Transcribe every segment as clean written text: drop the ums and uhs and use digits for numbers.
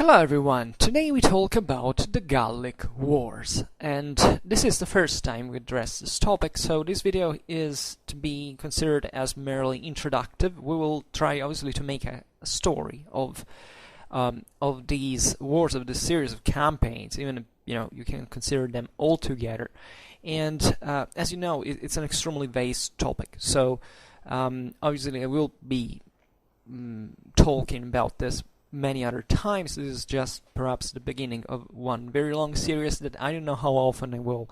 Hello everyone, today we talk about the Gallic Wars, and this is the first time we address this topic, so this video is to be considered as merely introductive. We will try obviously to make a story of these wars, of this series of campaigns, even if you can consider them all together. And as you know, it's an extremely vast topic, so obviously I will be talking about this many other times. This is just perhaps the beginning of one very long series that I don't know how often I will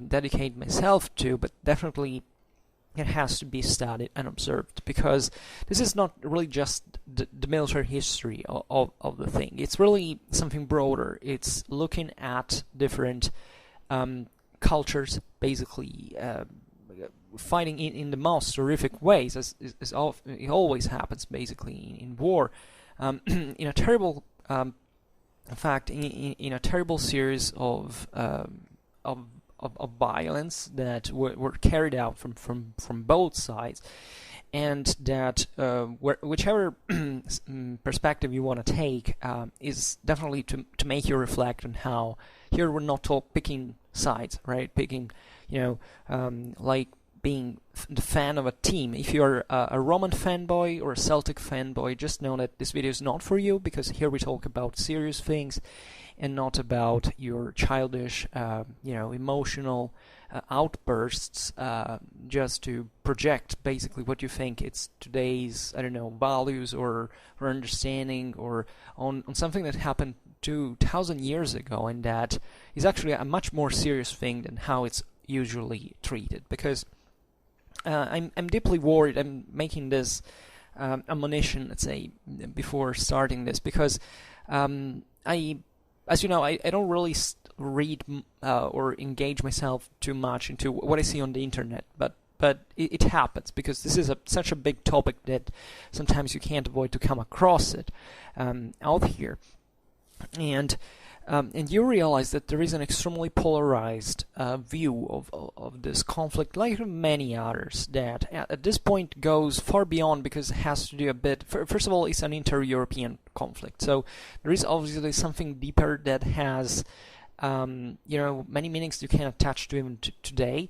dedicate myself to, but definitely it has to be studied and observed, because this is not really just the military history of the thing. It's really something broader. It's looking at different cultures, basically fighting in the most horrific ways, as it always happens basically in war. In a terrible, in fact, in a terrible series of violence that were carried out from both sides, and that whichever perspective you want to take is definitely to make you reflect on how here we're not picking sides, right? Picking, like being the fan of a team. If you're a Roman fanboy or a Celtic fanboy, just know that this video is not for you, because here we talk about serious things and not about your childish, emotional outbursts just to project basically what you think it's today's, values or understanding, or on something that happened 2,000 years ago, and that is actually a much more serious thing than how it's usually treated. Because I'm deeply worried. I'm making this admonition, let's say, before starting this, because as you know, I don't really read or engage myself too much into what I see on the internet, but it happens, because this is such a big topic that sometimes you can't avoid to come across it out here. And you realize that there is an extremely polarized view of this conflict, like many others, that at this point goes far beyond, because it has to do a bit... First of all, it's an inter-European conflict, so there is obviously something deeper that has, many meanings you can attach to even today,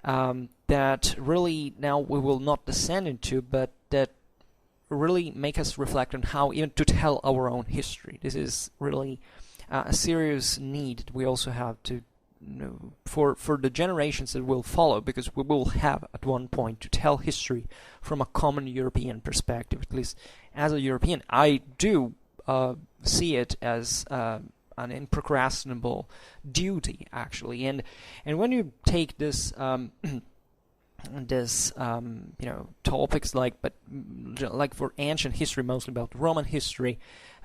that really now we will not descend into, but that really make us reflect on how even to tell our own history. This is really a serious need that we also have to, for the generations that will follow, because we will have at one point to tell history from a common European perspective. At least as a European, I do see it as an improcrastinable duty, actually. And when you take this topics like for ancient history, mostly about Roman history,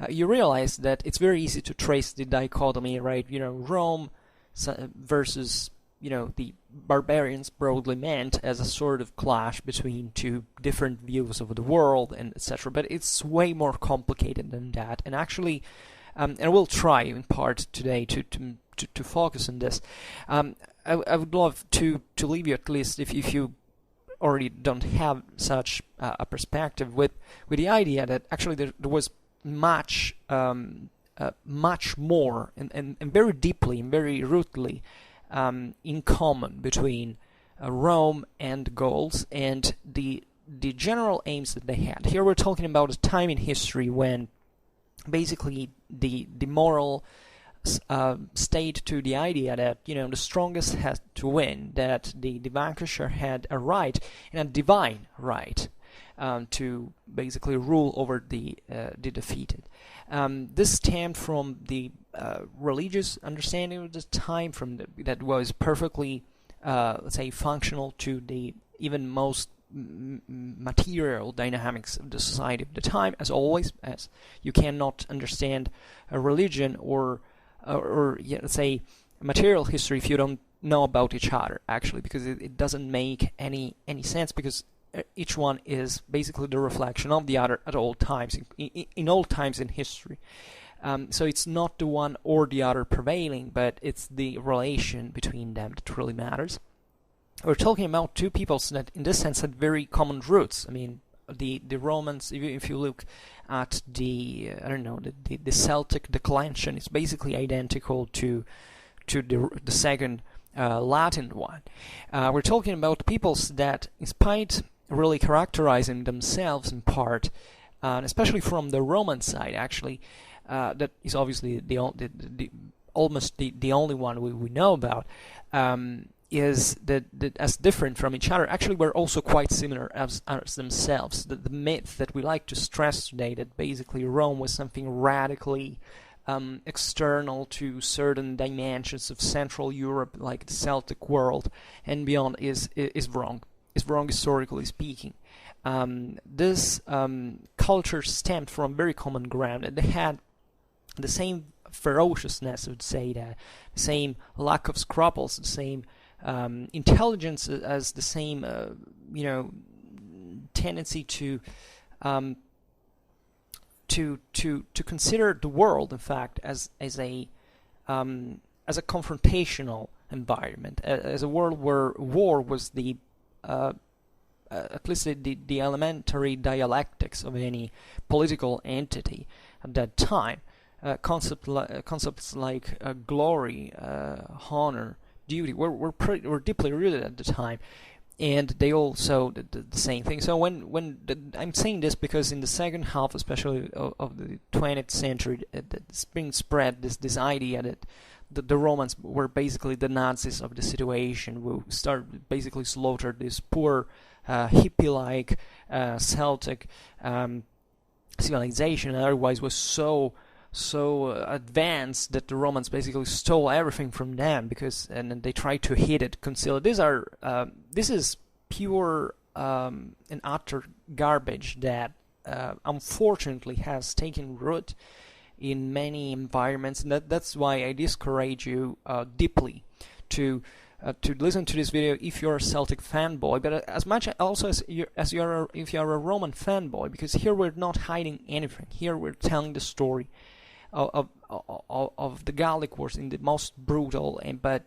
you realize that it's very easy to trace the dichotomy, right? Rome versus the barbarians, broadly meant as a sort of clash between two different views of the world, and etc. But it's way more complicated than that, and actually, and we'll try in part today to focus on this. I would love to leave you, at least if you already don't have such a perspective, with the idea that actually there was much more and very deeply and very rootedly in common between Rome and Gauls, and the general aims that they had. Here we're talking about a time in history when basically the moral state to the idea that the strongest had to win, that the vanquisher had a right, and a divine right, to basically rule over the defeated. This stemmed from the religious understanding of the time, that was perfectly, let's say, functional to the even most material dynamics of the society of the time. As always, as you cannot understand a religion or let's say material history if you don't know about each other, actually, because it doesn't make any sense, because each one is basically the reflection of the other at all times, in all times in history. So it's not the one or the other prevailing, but it's the relation between them that really matters. We're talking about two peoples that in this sense had very common roots. I mean, the Romans, if you look at the I don't know, the Celtic declension, it's basically identical to the second Latin one. We're talking about peoples that, despite really characterizing themselves in part, especially from the Roman side, actually, that is obviously almost the only one we know about, is that as different from each other. Actually, we're also quite similar as themselves. The myth that we like to stress today, that basically Rome was something radically external to certain dimensions of Central Europe, like the Celtic world and beyond, is wrong. Is wrong historically speaking. This culture stemmed from very common ground, and they had the same ferociousness, I would say, that the same lack of scruples, the same intelligence, as the same tendency to consider the world, in fact, as a confrontational environment, as a world where war was the at least the elementary dialectics of any political entity at that time. Concepts like glory, honor, duty were deeply rooted at the time, and they also the same thing. So I'm saying this because in the second half, especially of the 20th century, it's been spread this idea that the Romans were basically the Nazis of the situation, who started basically slaughtered this poor hippie-like Celtic civilization, and otherwise was so advanced that the Romans basically stole everything from them, and they tried to hid it, conceal it. This is pure and utter garbage that unfortunately has taken root in many environments, and that's why I discourage you deeply to listen to this video if you're a Celtic fanboy, but as much also if you're a Roman fanboy, because here we're not hiding anything. Here we're telling the story of the Gallic Wars in the most brutal but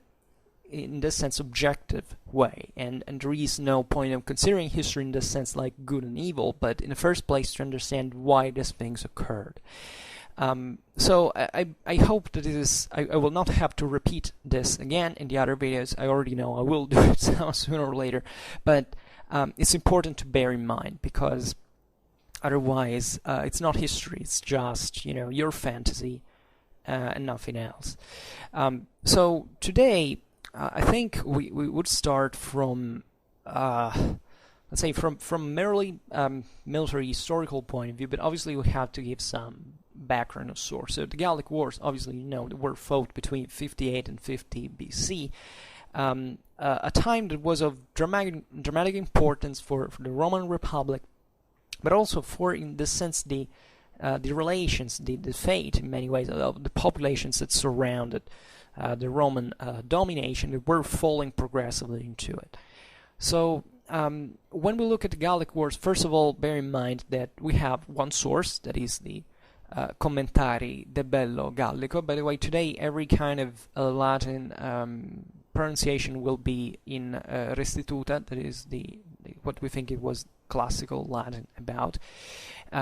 in this sense objective way, and there is no point of considering history in this sense like good and evil, but in the first place to understand why these things occurred. So I hope that I will not have to repeat this again in the other videos. I already know I will do it sooner or later, but it's important to bear in mind, because otherwise it's not history, it's just your fantasy and nothing else. So today I think we would start from let's say from merely military historical point of view, but obviously we have to give some background of source. So the Gallic Wars, obviously were fought between 58 and 50 BC, a time that was of dramatic importance for the Roman Republic, but also for, in this sense, the relations, the fate in many ways of the populations that surrounded the Roman domination, that were falling progressively into it. So when we look at the Gallic Wars, first of all, bear in mind that we have one source, that is the Commentari de Bello Gallico. By the way, today every kind of Latin pronunciation will be in restituta, that is what we think it was classical Latin about.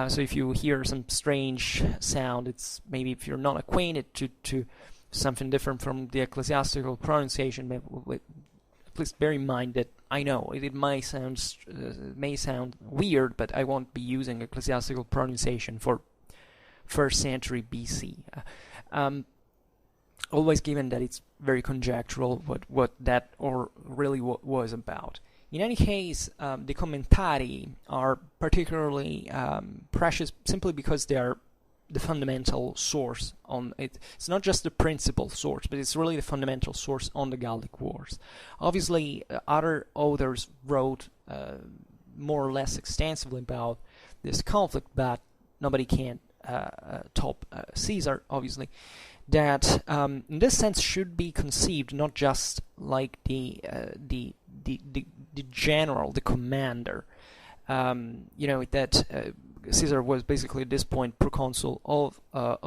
So if you hear some strange sound, it's maybe if you're not acquainted to something different from the ecclesiastical pronunciation, please bear in mind that I know it may sound weird, but I won't be using ecclesiastical pronunciation for 1st century BC. Always given that it's very conjectural what that or really was about. In any case, the commentari are particularly precious simply because they are the fundamental source on it. It's not just the principal source, but it's really the fundamental source on the Gallic Wars. Obviously, other authors wrote more or less extensively about this conflict, but nobody can top Caesar, obviously. That in this sense should be conceived not just like the general, the commander. That Caesar was basically at this point proconsul of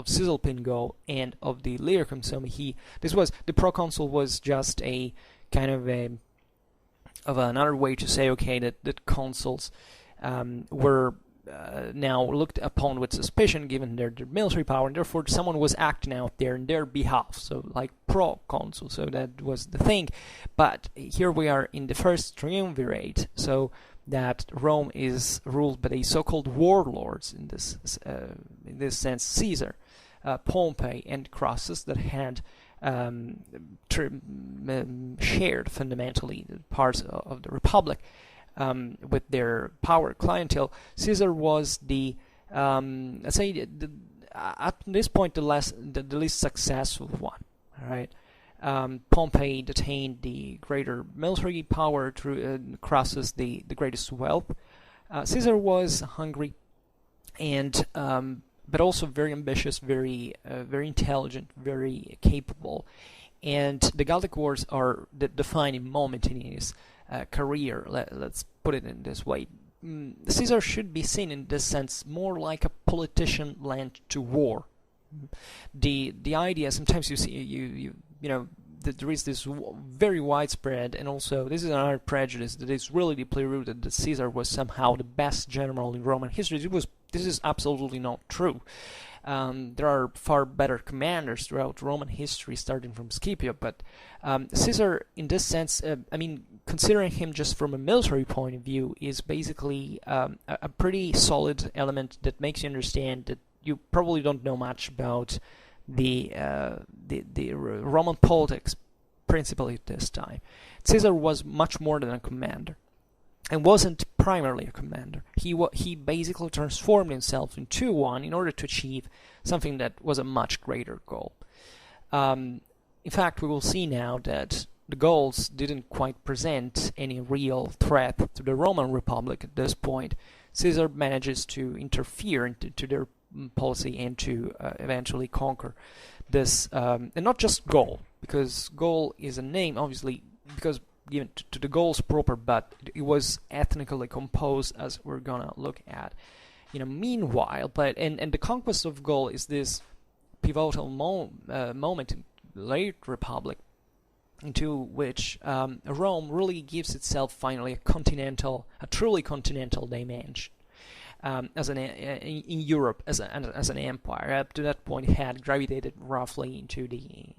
Cisalpine Gaul and of the Illyricum. So the proconsul was just a kind of another way to say, okay, that consuls were now looked upon with suspicion given their military power, and therefore someone was acting out there in their behalf, so like pro-consul, so that was the thing. But here we are in the first triumvirate, so that Rome is ruled by the so-called warlords in this sense, Caesar, Pompey, and Crassus, that had shared fundamentally the parts of the Republic with their power clientele. Caesar was the let's say at this point the least successful one. All right. Pompey detained the greater military power, through Crassus the greatest wealth. Caesar was hungry and but also very ambitious, very intelligent, very capable. And the Gallic Wars are the defining moment in his career. Let's put it in this way. Caesar should be seen in this sense more like a politician lent to war. The idea, sometimes you see you know that there is this very widespread, and also this is another prejudice that is really deeply rooted, that Caesar was somehow the best general in Roman history. This is absolutely not true. There are far better commanders throughout Roman history, starting from Scipio, but Caesar, in this sense, I mean, considering him just from a military point of view, is basically a pretty solid element that makes you understand that you probably don't know much about the Roman politics, principally at this time. Caesar was much more than a commander, and wasn't primarily a commander. He basically transformed himself into one in order to achieve something that was a much greater goal. In fact, we will see now that the Gauls didn't quite present any real threat to the Roman Republic at this point. Caesar manages to interfere into their policy and to eventually conquer this, and not just Gaul, because Gaul is a name, obviously, because given to the Gauls proper, but it was ethnically composed, as we're gonna look at, meanwhile. But and the conquest of Gaul is this pivotal moment in the late Republic, into which Rome really gives itself finally a truly continental dimension. As in Europe, as an empire. Up to that point, it had gravitated roughly into the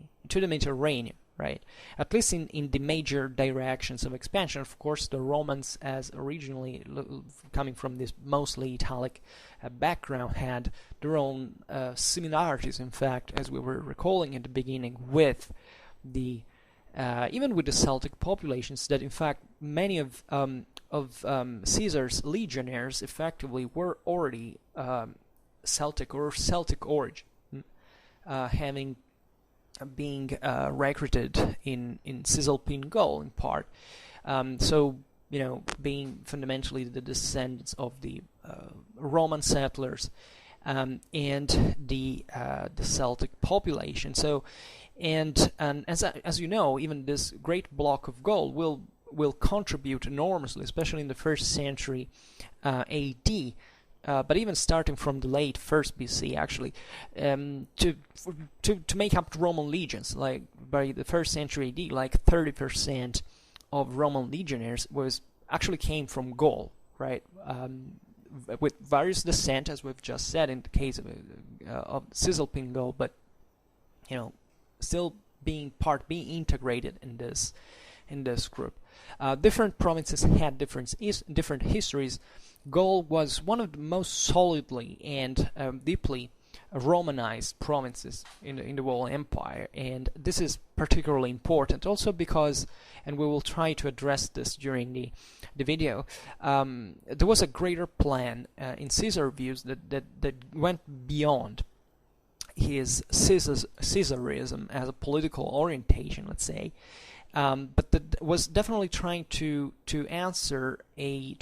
Mediterranean, right? At least in the major directions of expansion. Of course, the Romans, as originally coming from this mostly Italic background, had their own similarities. In fact, as we were recalling at the beginning, with the even with the Celtic populations, that in fact many of Caesar's legionnaires effectively were already Celtic or Celtic origin, having being recruited in Cisalpine Gaul in part. So being fundamentally the descendants of the Roman settlers and the Celtic population. So and as you know, even this great block of Gaul will contribute enormously, especially in the 1st century AD, but even starting from the late 1st BC, actually, to make up Roman legions. Like by the 1st century AD, like 30% of Roman legionnaires came from Gaul, right? With various descent, as we've just said, in the case of Cisalpine Gaul, but still being integrated in this group. Different provinces had different histories. Gaul was one of the most solidly and deeply Romanized provinces in the whole empire, and this is particularly important also because, and we will try to address this during the video, there was a greater plan in Caesar's views that went beyond his Caesarism as a political orientation, let's say, but that was definitely trying to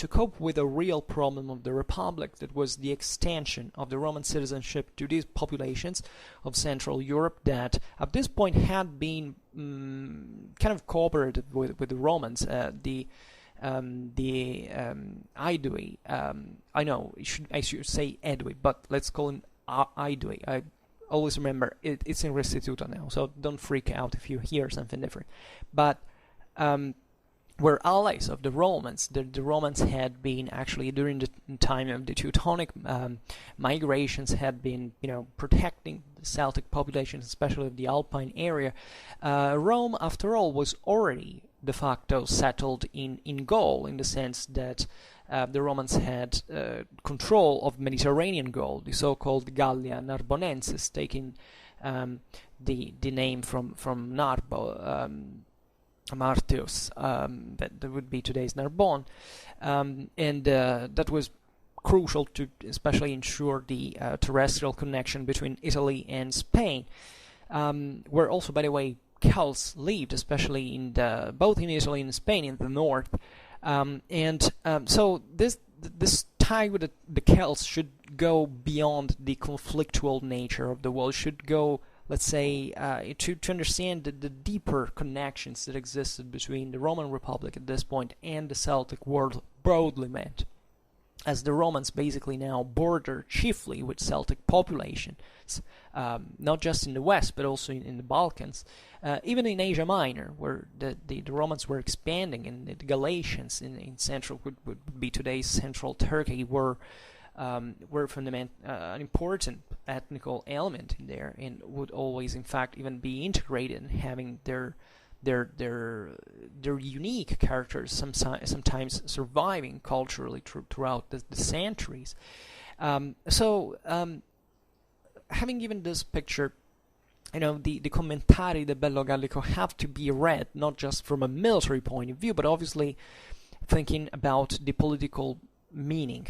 cope with a real problem of the Republic, that was the extension of the Roman citizenship to these populations of Central Europe that at this point had been kind of cooperated with the Romans. The Aedui, I know I should say Aedui, but let's call him Aedui. I always remember it's in Restituta now, so don't freak out if you hear something different. But were allies of the Romans. The Romans had been actually, during the time of the Teutonic migrations, had been, protecting the Celtic populations, especially of the Alpine area. Rome, after all, was already de facto settled in Gaul, in the sense that the Romans had control of Mediterranean Gaul, the so-called Gallia Narbonensis, taking the name from Narbo, Martius, that would be today's Narbonne, and that was crucial to especially ensure the terrestrial connection between Italy and Spain, where also, by the way, Celts lived, especially in both in Italy and Spain in the north, so this tie with the Celts should go beyond the conflictual nature of the world, should go, let's say, to understand the deeper connections that existed between the Roman Republic at this point and the Celtic world broadly meant, as the Romans basically now border chiefly with Celtic populations, not just in the West, but also in the Balkans, even in Asia Minor, where the Romans were expanding, and the Galatians in central, would be today's central Turkey, were an important ethnical element in there, and would always, in fact, even be integrated in having their unique characters, sometimes surviving culturally throughout the centuries. Having given this picture, the Commentari del Bello Gallico have to be read not just from a military point of view, but obviously thinking about the political meaning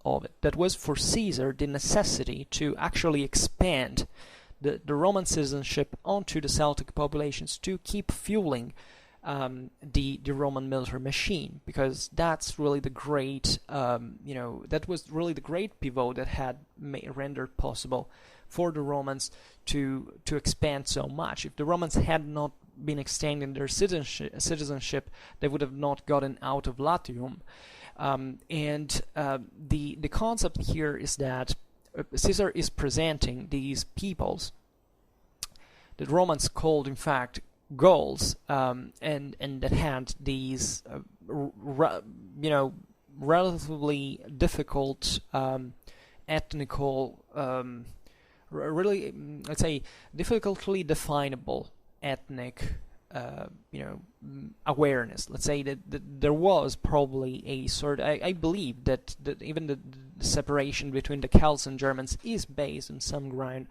of it. That was for Caesar the necessity to actually expand the Roman citizenship onto the Celtic populations to keep fueling the Roman military machine, because that's really the great, that was really the great pivot that had rendered possible for the Romans to expand so much. If the Romans had not been extending their citizenship, they would have not gotten out of Latium. The concept here is that Caesar is presenting these peoples that Romans called, in fact, Gauls, and that had these, relatively difficult ethnical, really, let's say, difficultly definable ethnic, awareness. Let's say that there was probably a sort. I believe that even the separation between the Celts and Germans is based on some ground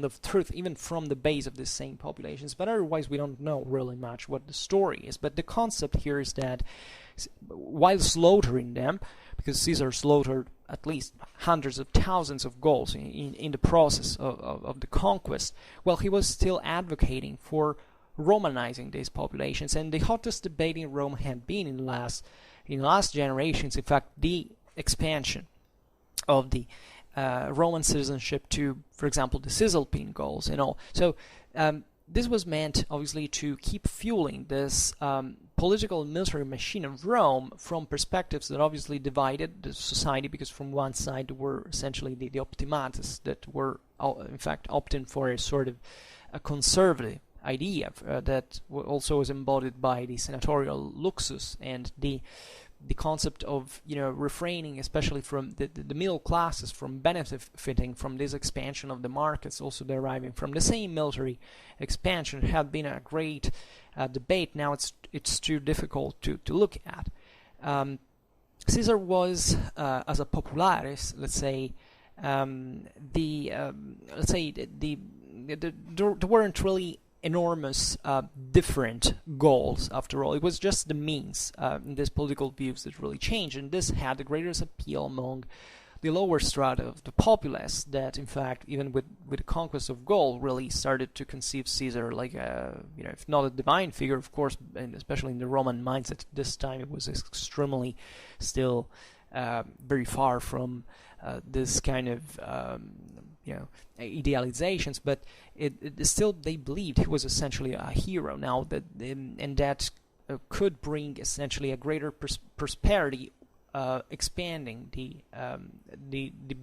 of truth, even from the base of the same populations. But otherwise, we don't know really much what the story is. But the concept here is that while slaughtering them, because Caesar slaughtered at least hundreds of thousands of Gauls in the process of the conquest, well, he was still advocating for Romanizing these populations. And the hottest debate in Rome had been in last generations, in fact, the expansion of the Roman citizenship to, for example, the Cisalpine Gauls and all. So this was meant, obviously, to keep fueling this political and military machine of Rome from perspectives that obviously divided the society, because from one side there were essentially the optimates that were, in fact, opting for a sort of a conservative idea that also was embodied by the senatorial luxus and the concept of refraining, especially from the middle classes, from benefiting from this expansion of the markets, also deriving from the same military expansion. It had been a great debate. Now it's too difficult to look at. Caesar was, as a popularis, let's say, there weren't really enormous different goals. After all, it was just the means in these political views that really changed, and this had the greatest appeal among the lower strata of the populace, that in fact, even with the conquest of Gaul, really started to conceive Caesar like a, if not a divine figure, of course, and especially in the Roman mindset at this time, it was extremely still very far from this kind of idealizations, but it still, they believed he was essentially a hero now, that and that could bring essentially a greater prosperity, expanding the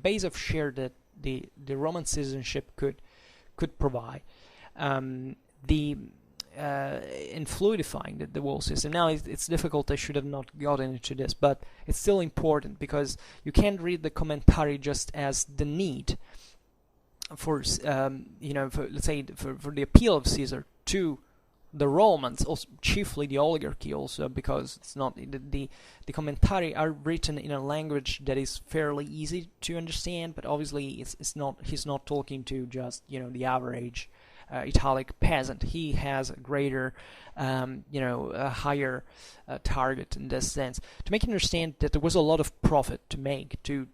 base of share that the Roman citizenship could provide. in fluidifying the whole system. Now it's difficult. I should have not gotten into this, but it's still important because you can't read the commentary just as the need for for, let's say, for the appeal of Caesar to the Romans, also chiefly the oligarchy, also because it's not the commentary are written in a language that is fairly easy to understand, but obviously he's not talking to just the average Italic peasant. He has a greater a higher target in this sense, to make you understand that there was a lot of profit to make, to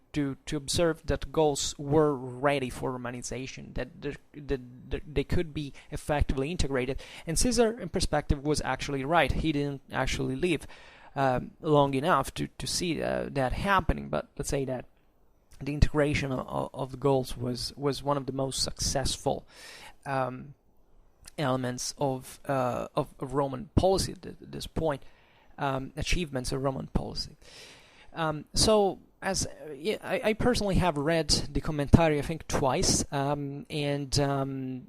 observe that Gauls were ready for Romanization, that they could be effectively integrated. And Caesar, in perspective, was actually right. He didn't actually live long enough to see that happening, but let's say that the integration of the Gauls was one of the most successful elements of Roman policy at this point, achievements of Roman policy. So, as I personally have read the commentary, I think twice, and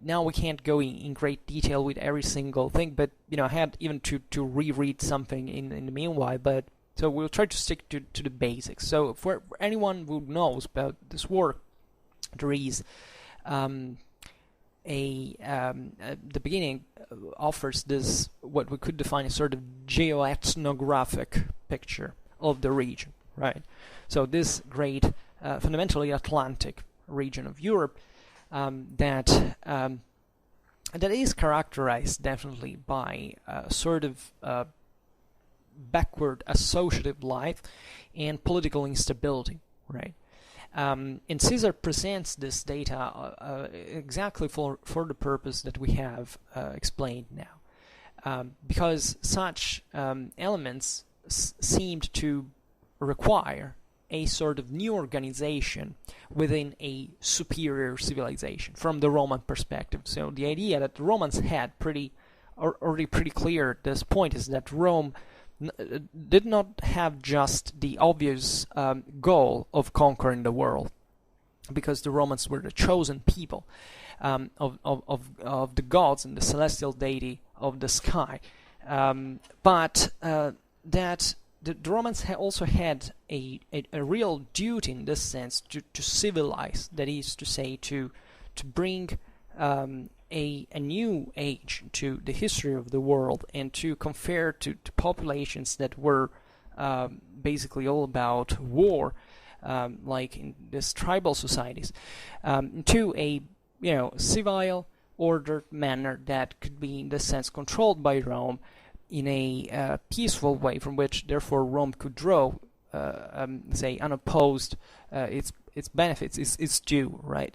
now we can't go in great detail with every single thing, but I had even to reread something in the meanwhile, but so we'll try to stick to the basics. So for anyone who knows about this work, there is the beginning offers this, what we could define as sort of geoethnographic picture of the region, right? So this great, fundamentally Atlantic region of Europe that is characterized definitely by sort of backward associative life and political instability, right? And Caesar presents this data exactly for the purpose that we have explained now, because such elements seemed to require a sort of new organization within a superior civilization from the Roman perspective. So the idea that the Romans had already pretty clear at this point is that Rome did not have just the obvious goal of conquering the world, because the Romans were the chosen people of the gods and the celestial deity of the sky, but that the Romans also had a real duty in this sense to civilize, that is to say, to bring a new age to the history of the world, and to confer to populations that were basically all about war, like in these tribal societies, to a civil, ordered manner that could be in this sense controlled by Rome in a peaceful way, from which therefore Rome could draw, say, unopposed its benefits, its due, right?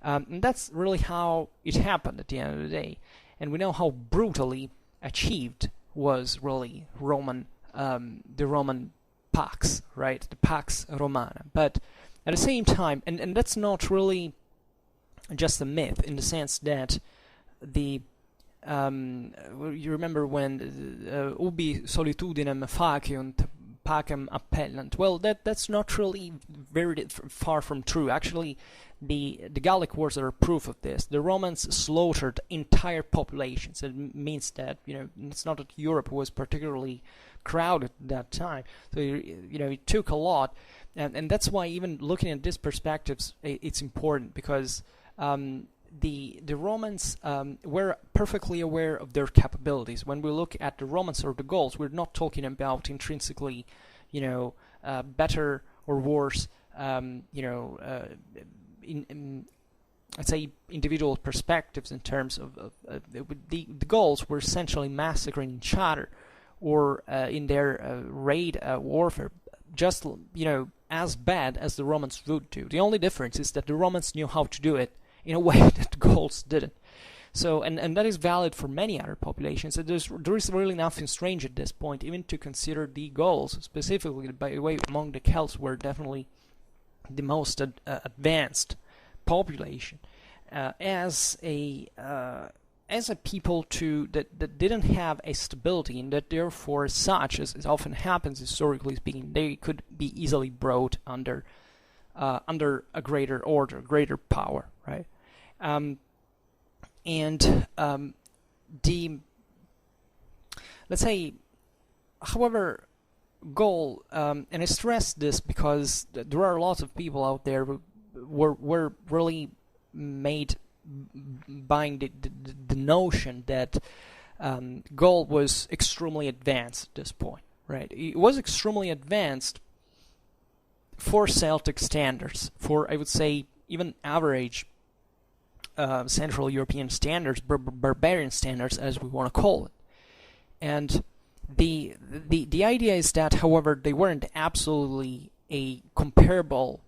And that's really how it happened at the end of the day. And we know how brutally achieved was really the Roman Pax, right? The Pax Romana. But at the same time, and that's not really just a myth, in the sense that you remember when ubi solitudinem faciunt pacem appellant. Well, that's not really very far from true. Actually, the Gallic Wars are a proof of this. The Romans slaughtered entire populations. It means that it's not that Europe was particularly crowded at that time. So it took a lot, and that's why even looking at these perspectives, it's important, because the Romans were perfectly aware of their capabilities. When we look at the Romans or the Gauls, we're not talking about intrinsically, better or worse, I'd say individual perspectives in terms of the Gauls were essentially massacring each other, or in their raid warfare, just as bad as the Romans would do. The only difference is that the Romans knew how to do it in a way that the Gauls didn't. So, and that is valid for many other populations. So there is really nothing strange at this point, even to consider the Gauls specifically. By the way, among the Celts were definitely the most advanced population, as a people that didn't have a stability, and that therefore, such as often happens historically speaking, they could be easily brought under a greater order, greater power, right? The let's say, however, Gaul, and I stress this because there are lots of people out there who were really made buying the notion that Gaul was extremely advanced at this point, right? It was extremely advanced for Celtic standards, for, I would say, even average Central European standards, barbarian standards, as we want to call it. And the idea is that, however, they weren't absolutely a comparable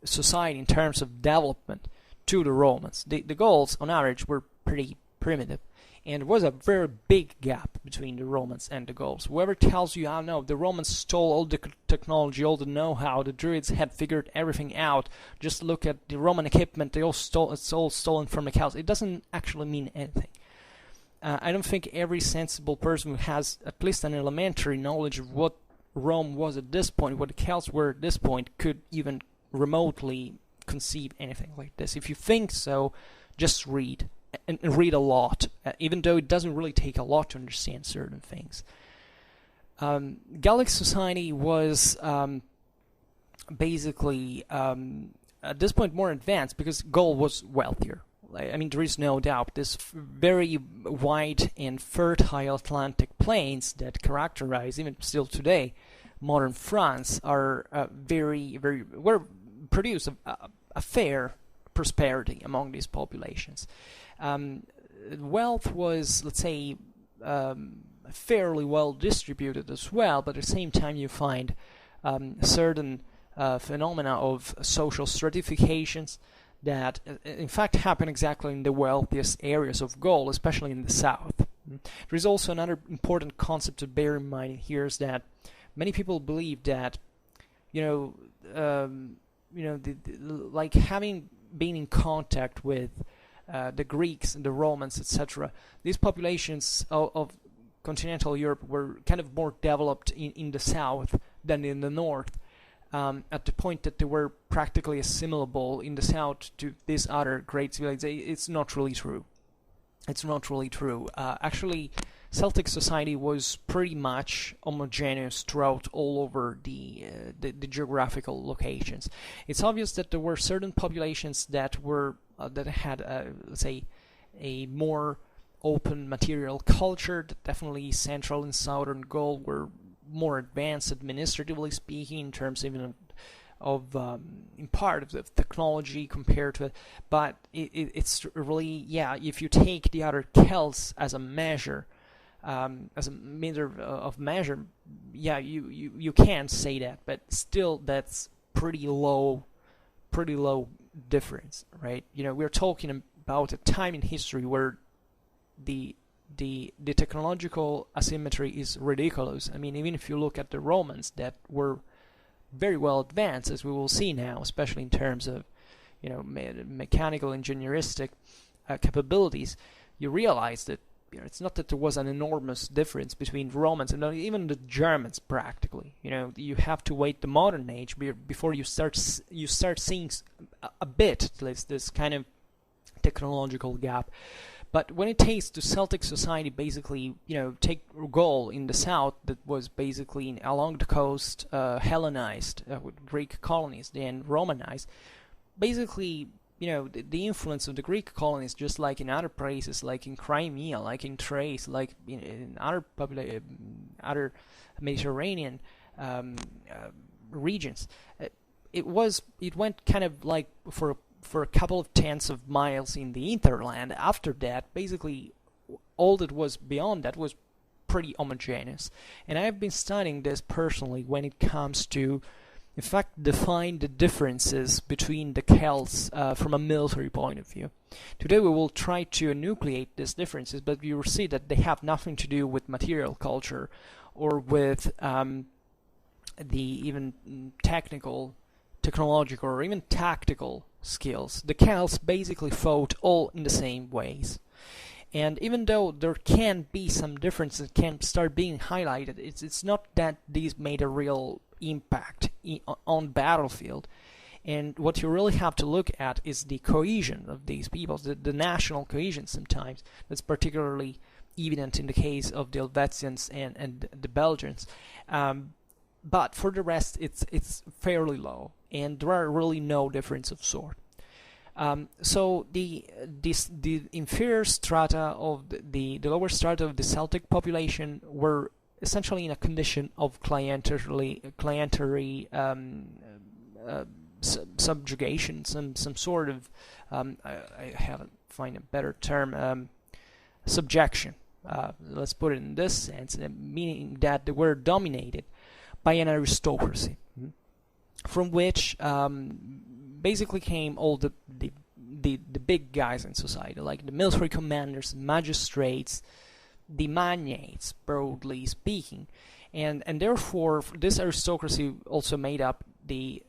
society in terms of development to the Romans. The Gauls, on average, were pretty primitive, and there was a very big gap between the Romans and the Gauls. Whoever tells you, oh no, the Romans stole all the technology, all the know-how, the druids had figured everything out, just look at the Roman equipment, it's all stolen from the Celts, it doesn't actually mean anything. I don't think every sensible person who has at least an elementary knowledge of what Rome was at this point, what the Celts were at this point, could even remotely conceive anything like this. If you think so, just read, and read a lot, even though it doesn't really take a lot to understand certain things. Gallic society was basically, at this point, more advanced because Gaul was wealthier. I mean, there is no doubt. This very wide and fertile Atlantic plains that characterize, even still today, modern France are produce a fair prosperity among these populations. Wealth was, let's say, fairly well distributed as well, but at the same time you find certain phenomena of social stratifications that in fact happen exactly in the wealthiest areas of Gaul, especially in the south. There is also another important concept to bear in mind here, is that many people believe that, like having been in contact with the Greeks and the Romans, etc., these populations of continental Europe were kind of more developed in the south than in the north, at the point that they were practically assimilable in the south to these other great civilizations. It's not really true. It's not really true. Actually, Celtic society was pretty much homogeneous throughout all over the geographical locations. It's obvious that there were certain populations that were that had, let's say, a more open material culture. That definitely Central and Southern Gaul were more advanced administratively speaking, in terms even of in part of the technology compared to it. But it's really, yeah, if you take the other Celts as a measure, of measure, yeah, you can say that, but still that's pretty low difference, right? We're talking about a time in history where the technological asymmetry is ridiculous. I mean, even if you look at the Romans that were very well advanced, as we will see now, especially in terms of mechanical engineeristic capabilities, you realize that it's not that there was an enormous difference between Romans and even the Germans practically. You have to wait the modern age before you start seeing a bit this kind of technological gap. But when it takes to Celtic society, basically, take Gaul in the south, that was basically along the coast, Hellenized with Greek colonies, then Romanized. Basically, the influence of the Greek colonies, just like in other places, like in Crimea, like in Thrace, like in other Mediterranean regions, it went kind of like for a couple of tenths of miles in the hinterland. After that, basically, all that was beyond that was pretty homogeneous. And I've been studying this personally when it comes to, in fact, define the differences between the Celts from a military point of view. Today we will try to enucleate these differences, but you will see that they have nothing to do with material culture or with the even technological, or even tactical skills. The Celts basically fought all in the same ways. And even though there can be some differences that can start being highlighted, it's not that these made a real impact on battlefield. And what you really have to look at is the cohesion of these peoples, the national cohesion sometimes. That's particularly evident in the case of the Helvetians and the Belgians. But for the rest, it's fairly low, and there are really no difference of sort. So the inferior strata of the lower strata of the Celtic population were essentially in a condition of clientery subjugation, some sort of I haven't find a better term, subjection. Let's put it in this sense, meaning that they were dominated by an aristocracy, from which basically came all the big guys in society, like the military commanders, magistrates, the magnates, broadly speaking, and therefore this aristocracy also made up the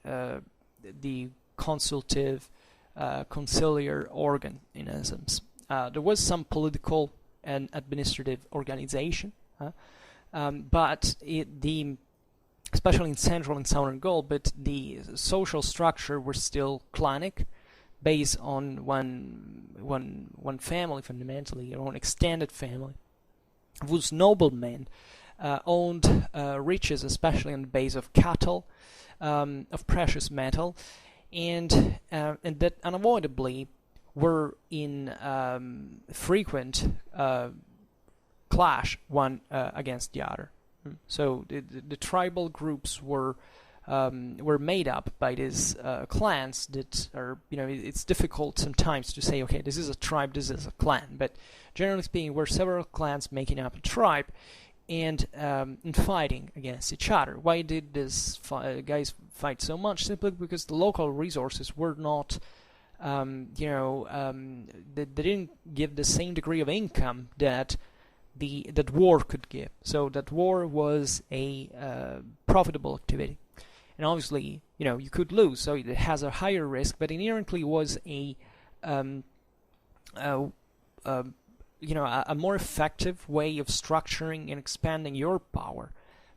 consultative conciliar organ in essence. There was some political and administrative organization, but especially in central and southern Gaul, but the social structure was still clanic, based on one family fundamentally, or one extended family, whose noblemen owned riches, especially on the base of cattle, of precious metal, and that unavoidably were in frequent clash one against the other. So the tribal groups were made up by these clans that are, it's difficult sometimes to say, okay, this is a tribe, this is a clan, but generally speaking, were several clans making up a tribe and fighting against each other. Why did these guys fight so much? Simply because the local resources were not, they didn't give the same degree of income that war could give. So that war was a profitable activity, and obviously, you could lose. So it has a higher risk, but inherently was a more effective way of structuring and expanding your power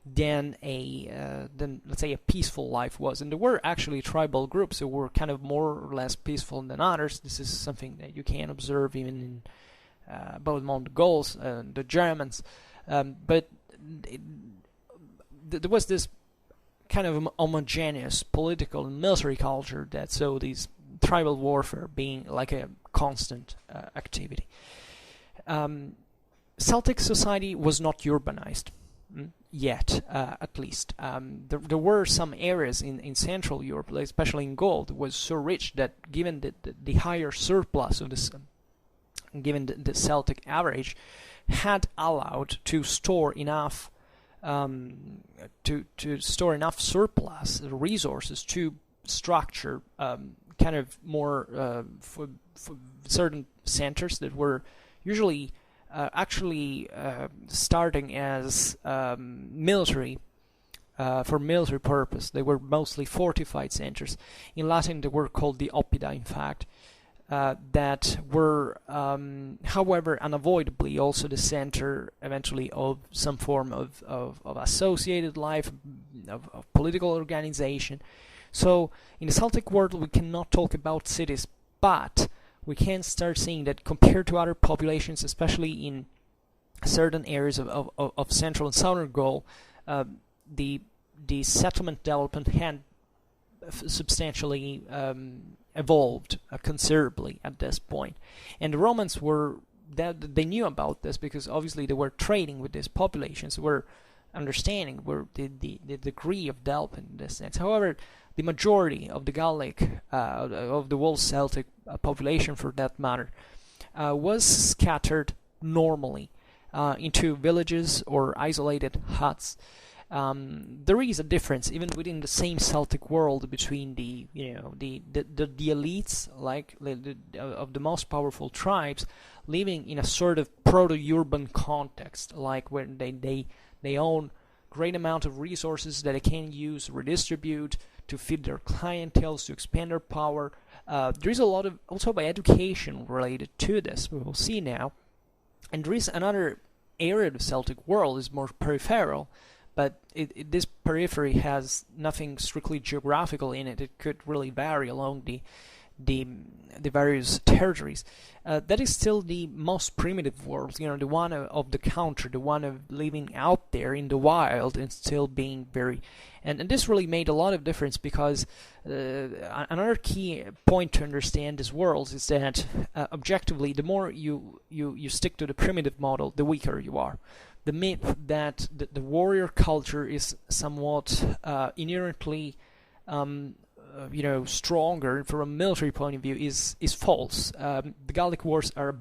than let's say a peaceful life was. And there were actually tribal groups who were kind of more or less peaceful than others. This is something that you can observe even in both among the Gauls and the Germans, but there was this kind of homogeneous political and military culture that saw these tribal warfare being like a constant activity. Celtic society was not urbanized yet, at least. There were some areas in Central Europe, especially in Gaul, that was so rich that given the higher surplus of this, given the Celtic average, had allowed to store enough store enough surplus resources to structure kind of more for certain centers that were usually actually starting as military for military purpose. They were mostly fortified centers. In Latin, they were called the oppida, in fact. That were, however, unavoidably also the center eventually of some form of associated life, of political organization. So in the Celtic world, we cannot talk about cities, but we can start seeing that compared to other populations, especially in certain areas of central and southern Gaul, the settlement development had substantially evolved considerably at this point. And the Romans they knew about this because obviously they were trading with these populations, were understanding where the degree of development in this sense. However, the majority of the Gallic, of the whole Celtic population for that matter, was scattered normally into villages or isolated huts. There is a difference even within the same Celtic world between the elites, like of the most powerful tribes, living in a sort of proto-urban context, like when they own great amount of resources that they can use, redistribute to feed their clientele, to expand their power. There is a lot of also by education related to this. We will see now, and there is another area of the Celtic world is more peripheral. But this periphery has nothing strictly geographical in it. It could really vary along the various territories. That is still the most primitive world, the one of the country, the one of living out there in the wild and still being very... And this really made a lot of difference, because another key point to understand this world is that objectively, the more you stick to the primitive model, the weaker you are. The myth that the warrior culture is somewhat inherently stronger from a military point of view is false. The Gallic Wars are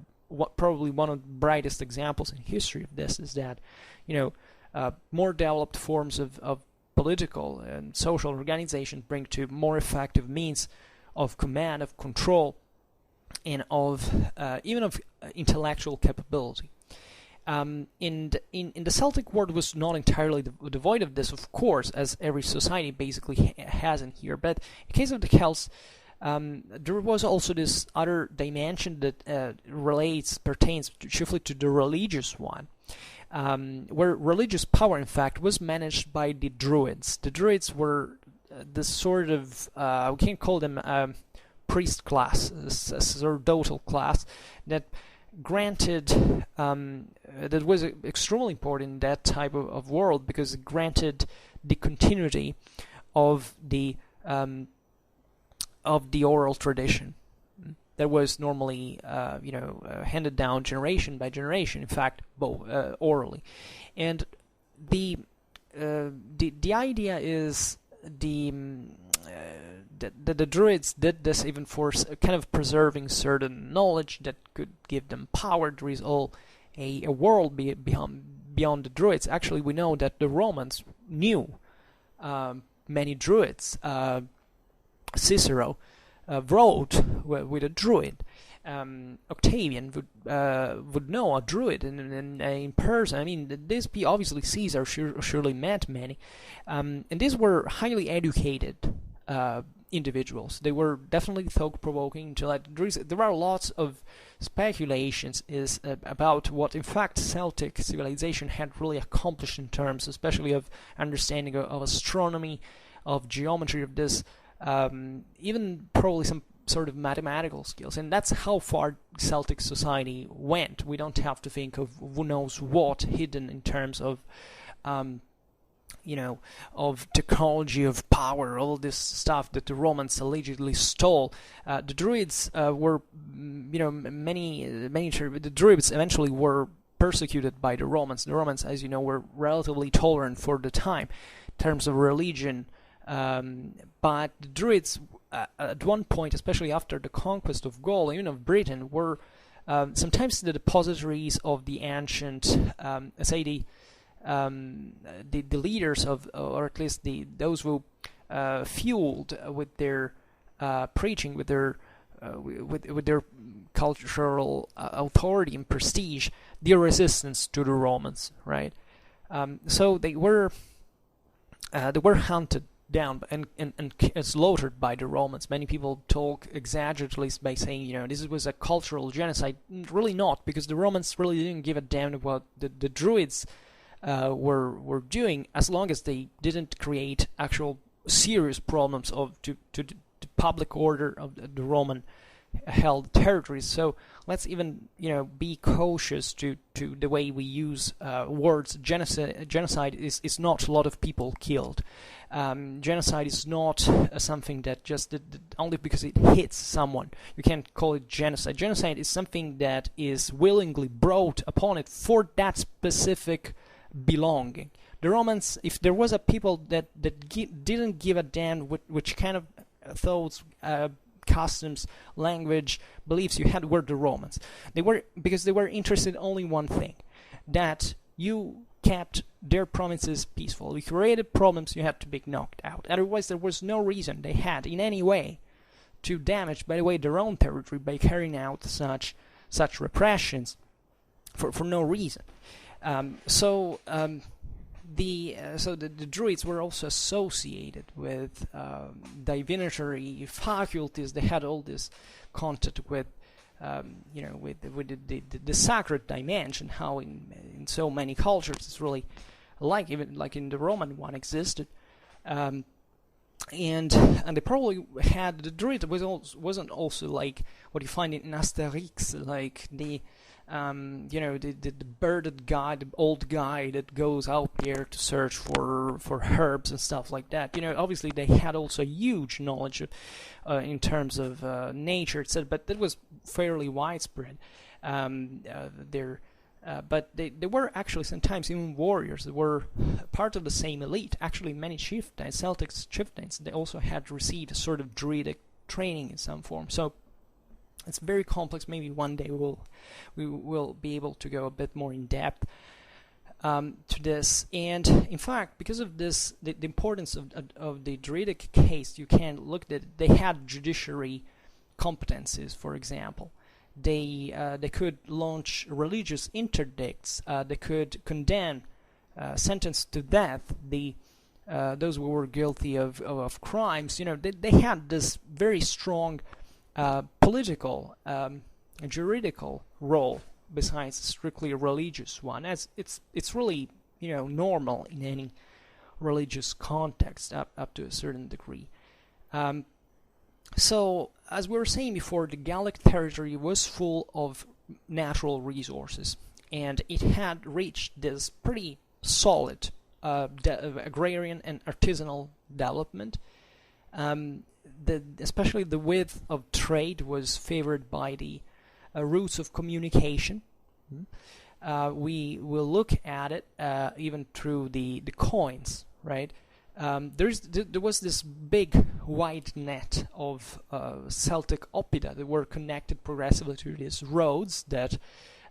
probably one of the brightest examples in history of this. Is that more developed forms of political and social organization bring to more effective means of command, of control, and of even of intellectual capability. In the Celtic world was not entirely devoid of this, of course, as every society basically has in here. But in the case of the Celts, there was also this other dimension that pertains chiefly to the religious one, where religious power, in fact, was managed by the druids. The druids were the sort of, we can't call them priest class, a sacerdotal class that granted, that was extremely important in that type of world, because it granted the continuity of the oral tradition that was normally handed down generation by generation, in fact orally. And the idea is that the druids did this even for kind of preserving certain knowledge that could give them power. There is all a world beyond the druids. Actually, we know that the Romans knew many druids. Cicero wrote with a druid. Octavian would know a druid in person. I mean, this obviously Caesar surely met many, and these were highly educated individuals. They were definitely thought-provoking. There are lots of speculations about what, in fact, Celtic civilization had really accomplished in terms, especially of understanding of astronomy, of geometry, of this, even probably some sort of mathematical skills. And that's how far Celtic society went. We don't have to think of who knows what hidden in terms of of technology, of power, all this stuff that the Romans allegedly stole. The Druids were, the Druids eventually were persecuted by the Romans. The Romans, as you know, were relatively tolerant for the time in terms of religion, but the Druids, at one point, especially after the conquest of Gaul, even of Britain, were sometimes the depositories of the ancient, the leaders of, or at least those who fueled with their preaching, with their cultural authority and prestige, their resistance to the Romans, right? So they were hunted down and slaughtered by the Romans. Many people talk exaggerately by saying, this was a cultural genocide. Really not, because the Romans really didn't give a damn about the Druids were doing, as long as they didn't create actual serious problems to the public order of the Roman held territories. So let's even be cautious to the way we use words. Genocide is not a lot of people killed. Genocide is not something that just only because it hits someone. You can't call it genocide. Genocide is something that is willingly brought upon it for that specific belonging. The Romans, if there was a people that didn't give a damn which kind of thoughts, customs, language, beliefs you had, were the Romans. Because they were interested in only one thing, that you kept their provinces peaceful. If you created problems, you had to be knocked out. Otherwise, there was no reason they had in any way to damage, by the way, their own territory by carrying out such repressions for no reason. So the Druids were also associated with divinatory faculties. They had all this contact with, with the sacred dimension. How in so many cultures it's really like in the Roman one existed. and they probably had the druid wasn't also like what you find in Asterix, like the the bearded guy, the old guy that goes out there to search for herbs and stuff like that. Obviously they had also huge knowledge in terms of nature, etc. But that was fairly widespread. But they were actually sometimes even warriors. They were part of the same elite. Actually, many chieftains, Celtic chieftains, they also had received a sort of druidic training in some form. So it's very complex. Maybe one day we will be able to go a bit more in depth to this. And in fact, because of this, the importance of the druidic case, you can look at they had judiciary competencies, for example. They could launch religious interdicts. They could condemn, sentence to death those who were guilty of crimes. They had this very strong political, juridical role besides strictly a religious one, as it's really normal in any religious context up to a certain degree. So, as we were saying before, the Gallic territory was full of natural resources, and it had reached this pretty solid agrarian and artisanal development. Especially the width of trade was favored by the routes of communication. We will look at it even through the coins, right? There was this big wide net of Celtic oppida that were connected progressively to these roads that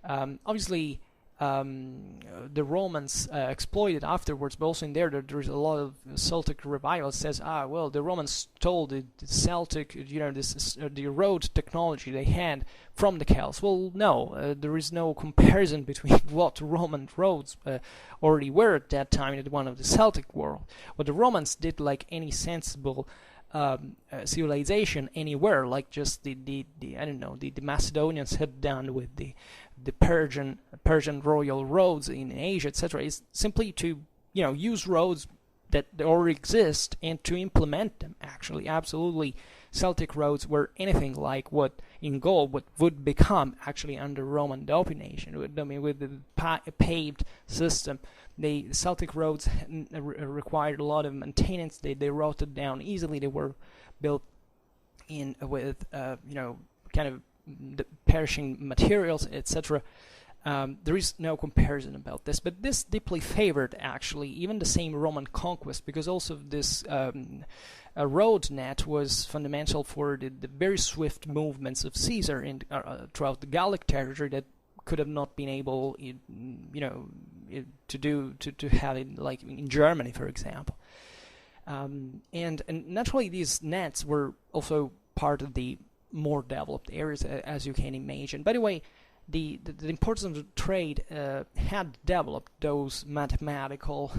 obviously the Romans exploited afterwards, but also in there's a lot of Celtic revival. It says, well, the Romans stole the Celtic, the road technology they had from the Celts. Well, no, there is no comparison between what Roman roads already were at that time and the one of the Celtic world. What the Romans did, like any sensible civilization anywhere, like just the Macedonians had done with the Persian royal roads in Asia, etc., is simply to use roads that already exist and to implement them. Actually, absolutely, Celtic roads were anything like what in Gaul what would become actually under Roman domination. With the paved system, the Celtic roads required a lot of maintenance. They rotted down easily. They were built in with kind of the perishing materials, etc. There is no comparison about this, but this deeply favored actually even the same Roman conquest, because also this road net was fundamental for the very swift movements of Caesar throughout the Gallic territory that could have not been able, to have it like in Germany, for example. And naturally, these nets were also part of the more developed areas, as you can imagine. By the way, the importance of the trade had developed those mathematical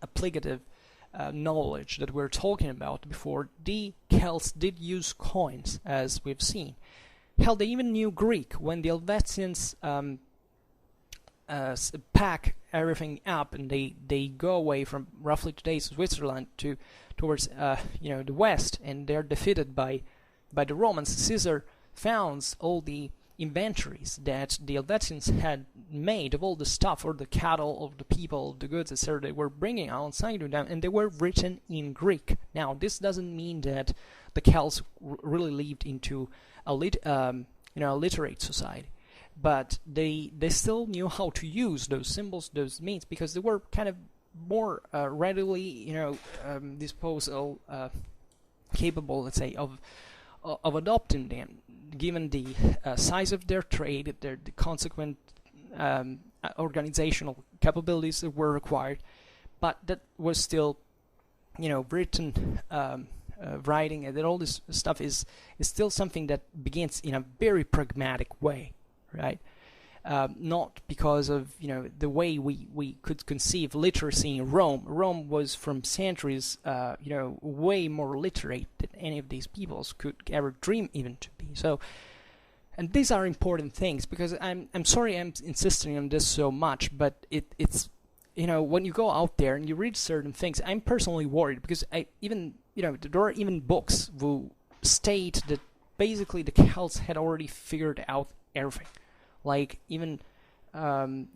applicative knowledge that we're talking about before. The Celts did use coins, as we've seen. Hell, they even knew Greek. When the Helvetians pack everything up and they go away from roughly today's Switzerland towards the west, and they're defeated by the Romans, Caesar founds all the inventories that the Helvetians had made of all the stuff, or the cattle, of the people, the goods, etc. they were bringing outside of them, and they were written in Greek. Now, this doesn't mean that the Celts really lived into a literate society, but they still knew how to use those symbols, those means, because they were kind of more readily, disposal, capable, let's say, of adopting them, given the size of their trade, the consequent organizational capabilities that were required. But that was still, written writing, and all this stuff is still something that begins in a very pragmatic way, right? Not because of the way we could conceive literacy in Rome. Rome was from centuries way more literate than any of these peoples could ever dream even to be. So, and these are important things, because I'm sorry I'm insisting on this so much, but it's when you go out there and you read certain things, I'm personally worried because there are even books who state that basically the Celts had already figured out everything. Like even and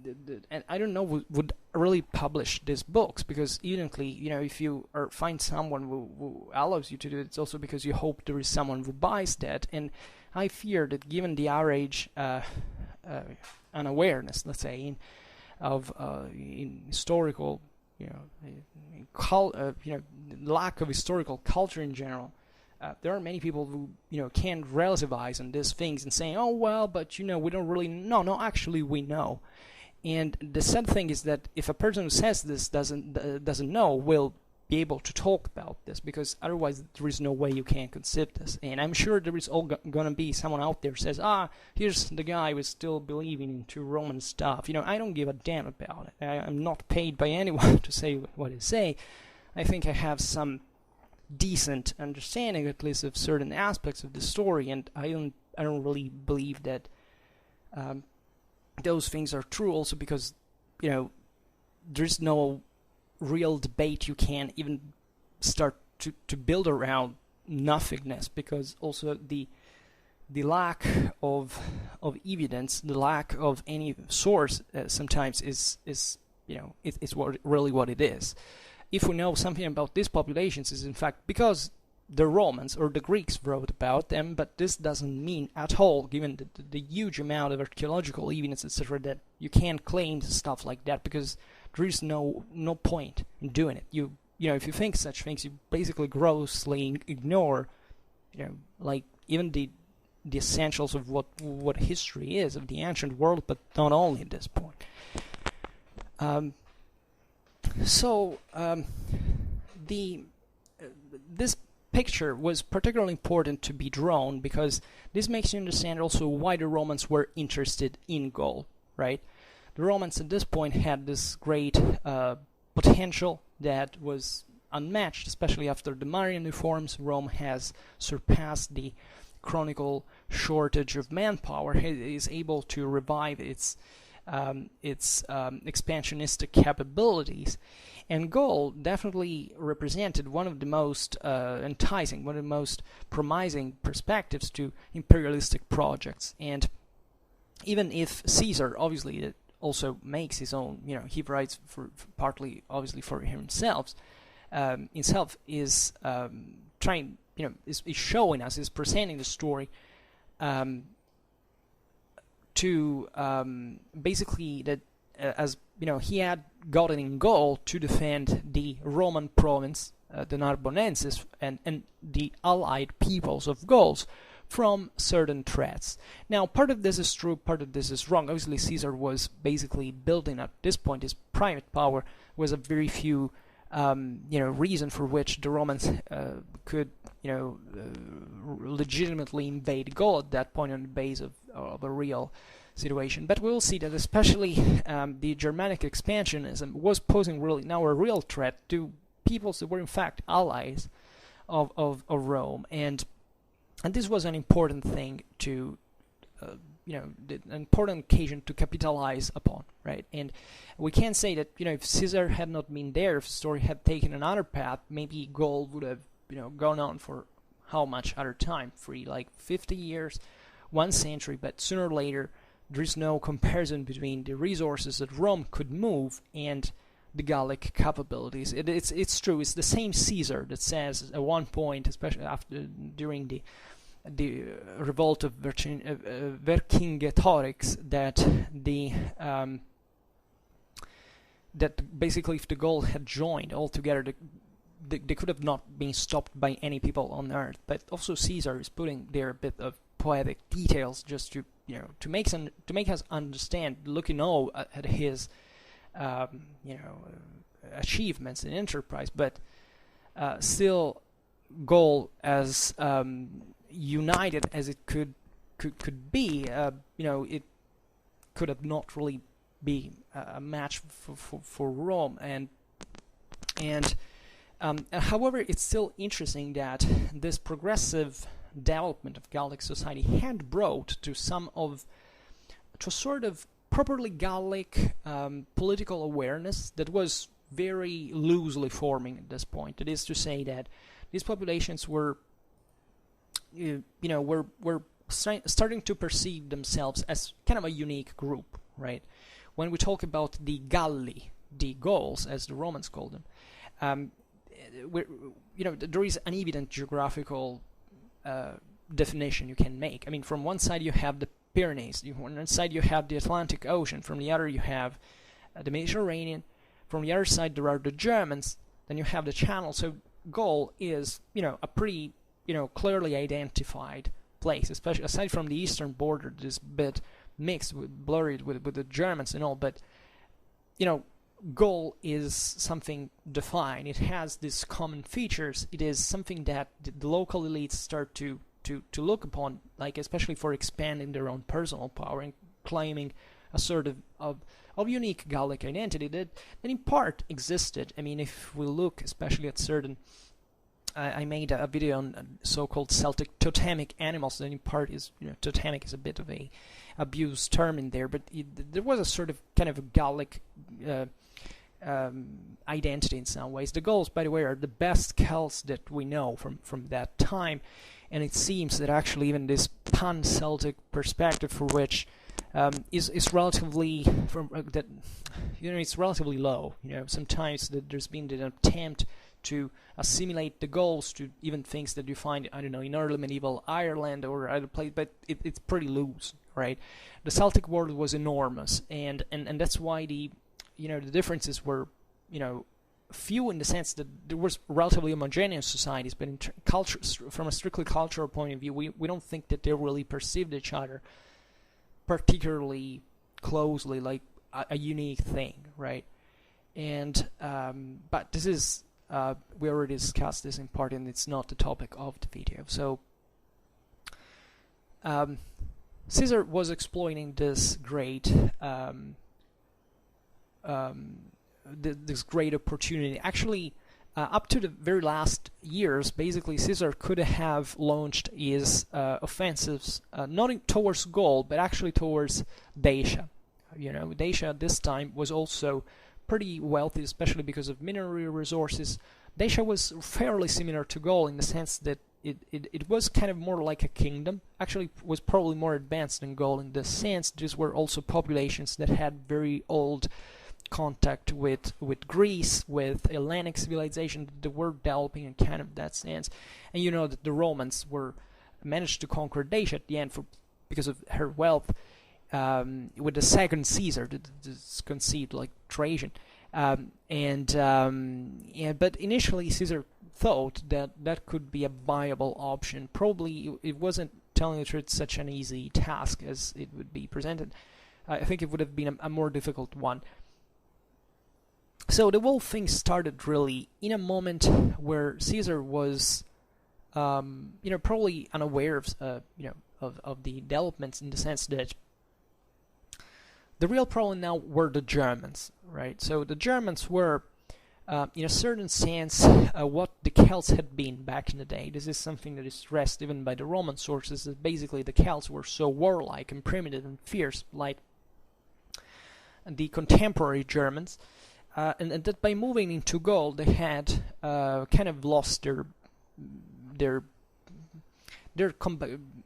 I don't know would really publish these books, because evidently, if you find someone who allows you to do it, it's also because you hope there is someone who buys that. And I fear that given the outrage unawareness, let's say, in historical, lack of historical culture in general, there are many people who can't relativize on these things and saying, oh well, but we don't really know. No, actually we know. And the sad thing is that if a person who says this doesn't know, will be able to talk about this, because otherwise there is no way you can conceive this. And I'm sure there is gonna be someone out there who says, here's the guy who's still believing into Roman stuff. I don't give a damn about it. I'm not paid by anyone to say what I say. I think I have some decent understanding, at least, of certain aspects of the story, and I don't really believe that those things are true. Also because there's no real debate you can even start to build around nothingness, because also the lack of evidence, the lack of any source sometimes is what it is. If we know something about these populations, is in fact because the Romans or the Greeks wrote about them, but this doesn't mean at all, given the huge amount of archaeological evidence, etc., that you can't claim stuff like that, because there is no point in doing it. If you think such things, you basically grossly ignore, like even the essentials of what history is of the ancient world, but not only at this point. This picture was particularly important to be drawn because this makes you understand also why the Romans were interested in Gaul, right? The Romans at this point had this great potential that was unmatched, especially after the Marian reforms. Rome has surpassed the chronicle shortage of manpower. It is able to revive its expansionistic capabilities, and Gaul definitely represented one of the most enticing, one of the most promising perspectives to imperialistic projects. And even if Caesar obviously also makes his own, he writes for partly obviously for himself is trying, is showing us, is presenting the story to basically that as he had gotten in Gaul to defend the Roman province, the Narbonenses, and the allied peoples of Gaul from certain threats. Now, part of this is true, part of this is wrong. Obviously, Caesar was basically building at this point his private power. Was a very few reason for which the Romans could legitimately invade Gaul at that point on the base of a real situation. But we'll see that especially the Germanic expansionism was posing really now a real threat to peoples that were in fact allies of Rome, and this was an important thing to an important occasion to capitalize upon, right? And we can say that if Caesar had not been there, if the story had taken another path, maybe Gaul would have gone on for how much other time, like 50 years, 1 century, but sooner or later there is no comparison between the resources that Rome could move and the Gallic capabilities. It's true. It's the same Caesar that says at one point, especially during the revolt of Vercingetorix, that basically if the Gaul had joined all together, they could have not been stopped by any people on earth. But also Caesar is putting there a bit of poetic details just to to make us understand, looking all at his achievements in enterprise, but still Gaul as united as it could be, it could have not really be a match for Rome, and however, it's still interesting that this progressive development of Gallic society had brought to a sort of properly Gallic political awareness that was very loosely forming at this point. That is to say that these populations were, were starting to perceive themselves as kind of a unique group, right? When we talk about the Galli, the Gauls, as the Romans called them, there is an evident geographical definition you can make. I mean, from one side you have the Pyrenees, on one side you have the Atlantic Ocean, from the other you have the Mediterranean, from the other side there are the Germans, then you have the Channel. So Gaul is, a pretty, clearly identified place, especially aside from the eastern border, this bit mixed, blurred with the Germans and all, but, Gaul is something defined. It has these common features. It is something that the local elites start to look upon, like especially for expanding their own personal power and claiming a sort of unique Gallic identity that in part existed. I mean, if we look especially at certain, I made a video on so-called Celtic totemic animals, that in part is, totemic is a bit of a abused term in there, but there was a sort of kind of a Gallic identity in some ways. The Gauls, by the way, are the best Celts that we know from that time, and it seems that actually even this pan-Celtic perspective, for which is relatively it's relatively low. Sometimes there's been an attempt to assimilate the Gauls to even things that you find, I don't know, in early medieval Ireland or other places, but it's pretty loose, right? The Celtic world was enormous, and that's why the differences were, few in the sense that there was relatively homogeneous societies, but in culture, from a strictly cultural point of view, we don't think that they really perceived each other particularly closely, like a unique thing, right? And but this is we already discussed this in part, and it's not the topic of the video. So Caesar was exploiting this great this great opportunity. Actually, up to the very last years, basically Caesar could have launched his offensives not towards Gaul, but actually towards Dacia. Dacia at this time was also pretty wealthy, especially because of mineral resources. Dacia was fairly similar to Gaul in the sense that it was kind of more like a kingdom. Actually, was probably more advanced than Gaul in this sense. These were also populations that had very old contact with Greece, with Hellenic civilization that they were developing in kind of that sense. And that the Romans managed to conquer Dacia at the end because of her wealth, with the second Caesar, that's conceived like Trajan. But initially Caesar thought that could be a viable option. Probably it wasn't, telling the truth, such an easy task as it would be presented. I think it would have been a more difficult one. So the whole thing started really in a moment where Caesar was, probably unaware of the developments, in the sense that the real problem now were the Germans, right? So the Germans were, in a certain sense, what the Celts had been back in the day. This is something that is stressed even by the Roman sources, that basically the Celts were so warlike and primitive and fierce, like the contemporary Germans. And that by moving into Gaul, they had kind of lost their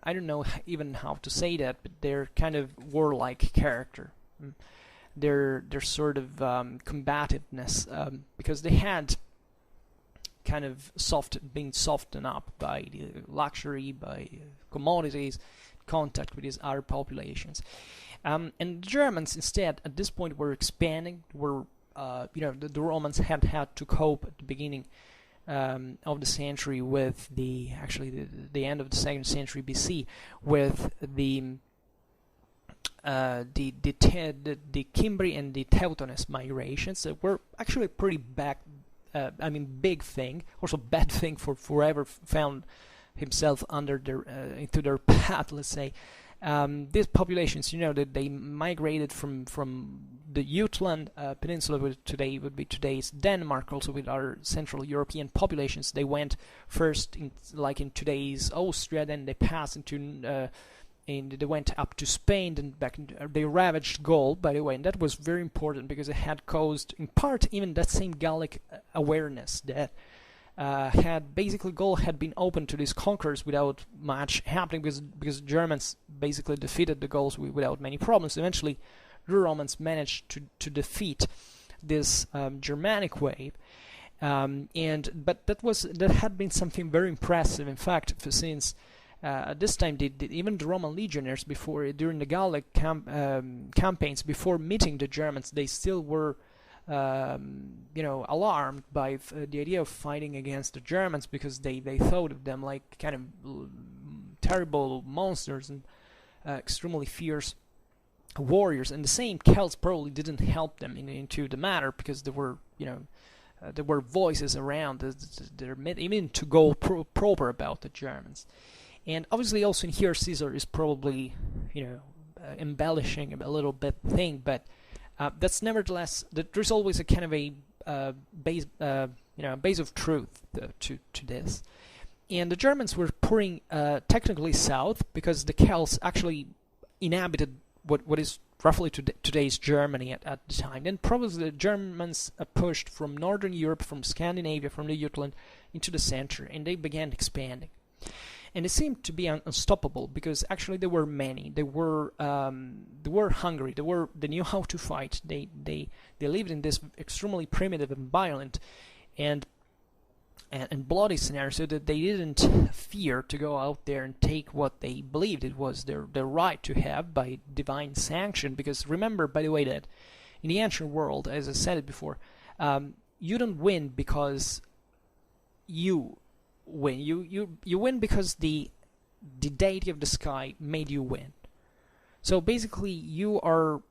I don't know even how to say that, but their kind of warlike character, their sort of combativeness, because they had kind of been softened up by the luxury, by commodities, contact with these other populations, and the Germans instead at this point were expanding, the Romans had to cope at the beginning of the century with the end of the 2nd century BC with the Cimbri and the Teutonese migrations that were actually pretty big thing, also bad thing for whoever found himself into their path, let's say. These populations, that they migrated from the Jutland Peninsula, which today would be today's Denmark, also with our Central European populations. They went first in today's Austria, then they passed into and they went up to Spain, then back. They ravaged Gaul, by the way, and that was very important because it had caused, in part, even that same Gallic awareness that had basically Gaul had been open to these conquerors without much happening because Germans basically defeated the Gauls without many problems. Eventually, the Romans managed to defeat this Germanic wave. But that had been something very impressive. In fact, since at this time, even the Roman legionaries during the Gallic campaigns, before meeting the Germans, they still were, alarmed by the idea of fighting against the Germans because they thought of them like kind of terrible monsters and extremely fierce warriors. And the same Celts probably didn't help them into the matter because there were voices around even to go proper about the Germans. And obviously also in here Caesar is probably embellishing a little bit thing, but that's nevertheless there's always a kind of a base of truth to this. And the Germans were pouring technically south because the Celts actually inhabited what is roughly today's Germany at the time. Then probably the Germans pushed from Northern Europe, from Scandinavia, from the Jutland into the center, and they began expanding. And they seemed to be unstoppable because actually there were many. They were hungry. They knew how to fight. They lived in this extremely primitive and violent and bloody scenario, so that they didn't fear to go out there and take what they believed it was their right to have by divine sanction. Because remember, by the way, that in the ancient world, as I said it before, you don't win because you win. You win because the deity of the sky made you win. So basically, you are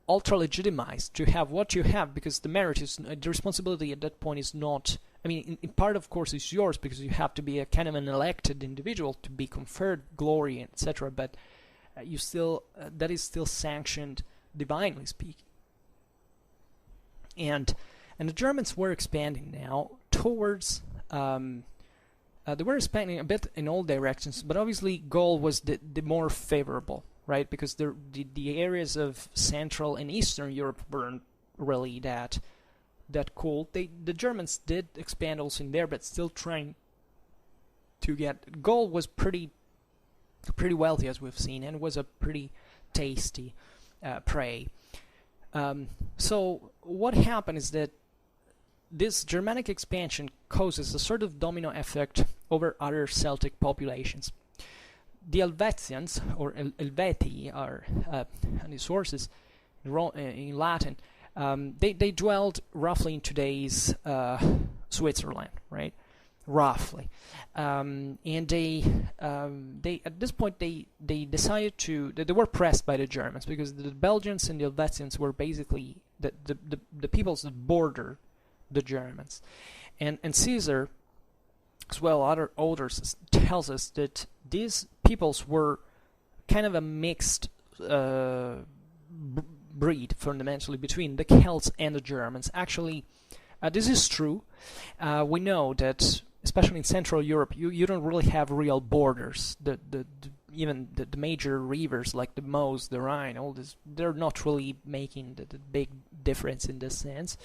ultra legitimized to have what you have because the merit is the responsibility at that point is not. I mean, in part, of course, is yours because you have to be a kind of an elected individual to be conferred glory, etc. But you still that is still sanctioned divinely speaking. And the Germans were expanding now towards. They were expanding a bit in all directions, but obviously Gaul was the more favorable, right? Because the areas of Central and Eastern Europe weren't really that cool. The Germans did expand also in there, but still trying to get. Gaul was pretty wealthy, as we've seen, and was a pretty tasty prey. So what happened is that this Germanic expansion causes a sort of domino effect over other Celtic populations. The Helvetians, or Helvetii, are on the sources in Latin. They dwelled roughly in today's Switzerland, right? Roughly, and they at this point they decided they were pressed by the Germans because the Belgians and the Helvetians were basically the peoples that border the Germans, and Caesar, as well other authors, tells us that these peoples were kind of a mixed breed fundamentally between the Celts and the Germans. Actually, this is true. We know that especially in Central Europe, you don't really have real borders. Even the major rivers like the Meuse, the Rhine, all this, they're not really making the big difference in this sense.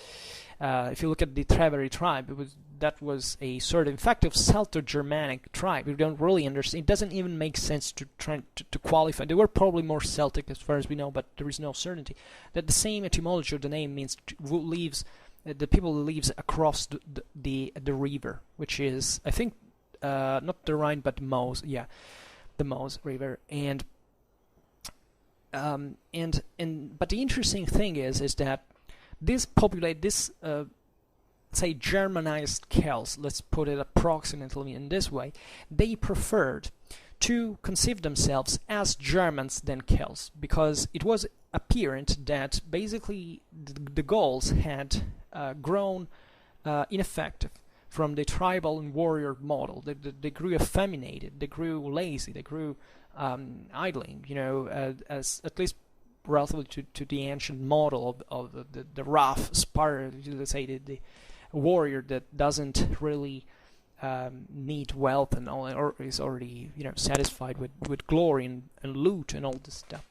If you look at the Cavalry tribe, that was a sort of, in fact, of Celto-Germanic tribe. We don't really understand. It doesn't even make sense to try to qualify. They were probably more Celtic as far as we know, but there is no certainty. That the same etymology of the name means the people who lives across the river, which is, I think, not the Rhine, but Meuse. Yeah, the Meuse River. But the interesting thing is that this say Germanized Celts, let's put it approximately in this way, they preferred to conceive themselves as Germans than Celts, because it was apparent that basically the Gauls had grown ineffective from the tribal and warrior model. They grew effeminated, they grew lazy, they grew idling, as at least relatively to the ancient model of the rough Spartan, let's say the warrior that doesn't really need wealth and all, or is already satisfied with glory and loot and all this stuff.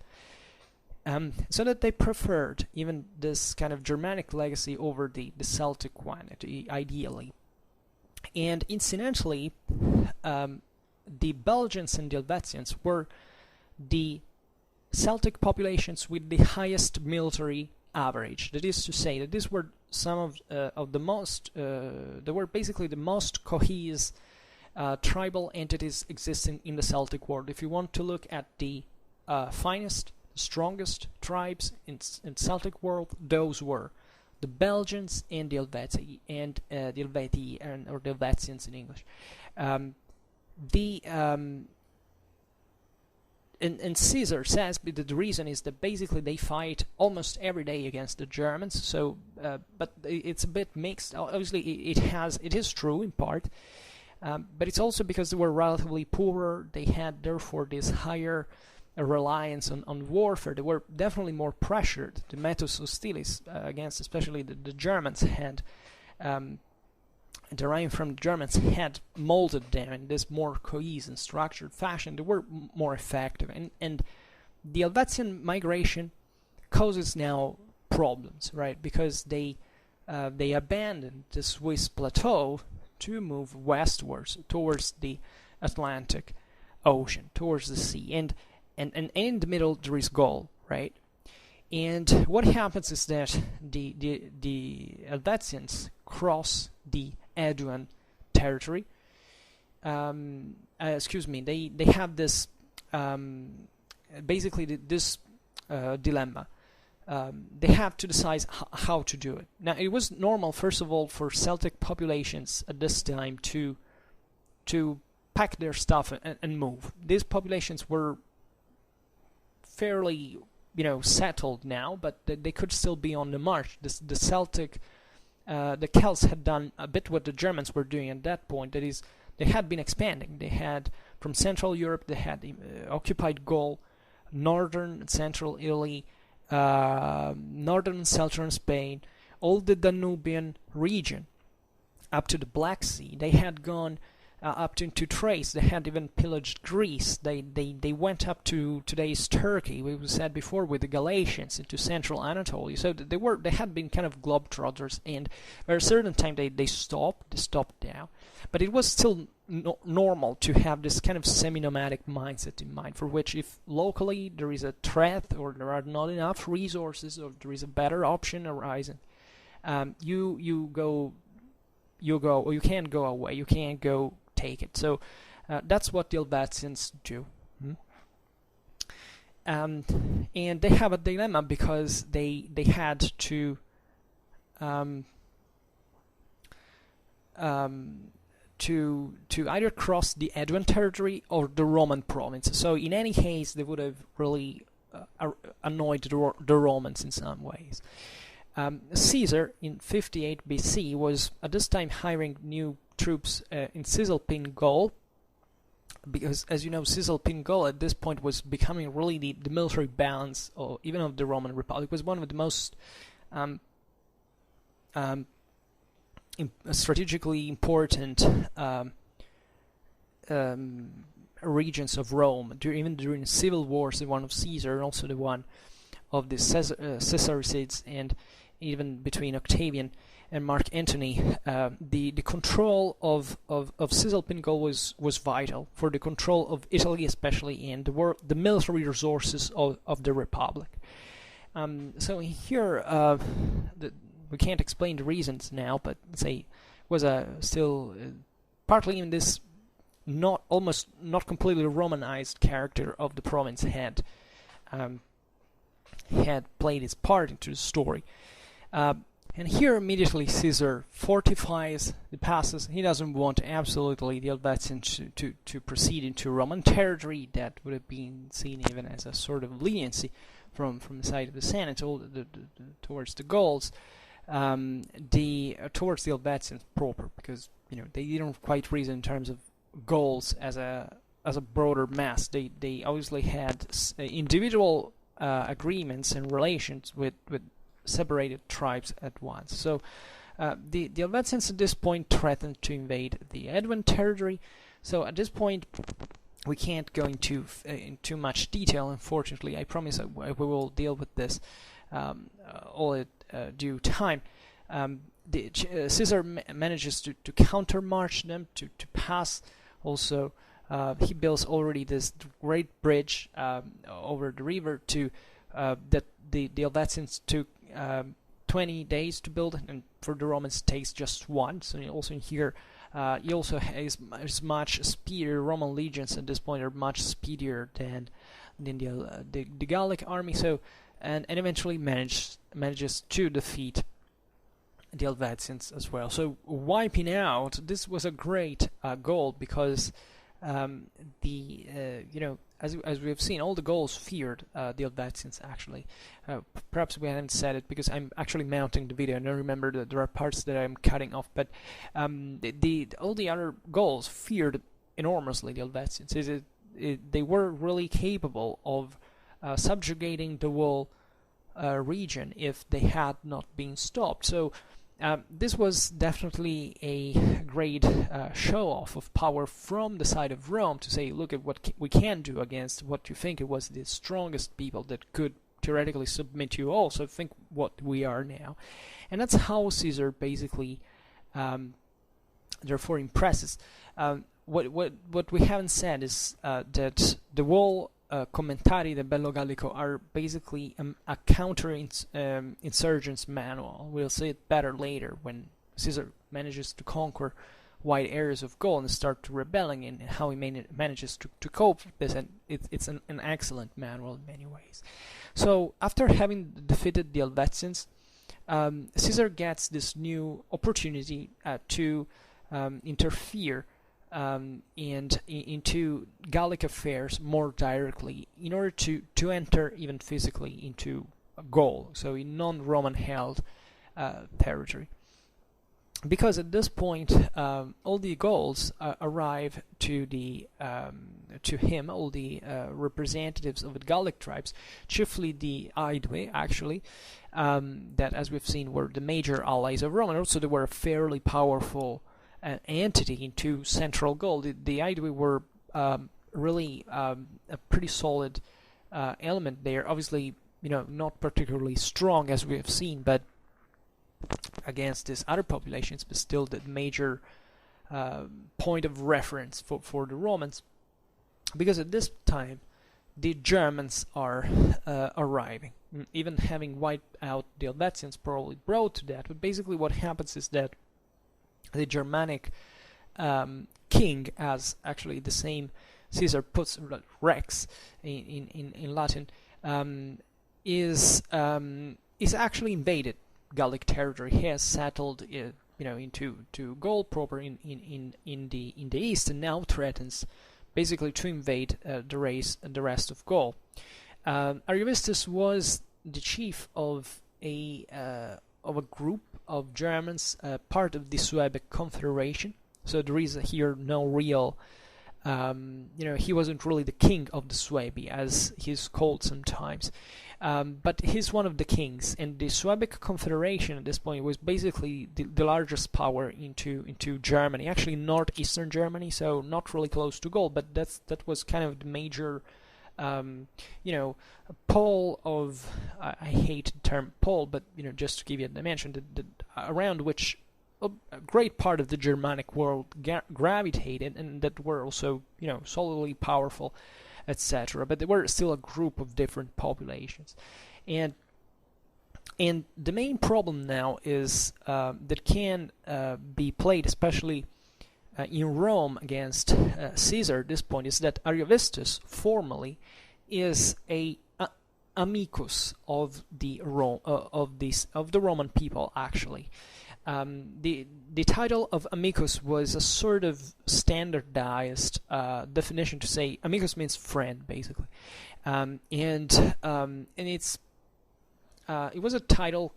So that they preferred even this kind of Germanic legacy over the Celtic one, ideally. And incidentally, the Belgians and the Helvetians were the Celtic populations with the highest military average. That is to say that these were some of the most, they were basically the most cohesive tribal entities existing in the Celtic world. If you want to look at the finest, strongest tribes in Celtic world, those were the Belgians and the Helvetii, and the Helvetii, or the Helvetians in English. And Caesar says that the reason is that basically they fight almost every day against the Germans. So, but it's a bit mixed. Obviously, it is true in part, but it's also because they were relatively poorer. They had therefore this higher reliance on warfare. They were definitely more pressured. The metus hostilis against especially the Germans had deriving from the Germans had molded them in this more cohesive and structured fashion. They were more effective, and the Helvetian migration causes now problems, right? Because they abandoned the Swiss plateau to move westwards towards the Atlantic Ocean, towards the sea, and in the middle there is Gaul, right? And what happens is that the Helvetians cross the Aeduan territory. They have this basically this dilemma. They have to decide how to do it. Now, it was normal, first of all, for Celtic populations at this time to pack their stuff and move. These populations were fairly settled now, but they could still be on the march. The Celtic, the Celts had done a bit what the Germans were doing at that point. That is, they had been expanding. They had, from Central Europe, they had occupied Gaul, northern and central Italy, northern and southern Spain, all the Danubian region, up to the Black Sea. They had gone up to Thrace. They had even pillaged Greece. They went up to today's Turkey. We said before, with the Galatians, into central Anatolia. So they had been kind of globetrotters, and at a certain time they stopped now. But it was still normal to have this kind of semi-nomadic mindset in mind, for which if locally there is a threat or there are not enough resources or there is a better option arising, you can't go away. You can't go take it. So that's what the Helvetians do. And they have a dilemma because they had to either cross the Aeduan territory or the Roman province. So in any case, they would have really annoyed the Romans in some ways. Caesar, in 58 BC, was at this time hiring new troops in Cisalpine Gaul, because, as you know, Cisalpine Gaul at this point was becoming really the military balance, even of the Roman Republic. It was one of the most strategically important regions of Rome, even during the civil wars, the one of Caesar and also the one of the Caesaricids, and even between Octavian and Mark Antony. The control of Cisalpine Gaul was vital for the control of Italy, especially, and the military resources of the Republic. So here, we can't explain the reasons now, but say was still partly in this almost not completely Romanized character of the province had played its part into the story. And here immediately Caesar fortifies the passes. He doesn't want absolutely the Helvetians to proceed into Roman territory. That would have been seen even as a sort of leniency from the side of the Senate towards the Gauls, towards the Helvetians proper, because they didn't quite reason in terms of Gauls as a broader mass. They obviously had individual agreements and relations with separated tribes at once. So The Helvetians at this point threatened to invade the Edwin territory. So at this point, we can't go into in too much detail, unfortunately. I promise we will deal with this all at due time. Caesar manages to countermarch them, to pass. Also, he builds already this great bridge over the river that the Helvetians took 20 days to build, and for the Romans it takes just one. So also in here, he also has much speedier. Roman legions at this point are much speedier than the Gallic army. So and eventually manages to defeat the Helvetians as well. So wiping out, this was a great goal, because as we have seen, all the Gauls feared the Helvetians. Actually, perhaps we haven't said it because I'm actually mounting the video. I don't remember that there are parts that I'm cutting off, but all the other Gauls feared enormously the Helvetians. They were really capable of subjugating the whole region if they had not been stopped. So this was definitely a great show-off of power from the side of Rome, to say, look at what we can do against what you think it was the strongest people that could theoretically submit you all. So think what we are now. And that's how Caesar basically therefore impresses. What we haven't said is that the whole Commentari del Bello Gallico are basically a counter-insurgents manual. We'll see it better later when Caesar manages to conquer wide areas of Gaul and start rebelling, and how he manages to cope with this. And it's an excellent manual in many ways. So after having defeated the Helvetians, Caesar gets this new opportunity to interfere into Gallic affairs more directly, in order to enter even physically into Gaul, so in non-Roman held territory. Because at this point, all the Gauls arrive to him, all the representatives of the Gallic tribes, chiefly the Aedui, actually, that, as we've seen, were the major allies of Rome, and also they were a fairly powerful entity into central Gaul. The Aedui were really a pretty solid element there. Obviously, not particularly strong, as we have seen, but against these other populations, but still the major point of reference for the Romans. Because at this time, the Germans are arriving. Even having wiped out the Helvetians probably brought to that, but basically what happens is that the Germanic king, as actually the same Caesar puts Rex in Latin, is actually invaded Gallic territory. He has settled into Gaul proper in the east, and now threatens basically to invade the rest of Gaul. Ariovistus was the chief of a group of Germans, part of the Suebic Confederation. So there is here no real, he wasn't really the king of the Suebi, as he's called sometimes, but he's one of the kings. And the Suebic Confederation at this point was basically the largest power into Germany, actually northeastern Germany, so not really close to Gaul, but that was kind of the major pole of, I hate the term pole, but just to give you a dimension, around which a great part of the Germanic world gravitated, and that were also solidly powerful, etc. But they were still a group of different populations, and the main problem now is that can be played, especially in Rome against Caesar at this point, is that Ariovistus formally is a amicus of the Roman people. Actually, the title of amicus was a sort of standardized definition to say amicus means friend, basically, and it's it was a title.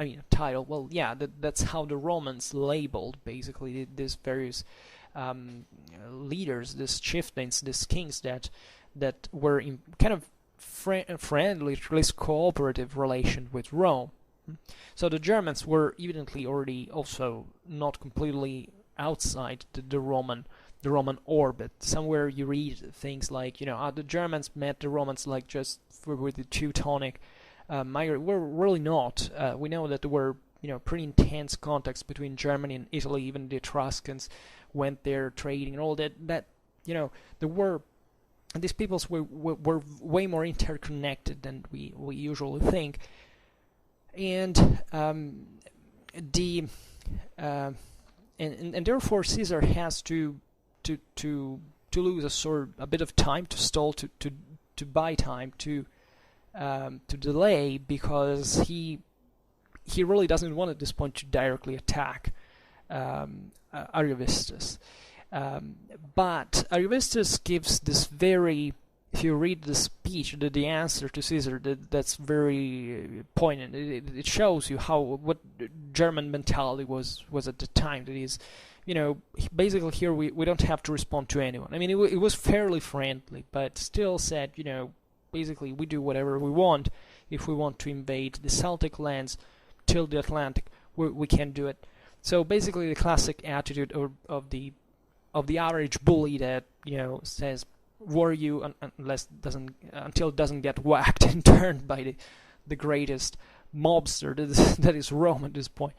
I mean, a title. Well, yeah, that's how the Romans labeled basically these various leaders, these chieftains, these kings that were in kind of friendly, at least cooperative relation with Rome. So the Germans were evidently already also not completely outside the Roman orbit. Somewhere you read things like, the Germans met the Romans like just with the Teutonic migrant. We're really not. We know that there were pretty intense contacts between Germany and Italy. Even the Etruscans went there trading and all that. There were these peoples were way more interconnected than we usually think, and and therefore Caesar has to lose a bit of time, to stall, to buy time, to delay, because he really doesn't want at this point to directly attack Ariovistus. But Ariovistus gives this very, if you read the speech, the answer to Caesar, that's very poignant. It shows you what German mentality was at the time. That is, basically here we don't have to respond to anyone. I mean, it was fairly friendly, but still said, basically we do whatever we want. If we want to invade the Celtic lands till the Atlantic, we can do it. So basically the classic attitude of the average bully that says, "War you until it doesn't get whacked and turned by the greatest mobster that is Rome at this point,"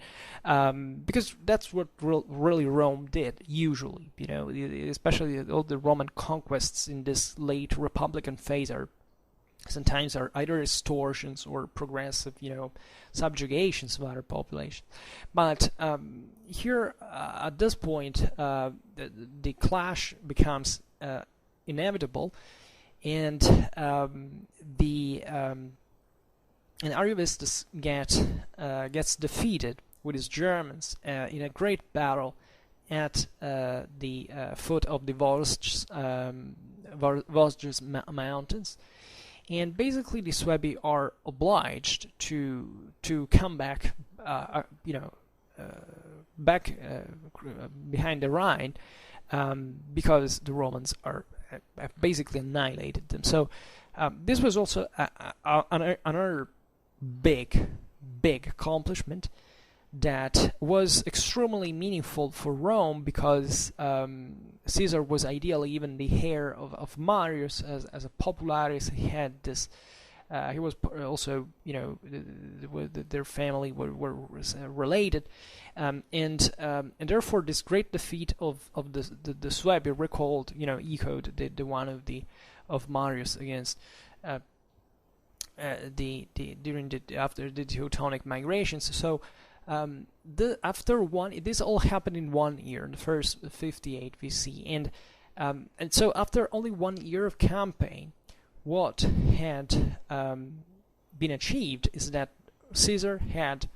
because that's what really Rome did usually. Especially all the Roman conquests in this late Republican phase sometimes are either extortions or progressive, subjugations of other populations. But here, at this point, the clash becomes inevitable, and Ariovistus gets defeated with his Germans in a great battle at the foot of the Vosges mountains. And basically the Suebi are obliged to come back, behind the Rhine, because the Romans have basically annihilated them. So this was also another big accomplishment that was extremely meaningful for Rome, because Caesar was ideally even the heir of Marius as a popularis. He had this. He was also, their family were related, and therefore this great defeat of the Suebi recalled, echoed the one of Marius against after the Teutonic migrations. So this all happened in 1 year, in the first 58 BC, and so after only 1 year of campaign, what had been achieved is that Caesar had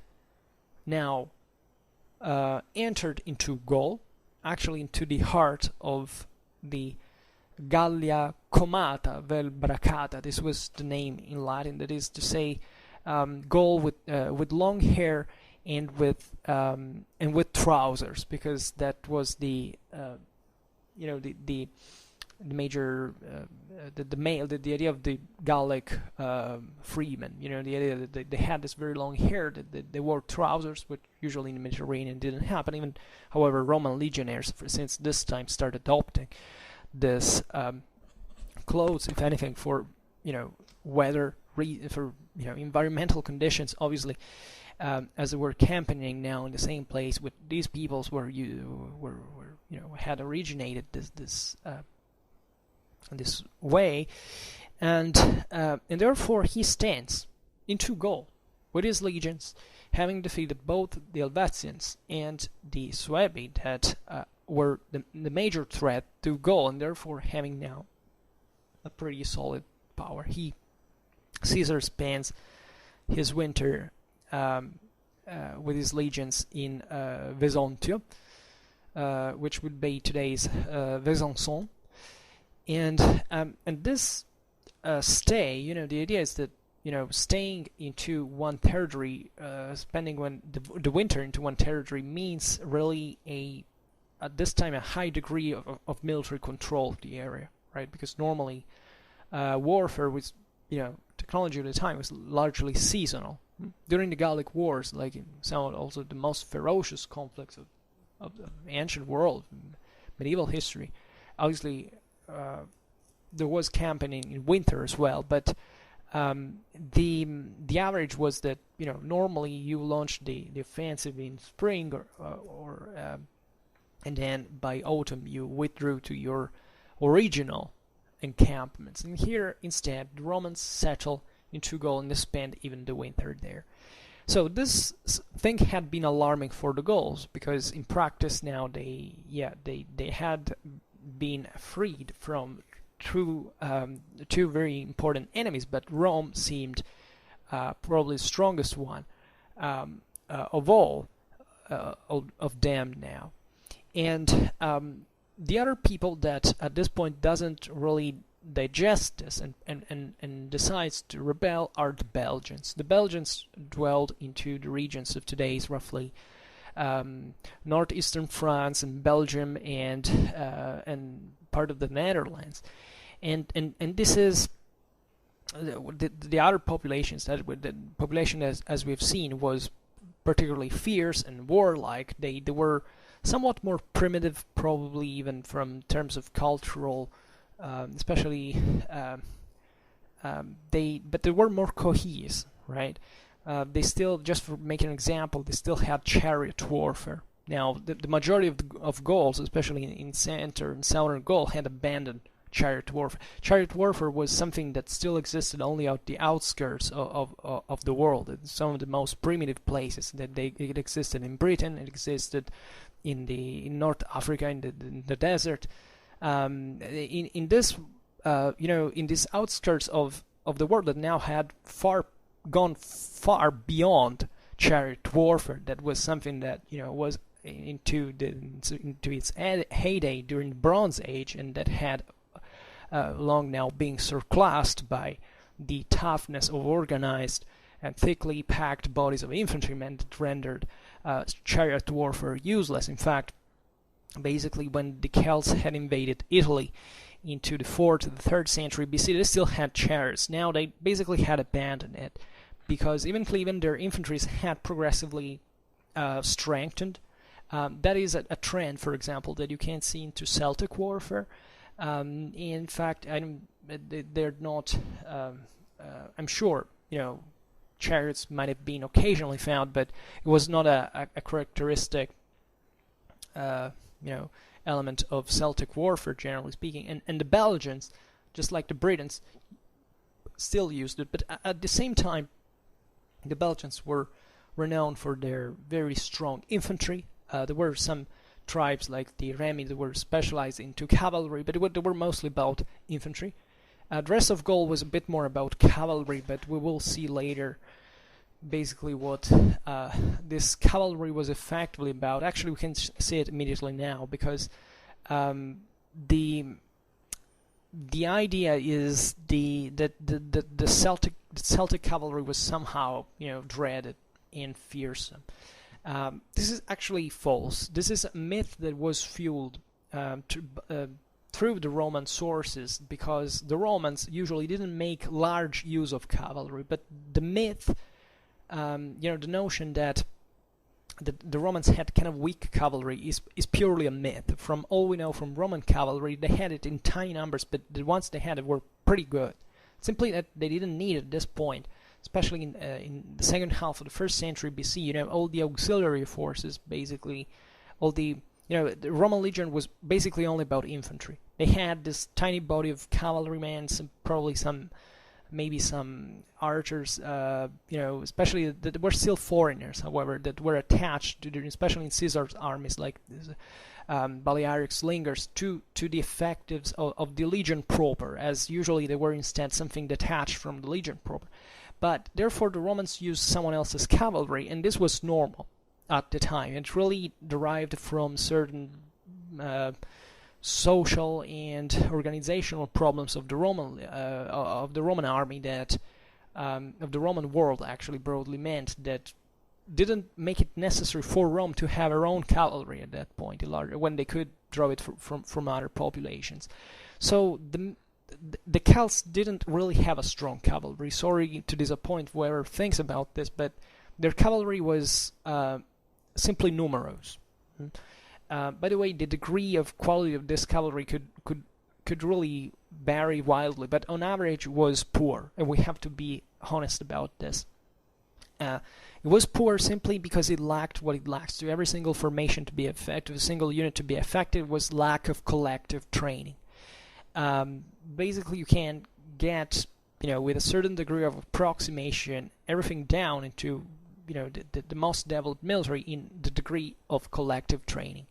now entered into Gaul, actually into the heart of the Gallia Comata vel Bracata. This was the name in Latin, that is to say, Gaul with long hair and with trousers, because that was the major the idea of the Gallic freemen. The idea that they had this very long hair, that they wore trousers, which usually in the Mediterranean didn't happen. Even, however, Roman legionaries since this time started adopting this clothes, if anything, for weather, for environmental conditions, obviously. As they were campaigning now in the same place with these peoples where had originated this way, and therefore he stands into Gaul with his legions, having defeated both the Helvetians and the Suebi that were the major threat to Gaul, and therefore having now a pretty solid power. Caesar spends his winter with his legions in Vesontio, which would be today's Besançon, and this stay, the idea is that staying into one territory, spending the winter into one territory means really at this time a high degree of military control of the area, right? Because normally warfare was, technology at the time was largely seasonal. during the Gallic Wars, like in some also the most ferocious conflicts of the ancient world, medieval history. Obviously, there was campaigning in winter as well, but the average was that normally you launched the offensive in spring or and then by autumn you withdrew to your original encampments. And here instead the Romans settled into Gaul and they spent even the winter there. So this thing had been alarming for the Gauls, because in practice now they had been freed from two very important enemies, but Rome seemed probably the strongest one of all of them now. And the other people that at this point doesn't really digest this and decides to rebel are the Belgians. The Belgians dwelled into the regions of today's roughly northeastern France and Belgium and part of the Netherlands, and this is the other populations. The population as we've seen was particularly fierce and warlike. They were somewhat more primitive, probably even from terms of cultural, especially. But they were more cohesive, right? They still, just for making an example, they still had chariot warfare. Now, the majority of Gauls, especially in center and southern Gaul, had abandoned chariot warfare. Chariot warfare was something that still existed only at the outskirts of the world. In some of the most primitive places it existed in Britain, it existed in North Africa, in the desert. In this outskirts of the world that now had gone far beyond chariot warfare. That was something that was into its heyday during the Bronze Age, and that had long now being surclassed by the toughness of organized and thickly packed bodies of infantrymen that rendered chariot warfare useless. In fact, basically when the Celts had invaded Italy into the 4th to the 3rd century BC, they still had chariots. Now they basically had abandoned it, because even their infantry had progressively strengthened. That is a trend, for example, that you can see into Celtic warfare. In fact, they're not. I'm sure chariots might have been occasionally found, but it was not a characteristic element of Celtic warfare, generally speaking. And the Belgians, just like the Britons, still used it. But at the same time, the Belgians were renowned for their very strong infantry. There were some tribes like the Remi that were specialized into cavalry, but they were mostly about infantry. The rest of Gaul was a bit more about cavalry, but we will see later basically what this cavalry was effectively about. Actually, we can see it immediately now, because the idea is that the Celtic cavalry was somehow dreaded and fearsome. This is actually false. This is a myth that was fueled through the Roman sources, because the Romans usually didn't make large use of cavalry. But the myth, the notion that the Romans had kind of weak cavalry is purely a myth. From all we know from Roman cavalry, they had it in tiny numbers, but the ones they had were pretty good. Simply that they didn't need it at this point. Especially in the second half of the 1st century BC, all the auxiliary forces, basically, the Roman legion was basically only about infantry. They had this tiny body of cavalrymen, maybe some archers, especially that were still foreigners, however, that were attached to, especially in Caesar's armies, like Balearic slingers, to the effectives of the legion proper, as usually they were instead something detached from the legion proper. But therefore the Romans used someone else's cavalry, and this was normal at the time. It really derived from certain social and organizational problems of the Roman army, that of the Roman world, actually broadly meant, that didn't make it necessary for Rome to have her own cavalry at that point, when they could draw it from other populations. So the Celts didn't really have a strong cavalry. Sorry to disappoint whoever thinks about this, but Their cavalry was simply numerous. By the way, the degree of quality of this cavalry could really vary wildly, but on average was poor, and we have to be honest about this. It was poor simply because it lacked what it lacks. To every single formation to be effective, a single unit to be effective, was lack of collective training. Basically, you can get, with a certain degree of approximation, everything down into, the most developed military in the degree of collective training.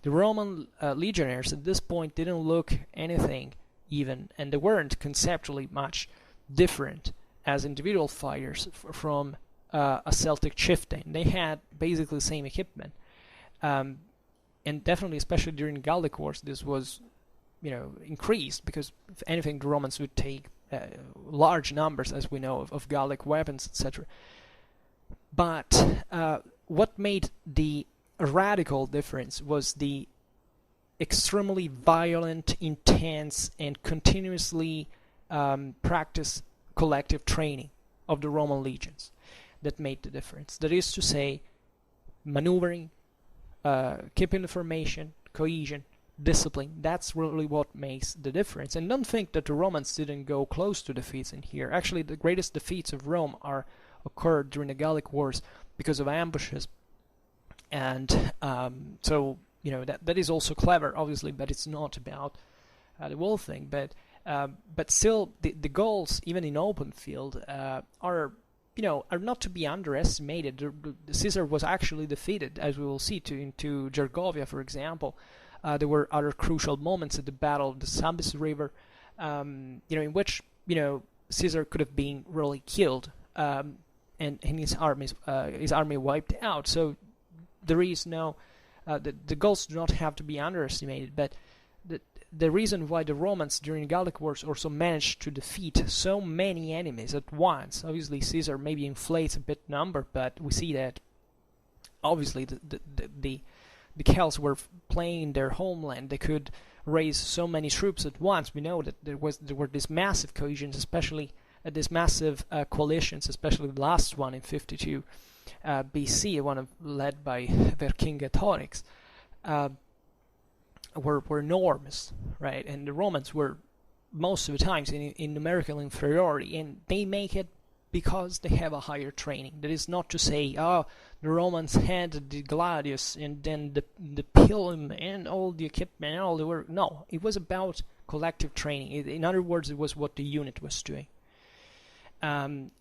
The Roman legionaries at this point didn't look anything even, and they weren't conceptually much different as individual fighters from a Celtic chieftain. They had basically the same equipment, and definitely, especially during the Gallic Wars, this was, increased, because if anything, the Romans would take large numbers, as we know, of Gallic weapons, etc. But what made the radical difference was the extremely violent, intense, and continuously practiced collective training of the Roman legions that made the difference. That is to say, maneuvering, keeping the formation, cohesion, discipline. That's really what makes the difference. And don't think that the Romans didn't go close to defeats in here. Actually, the greatest defeats of Rome occurred during the Gallic Wars because of ambushes. And so, that is also clever, obviously, but it's not about the whole thing. But still, the Gauls, even in open field, are not to be underestimated. Caesar was actually defeated, as we will see, into Gergovia, for example. There were other crucial moments at the Battle of the Sambis River, in which Caesar could have been really killed, and his army wiped out. So there is no the Gauls do not have to be underestimated, but the reason why the Romans during the Gallic Wars also managed to defeat so many enemies at once, obviously Caesar maybe inflates a bit number, but we see that obviously the Celts were playing in their homeland. They could raise so many troops at once. We know that there were these massive cohesions, especially these massive coalitions, especially the last one in 52 BC, one led by Vercingetorix, were enormous, right? And the Romans were most of the times in numerical inferiority, and they make it because they have a higher training. That is not to say, the Romans had the gladius and then the pilum and all the equipment and all the work. No, it was about collective training. In other words, it was what the unit was doing. And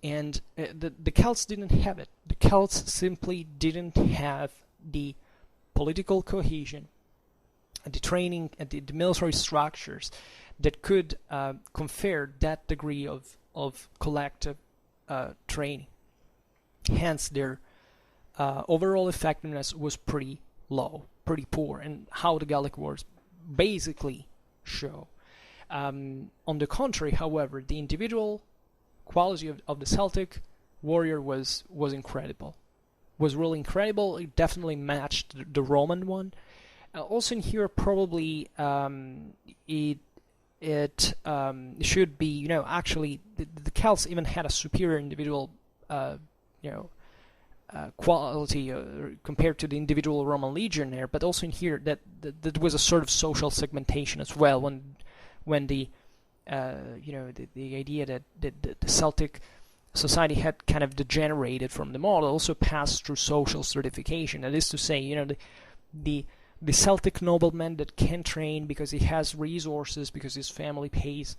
the Celts didn't have it. The Celts simply didn't have the political cohesion, the training, and the military structures that could confer that degree of collective training. Hence, their overall effectiveness was pretty low, pretty poor, and how the Gallic Wars basically show. On the contrary, however, the individual quality of the Celtic warrior was incredible. Was really incredible. It definitely matched the Roman one. Also in here, probably it should be, actually the Celts even had a superior individual, quality compared to the individual Roman legionnaire. But also in here, that was a sort of social segmentation as well. When the idea that the Celtic society had kind of degenerated from the model also passed through social stratification. That is to say, the Celtic nobleman that can train because he has resources, because his family pays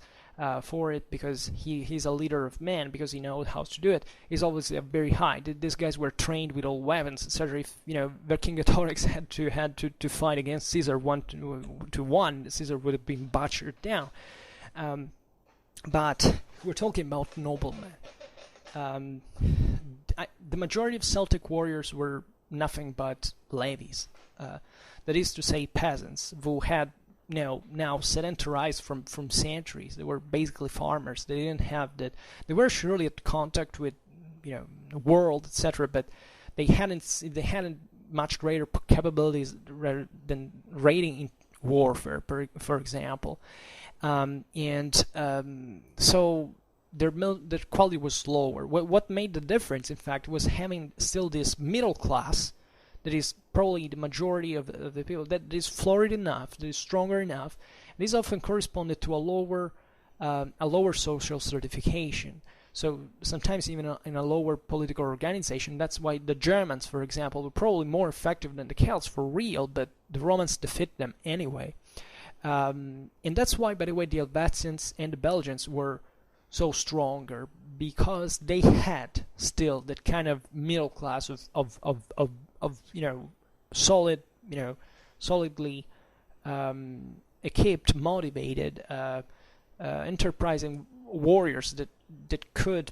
for it, because he's a leader of men, because he knows how to do it, is obviously a very high. These guys were trained with all weapons, etc. If Vercingetorix had to fight against Caesar 1-to-1, Caesar would have been butchered down. But we're talking about noblemen. The majority of Celtic warriors were nothing but levies. That is to say, peasants who had now sedentarized from centuries. They were basically farmers. They didn't have that. They were surely at contact with the world, etc. But they hadn't much greater capabilities rather than raiding in warfare, for example. So their quality was lower. What made the difference, in fact, was having still this middle class that is probably the majority of the people, that is florid enough, that is stronger enough. This often corresponded to a lower social certification. So sometimes even in a lower political organization. That's why the Germans, for example, were probably more effective than the Celts for real, but the Romans defeat them anyway. And that's why, by the way, the Helvetians and the Belgians were so stronger, because they had still that kind of middle class of solidly equipped, motivated, enterprising warriors that could,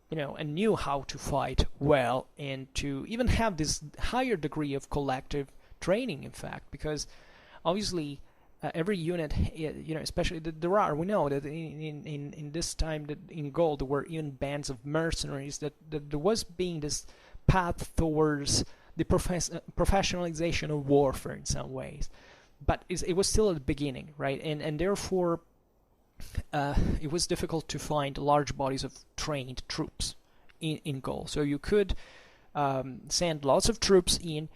and knew how to fight well, and to even have this higher degree of collective training, in fact, because obviously every unit, especially we know that in this time, that in Gaul there were even bands of mercenaries, that there was being this path towards the professionalization of warfare in some ways, but it was still at the beginning, right? And therefore it was difficult to find large bodies of trained troops in Gaul. So you could send lots of troops in,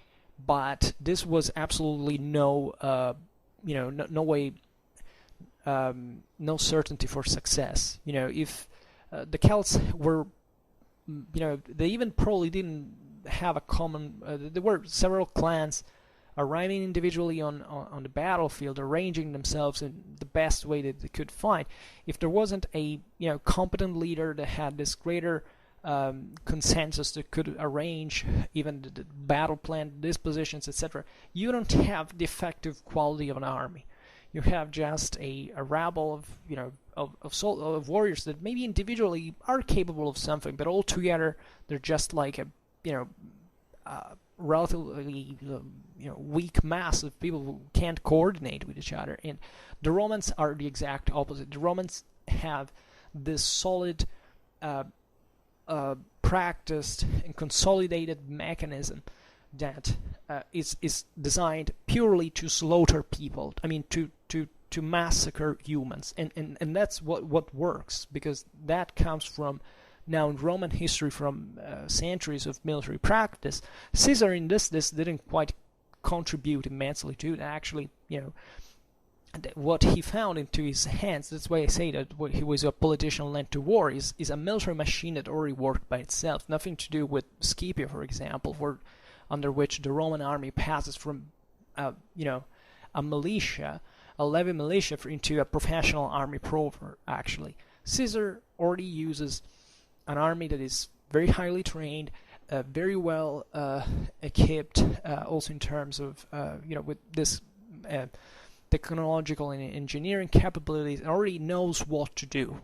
but this was absolutely no way, no certainty for success. If the Celts were, they even probably didn't have a common. There were several clans arriving individually on the battlefield, arranging themselves in the best way that they could find. If there wasn't a competent leader that had this greater consensus that could arrange even the battle plan, dispositions, etc., you don't have the effective quality of an army. You have just a rabble of warriors that maybe individually are capable of something, but all together they're just like a relatively weak mass of people who can't coordinate with each other. And the Romans are the exact opposite. The Romans have this solid, practiced and consolidated mechanism that is designed purely to slaughter people. I mean, to massacre humans, and that's what works, because that comes from, now in Roman history, from centuries of military practice. Caesar in this didn't quite contribute immensely to it. Actually, what he found into his hands, that's why I say that he was a politician led to war, is a military machine that already worked by itself. Nothing to do with Scipio, for example, under which the Roman army passes from a militia, a levy militia, into a professional army proper. Actually, Caesar already uses an army that is very highly trained, very well equipped, also in terms of with this technological and engineering capabilities, and already knows what to do.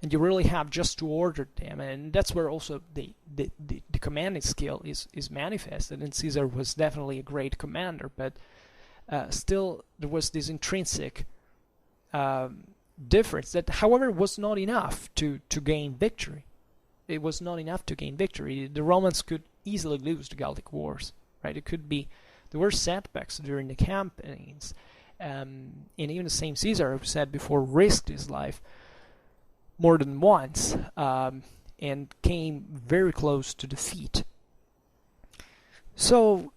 And you really have just to order them, and that's where also the commanding skill is manifested. And Caesar was definitely a great commander, but still there was this intrinsic difference that, however, was not enough to gain victory. It was not enough to gain victory. The Romans could easily lose the Gallic Wars, right? There were setbacks during the campaigns, and even the same Caesar, who said before, risked his life more than once, and came very close to defeat. So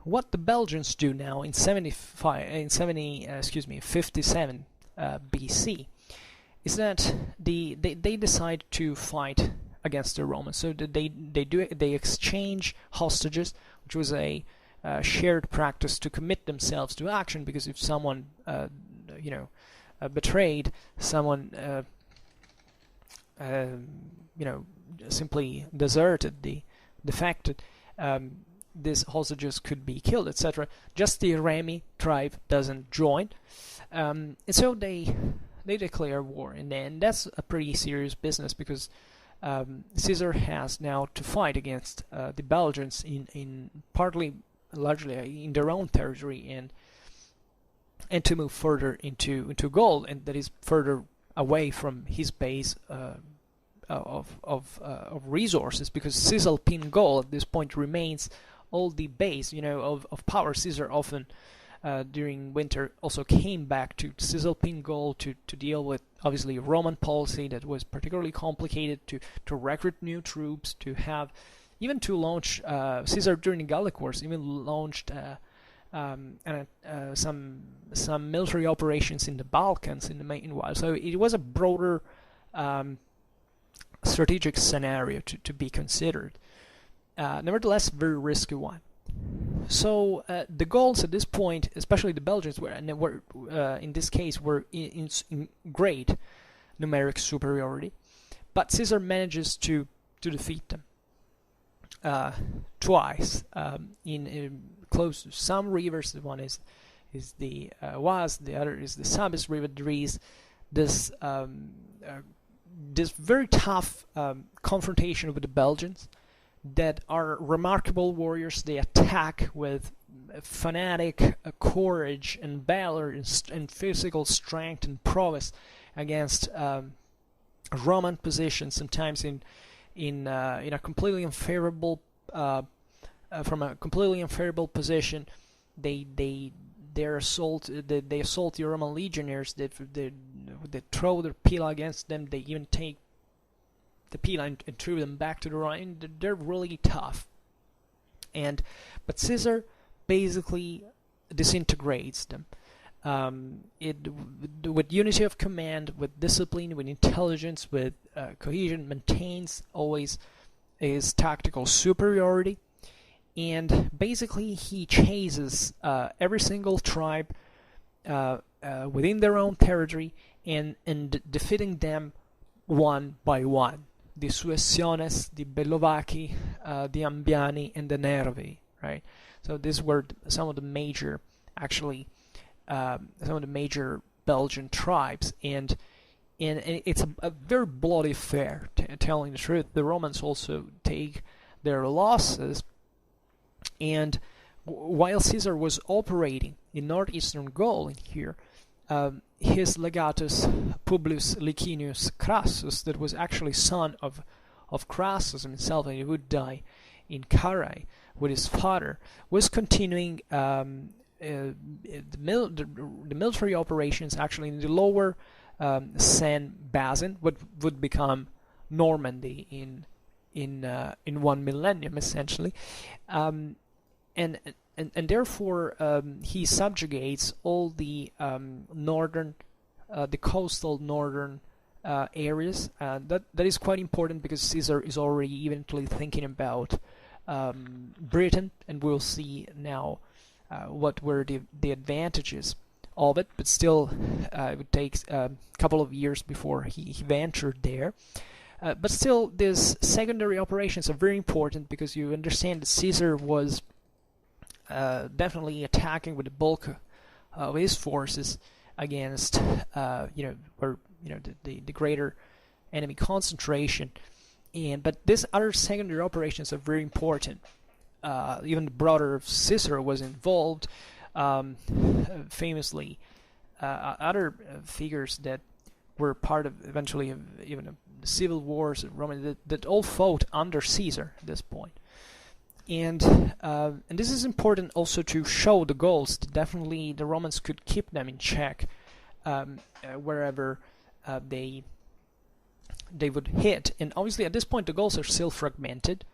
what the Belgians do now in 57 BC is that they decide to fight against the Romans. So they exchange hostages, which was a shared practice to commit themselves to action, because if someone betrayed, someone simply deserted, defected, these hostages could be killed, etc. Just the Remi tribe doesn't join, and so they declare war, and then that's a pretty serious business, because Caesar has now to fight against the Belgians in largely in their own territory, and to move further into Gaul, and that is further away from his base of resources, because Cisalpine Gaul at this point remains all the base of power. Caesar often during winter also came back to Cisalpine Gaul to deal with obviously Roman policy that was particularly complicated, to recruit new troops, to have even to launch Caesar during the Gallic Wars even launched some military operations in the Balkans in the meanwhile. So it was a broader strategic scenario to be considered. Nevertheless, very risky one. So the Gauls at this point, especially the Belgians, were in this case were in great numeric superiority, but Caesar manages to defeat them twice in close to some rivers. The one is the Was, the other is the Sabis River. There is this very tough confrontation with the Belgians that are remarkable warriors. They attack with fanatic courage and valor and physical strength and prowess against Roman positions, sometimes in a completely unfavorable from a completely unfavorable position. They assault the Roman legionnaires. They throw their pila against them. They even take the pila and threw them back to the Rhine. They're really tough. But Caesar basically disintegrates them. With unity of command, with discipline, with intelligence, with cohesion, maintains always his tactical superiority, and basically he chases every single tribe within their own territory and defeating them one by one. The Suessiones, the Bellovaci, the Ambiani, and the Nervi, right? So these were some of the major, actually, some of the major Belgian tribes, and it's a very bloody affair, telling the truth. The Romans also take their losses, and while Caesar was operating in northeastern Gaul in here, his legatus Publius Licinius Crassus, that was actually son of Crassus himself, and he would die in Carrhae with his father, was continuing the military operations actually in the lower Seine basin, what would become Normandy in 1 millennium essentially, and therefore he subjugates all the northern, the coastal northern areas. That is quite important because Caesar is already eventually thinking about Britain, and we'll see now what were the advantages of it. But still, it would take a couple of years before he ventured there. But still, these secondary operations are very important because you understand that Caesar was definitely attacking with the bulk of his forces against the greater enemy concentration, but these other secondary operations are very important. Even the brother of Cicero was involved. Famously, other figures that were part of eventually even the civil wars of Roman that all fought under Caesar at this point. And this is important also to show the Gauls that definitely the Romans could keep them in check wherever they would hit. And obviously at this point the Gauls are still fragmented.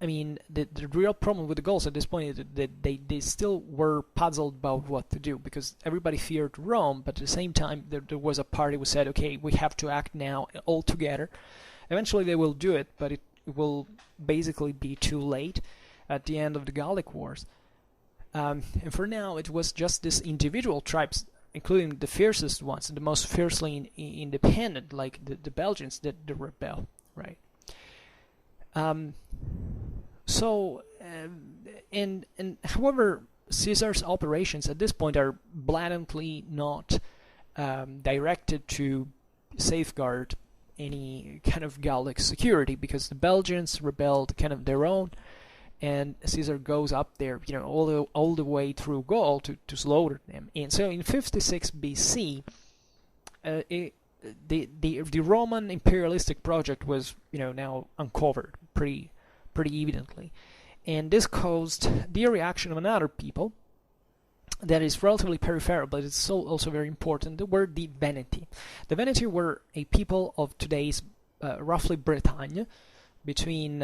I mean, the real problem with the Gauls at this point is that they still were puzzled about what to do, because everybody feared Rome, but at the same time there was a party who said, okay, we have to act now all together. Eventually they will do it, but it will basically be too late at the end of the Gallic Wars. And for now it was just these individual tribes, including the fiercest ones and the most fiercely independent, like the Belgians, that rebel, right? However, Caesar's operations at this point are blatantly not directed to safeguard any kind of Gallic security, because the Belgians rebelled kind of their own, and Caesar goes up there, all the way through Gaul to slaughter them. And so in 56 BC, the Roman imperialistic project was now uncovered pretty evidently, and this caused the reaction of another people, that is relatively peripheral, but it's also very important. Were the Veneti. The Veneti were a people of today's roughly Bretagne, between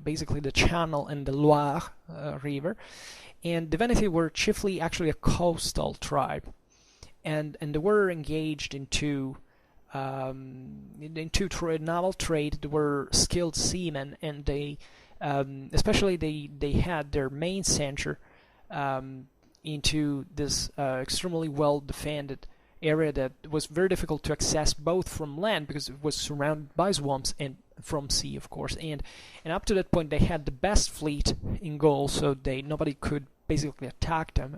basically the Channel and the Loire river, and the Veneti were chiefly actually a coastal tribe, and they were engaged into naval trade. They were skilled seamen, and they especially they had their main center into this extremely well defended area that was very difficult to access, both from land because it was surrounded by swamps, and from sea, of course. And up to that point, they had the best fleet in Gaul, so nobody could basically attack them.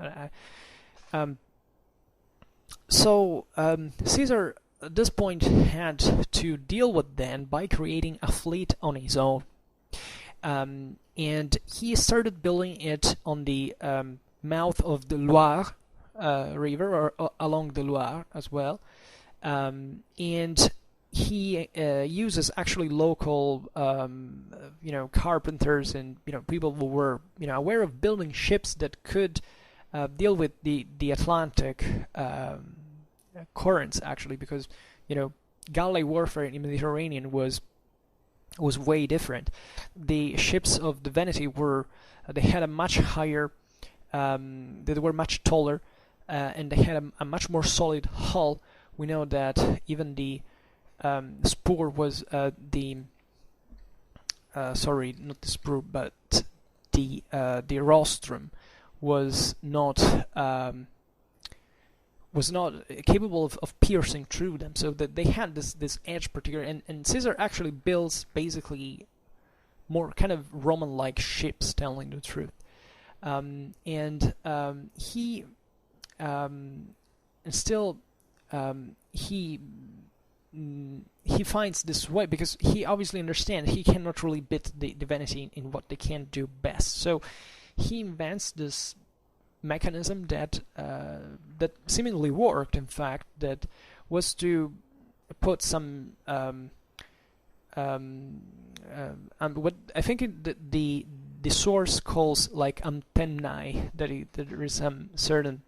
Caesar at this point had to deal with them by creating a fleet on his own, and he started building it on the mouth of the Loire river, or along the Loire as well, and he uses actually local carpenters and people who were aware of building ships that could deal with the Atlantic currents, actually, because Gallic warfare in the Mediterranean was way different. The ships of the Veneti they had a much higher, they were much taller, and they had a much more solid hull. We know that even the spur was sorry, not the spur, but the rostrum was not capable of piercing through them, so that they had this edge particular, and Caesar actually builds basically more kind of Roman-like ships, telling the truth, he finds this way, because he obviously understands he cannot really beat the Veneti in what they can do best. So he invents this mechanism that seemingly worked, in fact, that was to put some what I think the source calls like antennae, that there is some certain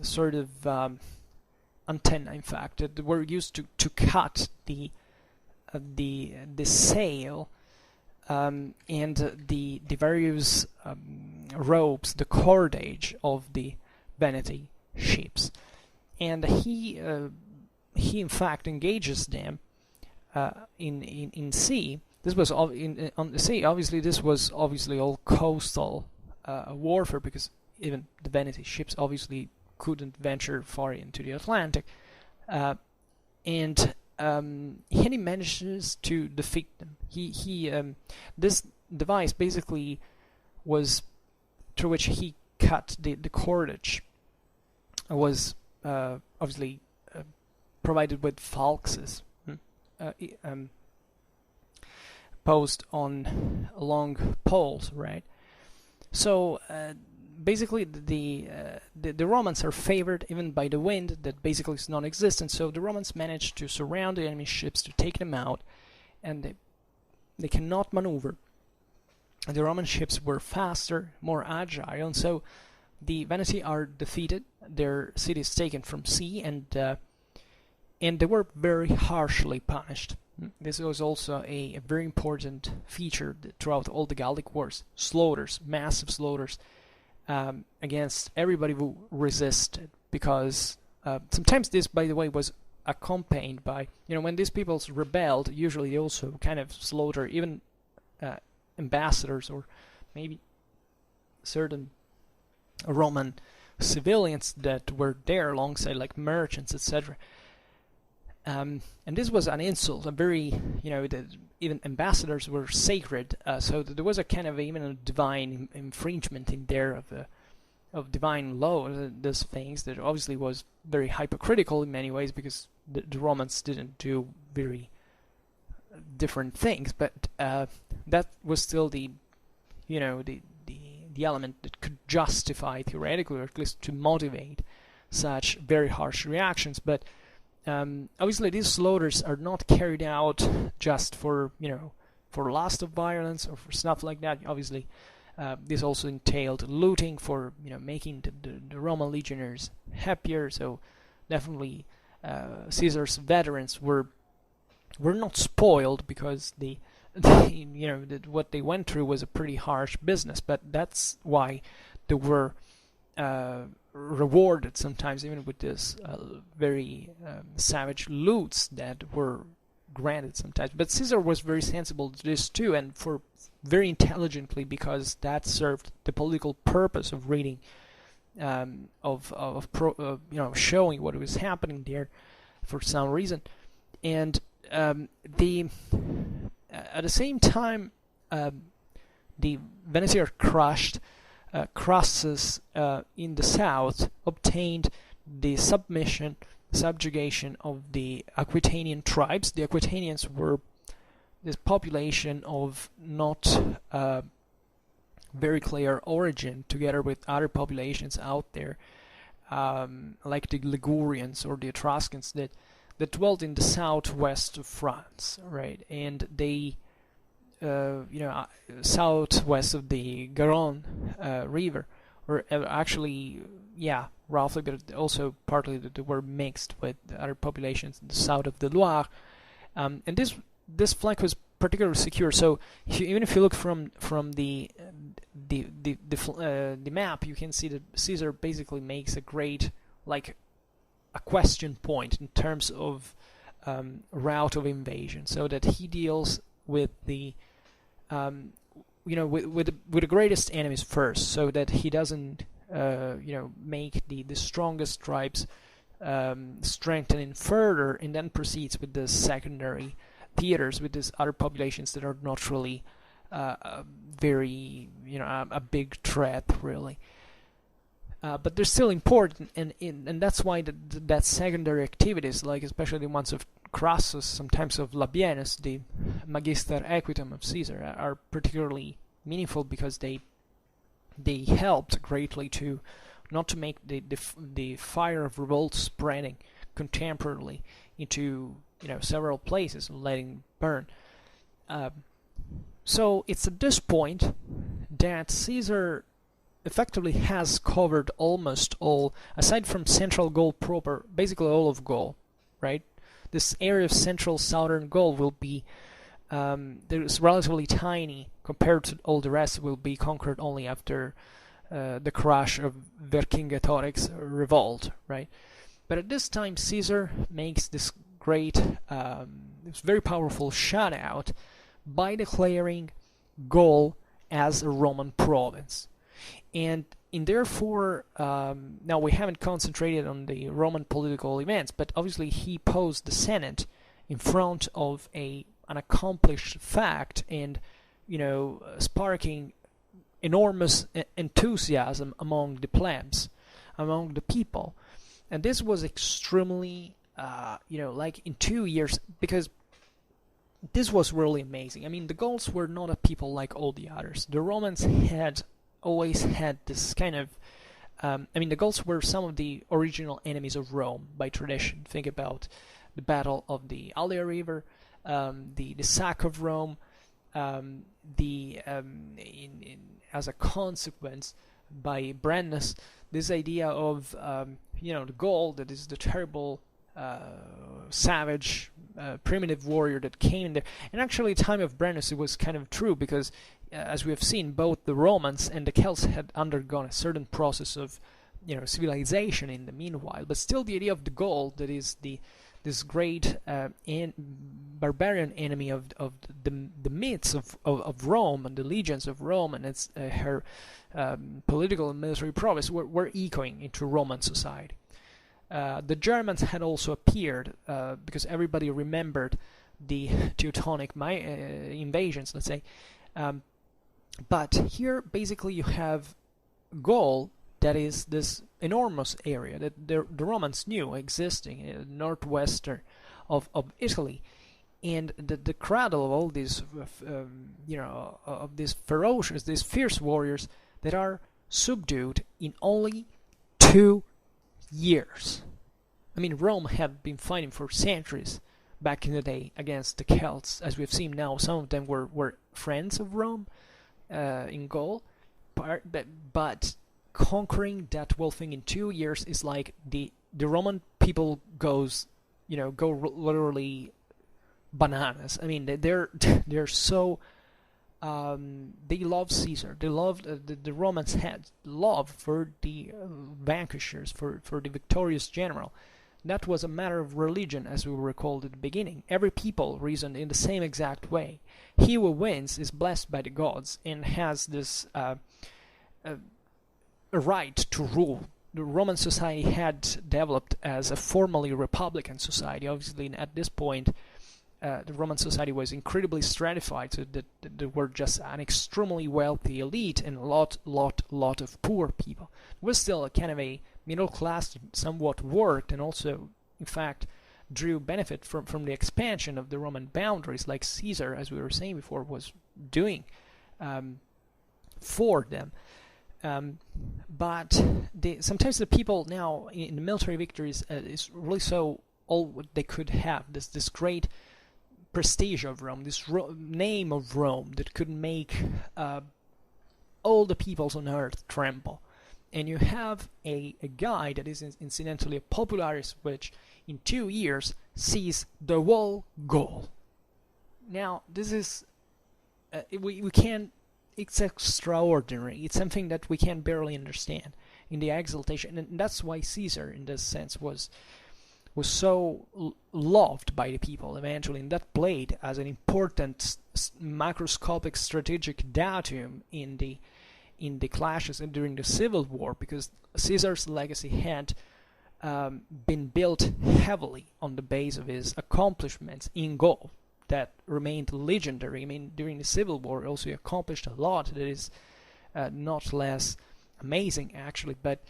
sort of antenna, in fact, that were used to cut the sail and the various ropes, the cordage of the Veneti ships, and he in fact engages them in sea. This was on the sea. Obviously, this was all coastal warfare, because even the Veneti ships obviously couldn't venture far into the Atlantic, and he manages to defeat them. This device basically was through which he cut the cordage was obviously provided with falxes posed on long poles, right? So basically the Romans are favored even by the wind that basically is non-existent, so the Romans manage to surround the enemy ships to take them out, and they cannot maneuver. The Roman ships were faster, more agile, and so the Veneti are defeated, their city is taken from sea, and they were very harshly punished. This was also a very important feature throughout all the Gallic Wars. Slaughters, massive slaughters, against everybody who resisted, because sometimes this, by the way, was accompanied by, when these peoples rebelled, usually they also kind of slaughter even ambassadors, or maybe certain Roman civilians that were there alongside, like merchants, etc. And this was an insult, a very, even ambassadors were sacred, so there was a kind of even a divine infringement in there of divine law, those things that obviously was very hypocritical in many ways, because the Romans didn't do very different things, but that was still the element that could justify, theoretically, or at least to motivate such very harsh reactions. But obviously these slaughters are not carried out just for for lust of violence or for stuff like that. Obviously, this also entailed looting for making the Roman legionaries happier. So definitely, Caesar's veterans were not spoiled because what they went through was a pretty harsh business. But that's why they were rewarded sometimes, even with this very savage loots that were granted sometimes. But Caesar was very sensible to this too, and for very intelligently, because that served the political purpose of reading, showing what was happening there for some reason. And at the same time, the Venezians crushed Crassus in the south, obtained the subjugation of the Aquitanian tribes. The Aquitanians were this population of not very clear origin, together with other populations out there, like the Ligurians or the Etruscans that dwelt in the southwest of France, right? And they southwest of the Garonne river, or actually, roughly, but also partly that they were mixed with other populations in the south of the Loire. And this flank was particularly secure. So even if you look from the map, you can see that Caesar basically makes a great, like, a question point in terms of route of invasion, so that he deals with the with the greatest enemies first, so that he doesn't make the strongest tribes strengthening further, and then proceeds with the secondary theaters with these other populations that are not really very a big threat really. But they're still important, and that's why that secondary activities, like especially the ones of Crassus, sometimes of Labienus, the Magister Equitum of Caesar, are particularly meaningful, because they helped greatly to not to make the fire of revolt spreading contemporarily into several places and letting burn. So it's at this point that Caesar effectively has covered almost all, aside from central Gaul proper, basically all of Gaul, right? This area of central southern Gaul will be there's relatively tiny compared to all the rest. Will be conquered only after the crash of Vercingetorix revolt, right? But at this time, Caesar makes this great, this very powerful shutout by declaring Gaul as a Roman province. And therefore, now we haven't concentrated on the Roman political events, but obviously he posed the Senate in front of an accomplished fact, and sparking enormous enthusiasm among the plebs, among the people. And this was extremely, like in 2 years, because this was really amazing. I mean, the Gauls were not a people like all the others. The Romans had always had this kind of the Gauls were some of the original enemies of Rome by tradition. Think about the Battle of the Allia River, the sack of Rome, as a consequence by Brennus, this idea of the Gaul, that is the terrible savage primitive warrior that came in there. And actually, time of Brennus, it was kind of true, because as we have seen, both the Romans and the Celts had undergone a certain process of civilization in the meanwhile. But still, the idea of the Gaul, that is this great barbarian enemy of the myths of Rome and the legions of Rome and its her political and military prowess, were echoing into Roman society. The Germans had also appeared, because everybody remembered the Teutonic invasions, let's say. But here, basically, you have Gaul, that is this enormous area that the Romans knew existing in the northwestern of Italy, and the cradle of all these, of these ferocious, these fierce warriors that are subdued in only 2 years. I mean, Rome had been fighting for centuries, back in the day against the Celts. As we've seen now, some of them were friends of Rome in Gaul, but conquering that whole thing in 2 years is like the Roman people go literally bananas. I mean, they're so they love Caesar. They loved the Romans had love for the vanquishers, for the victorious general. That was a matter of religion, as we recalled at the beginning. Every people reasoned in the same exact way. He who wins is blessed by the gods and has this a right to rule. The Roman society had developed as a formally republican society. Obviously, at this point, the Roman society was incredibly stratified, so that there were just an extremely wealthy elite and a lot of poor people. It was still a kind of a middle class that somewhat worked, and also, in fact, drew benefit from the expansion of the Roman boundaries, like Caesar, as we were saying before, was doing for them. But sometimes the people now in the military victories is really so all what they could have, this great prestige of Rome, this name of Rome that could make all the peoples on earth tremble. And you have a guy that is incidentally a popularist, which in 2 years sees the whole Gaul. Now, this is we can't. It's extraordinary. It's something that we can barely understand in the exaltation, and that's why Caesar, in this sense, was so loved by the people eventually, and that played as an important macroscopic strategic datum in the clashes and during the Civil War, because Caesar's legacy had been built heavily on the base of his accomplishments in Gaul that remained legendary. I mean, during the Civil War also he accomplished a lot that is not less amazing actually, but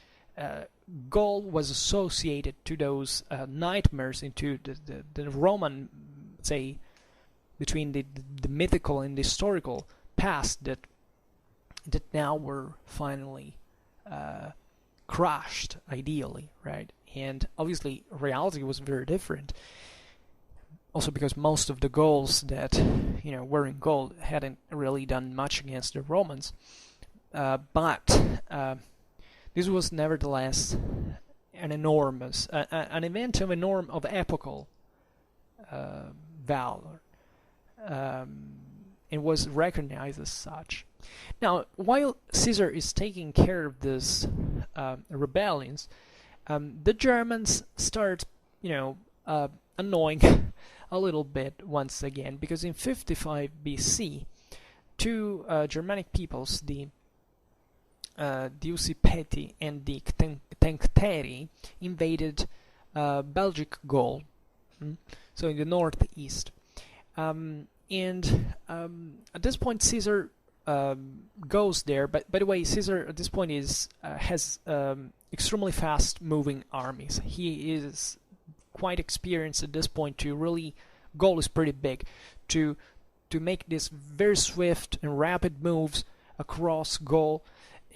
Gaul was associated to those nightmares into the Roman, say, between the mythical and the historical past that now were finally crushed, ideally, right? And obviously reality was very different. Also because most of the Gauls that were in Gaul hadn't really done much against the Romans, but this was nevertheless an enormous, an event of epochal valor, and was recognized as such. Now, while Caesar is taking care of this rebellions, the Germans start, annoying a little bit once again, because in 55 BC, two Germanic peoples, the Diusipeti and the Tencteri, invaded Belgic Gaul, so in the northeast. And at this point, Caesar goes there. But by the way, Caesar at this point has extremely fast-moving armies. He is quite experienced at this point to really. Gaul is pretty big to make these very swift and rapid moves across Gaul,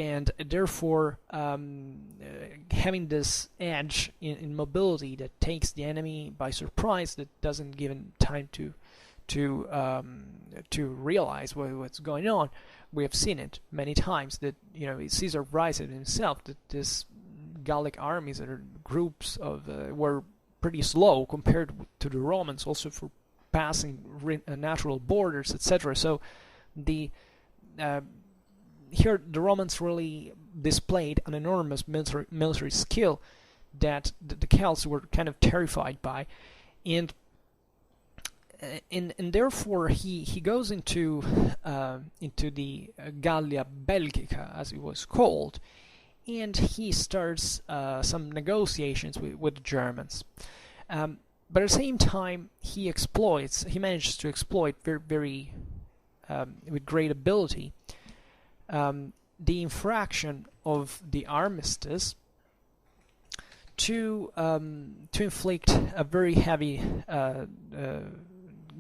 and therefore having this edge in mobility that takes the enemy by surprise, that doesn't give him time to realize what's going on. We have seen it many times that Caesar writes it himself that this Gallic armies or groups of were pretty slow compared to the Romans, also for passing natural borders, etc. So here the Romans really displayed an enormous military skill that the Celts were kind of terrified by, and therefore he goes into the Gallia Belgica, as it was called, and he starts some negotiations with the Germans. But at the same time, he manages to exploit very with great ability the infraction of the armistice to inflict a very heavy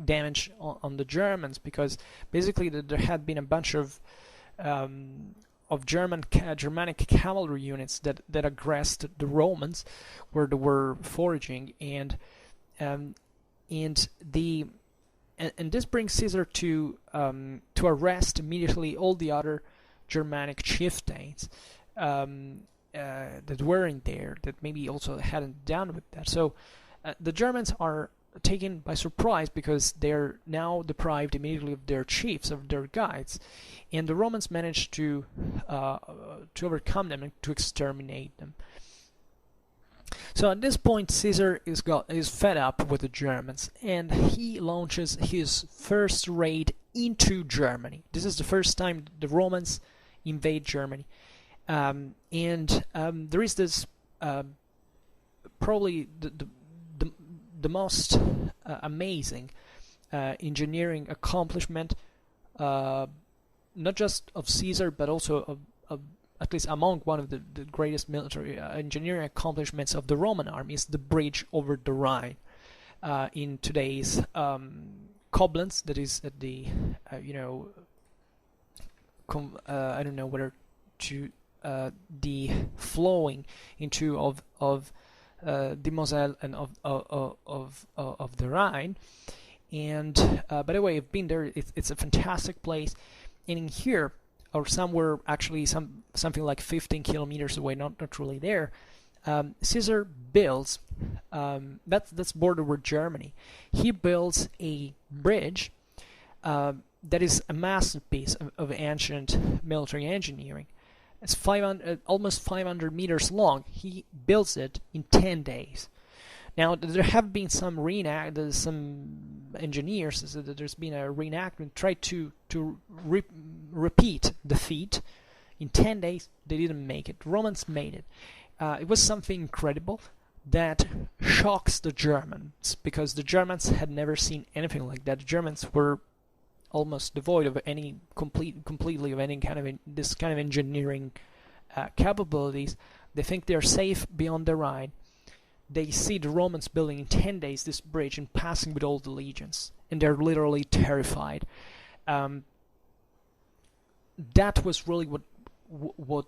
damage on the Germans, because basically there had been a bunch of Germanic cavalry units that aggressed the Romans where they were foraging, and and this brings Caesar to arrest immediately all the other Germanic chieftains that weren't there, that maybe also hadn't done with that. So the Germans are taken by surprise because they're now deprived immediately of their chiefs, of their guides, and the Romans managed to overcome them and to exterminate them. So at this point, Caesar is fed up with the Germans, and he launches his first raid into Germany. This is the first time the Romans invade Germany, and there is this probably the most amazing engineering accomplishment, not just of Caesar, but also of at least among one of the greatest military engineering accomplishments of the Roman army, is the bridge over the Rhine in today's Koblenz, that is at the I don't know whether to the flowing into of the Moselle and of the Rhine. And by the way, I've been there. It's a fantastic place, and in here, or somewhere actually something like 15 kilometers away, not really there, Caesar builds, that's border with Germany, he builds a bridge that is a masterpiece of ancient military engineering. It's almost 500 meters long. He builds it in 10 days. Now, there have been some engineers, there's been a reenactment, tried to repeat the feat. In 10 days, they didn't make it. Romans made it. It was something incredible that shocks the Germans, because the Germans had never seen anything like that. The Germans were almost devoid of any completely of any kind of this kind of engineering capabilities. They think they're safe beyond the Rhine. They see the Romans building in 10 days this bridge and passing with all the legions, and they're literally terrified. That was really what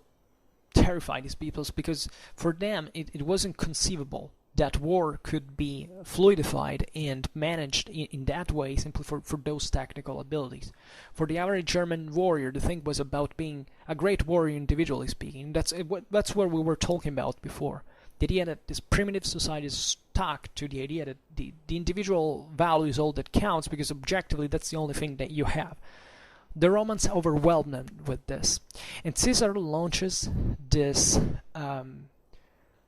terrified these peoples, because for them it wasn't conceivable that war could be fluidified and managed in that way, simply for those technical abilities. For the average German warrior, the thing was about being a great warrior individually speaking. That's what we were talking about before. The idea that this primitive society is stuck to the idea that the individual value is all that counts, because objectively that's the only thing that you have. The Romans overwhelmed them with this, and Caesar launches this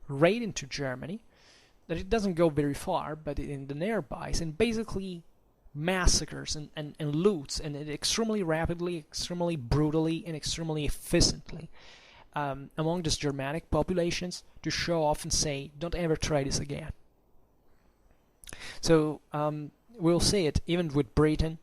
raid into Germany, that it doesn't go very far, but in the nearbys, and basically massacres and loots, and extremely rapidly, extremely brutally, and extremely efficiently among these Germanic populations, to show off and say, don't ever try this again. So we'll see it even with Britain,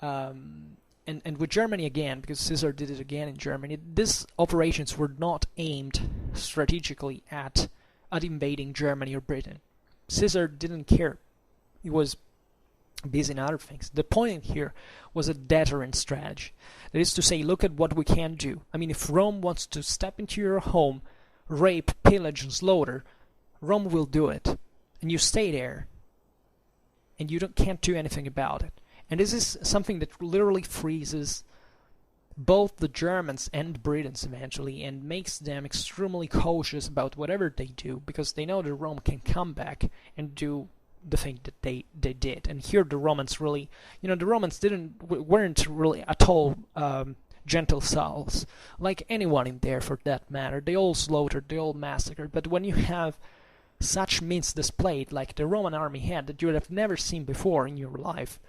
and with Germany again, because Caesar did it again in Germany. These operations were not aimed strategically at invading Germany or Britain. Caesar didn't care. He was busy in other things. The point here was a deterrent strategy. That is to say, look at what we can do. I mean, if Rome wants to step into your home, rape, pillage, and slaughter, Rome will do it. And you stay there. And you can't do anything about it. And this is something that literally freezes both the Germans and Britons eventually, and makes them extremely cautious about whatever they do, because they know that Rome can come back and do the thing that they did. And here the Romans really, the Romans weren't really at all gentle souls, like anyone in there for that matter. They all slaughtered, they all massacred. But when you have such means displayed like the Roman army had, that you would have never seen before in your life,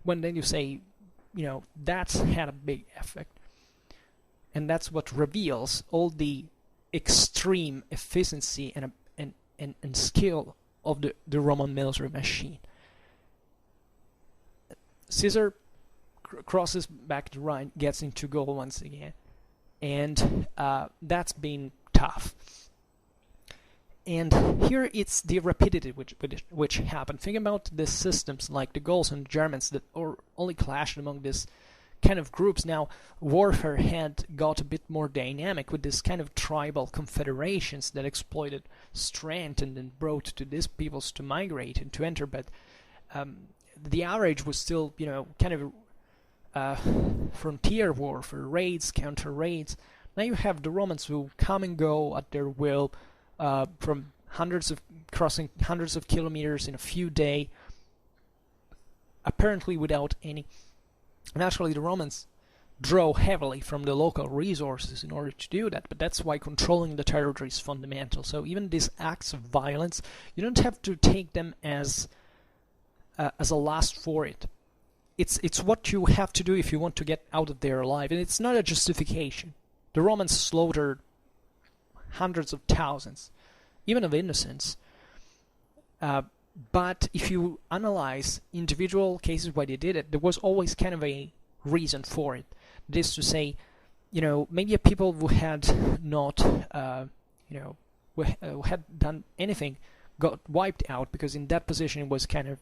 when then you say, that's had a big effect. And that's what reveals all the extreme efficiency and skill of the Roman military machine. Caesar crosses back the Rhine, gets into Gaul once again, and that's been tough. And here it's the rapidity which happened. Think about the systems like the Gauls and the Germans that only clashed among this kind of groups. Now warfare had got a bit more dynamic with this kind of tribal confederations that exploited strength and then brought to these peoples to migrate and to enter. But the average was still, kind of frontier warfare, raids, counter raids. Now you have the Romans who come and go at their will, from crossing hundreds of kilometers in a few days, apparently without any. And actually, the Romans draw heavily from the local resources in order to do that, but that's why controlling the territory is fundamental. So even these acts of violence, you don't have to take them as a last for it. It's what you have to do if you want to get out of there alive, and it's not a justification. The Romans slaughtered hundreds of thousands, even of innocents. But if you analyze individual cases why they did it, there was always kind of a reason for it. This is to say, maybe people who had not, who had done anything, got wiped out because in that position it was kind of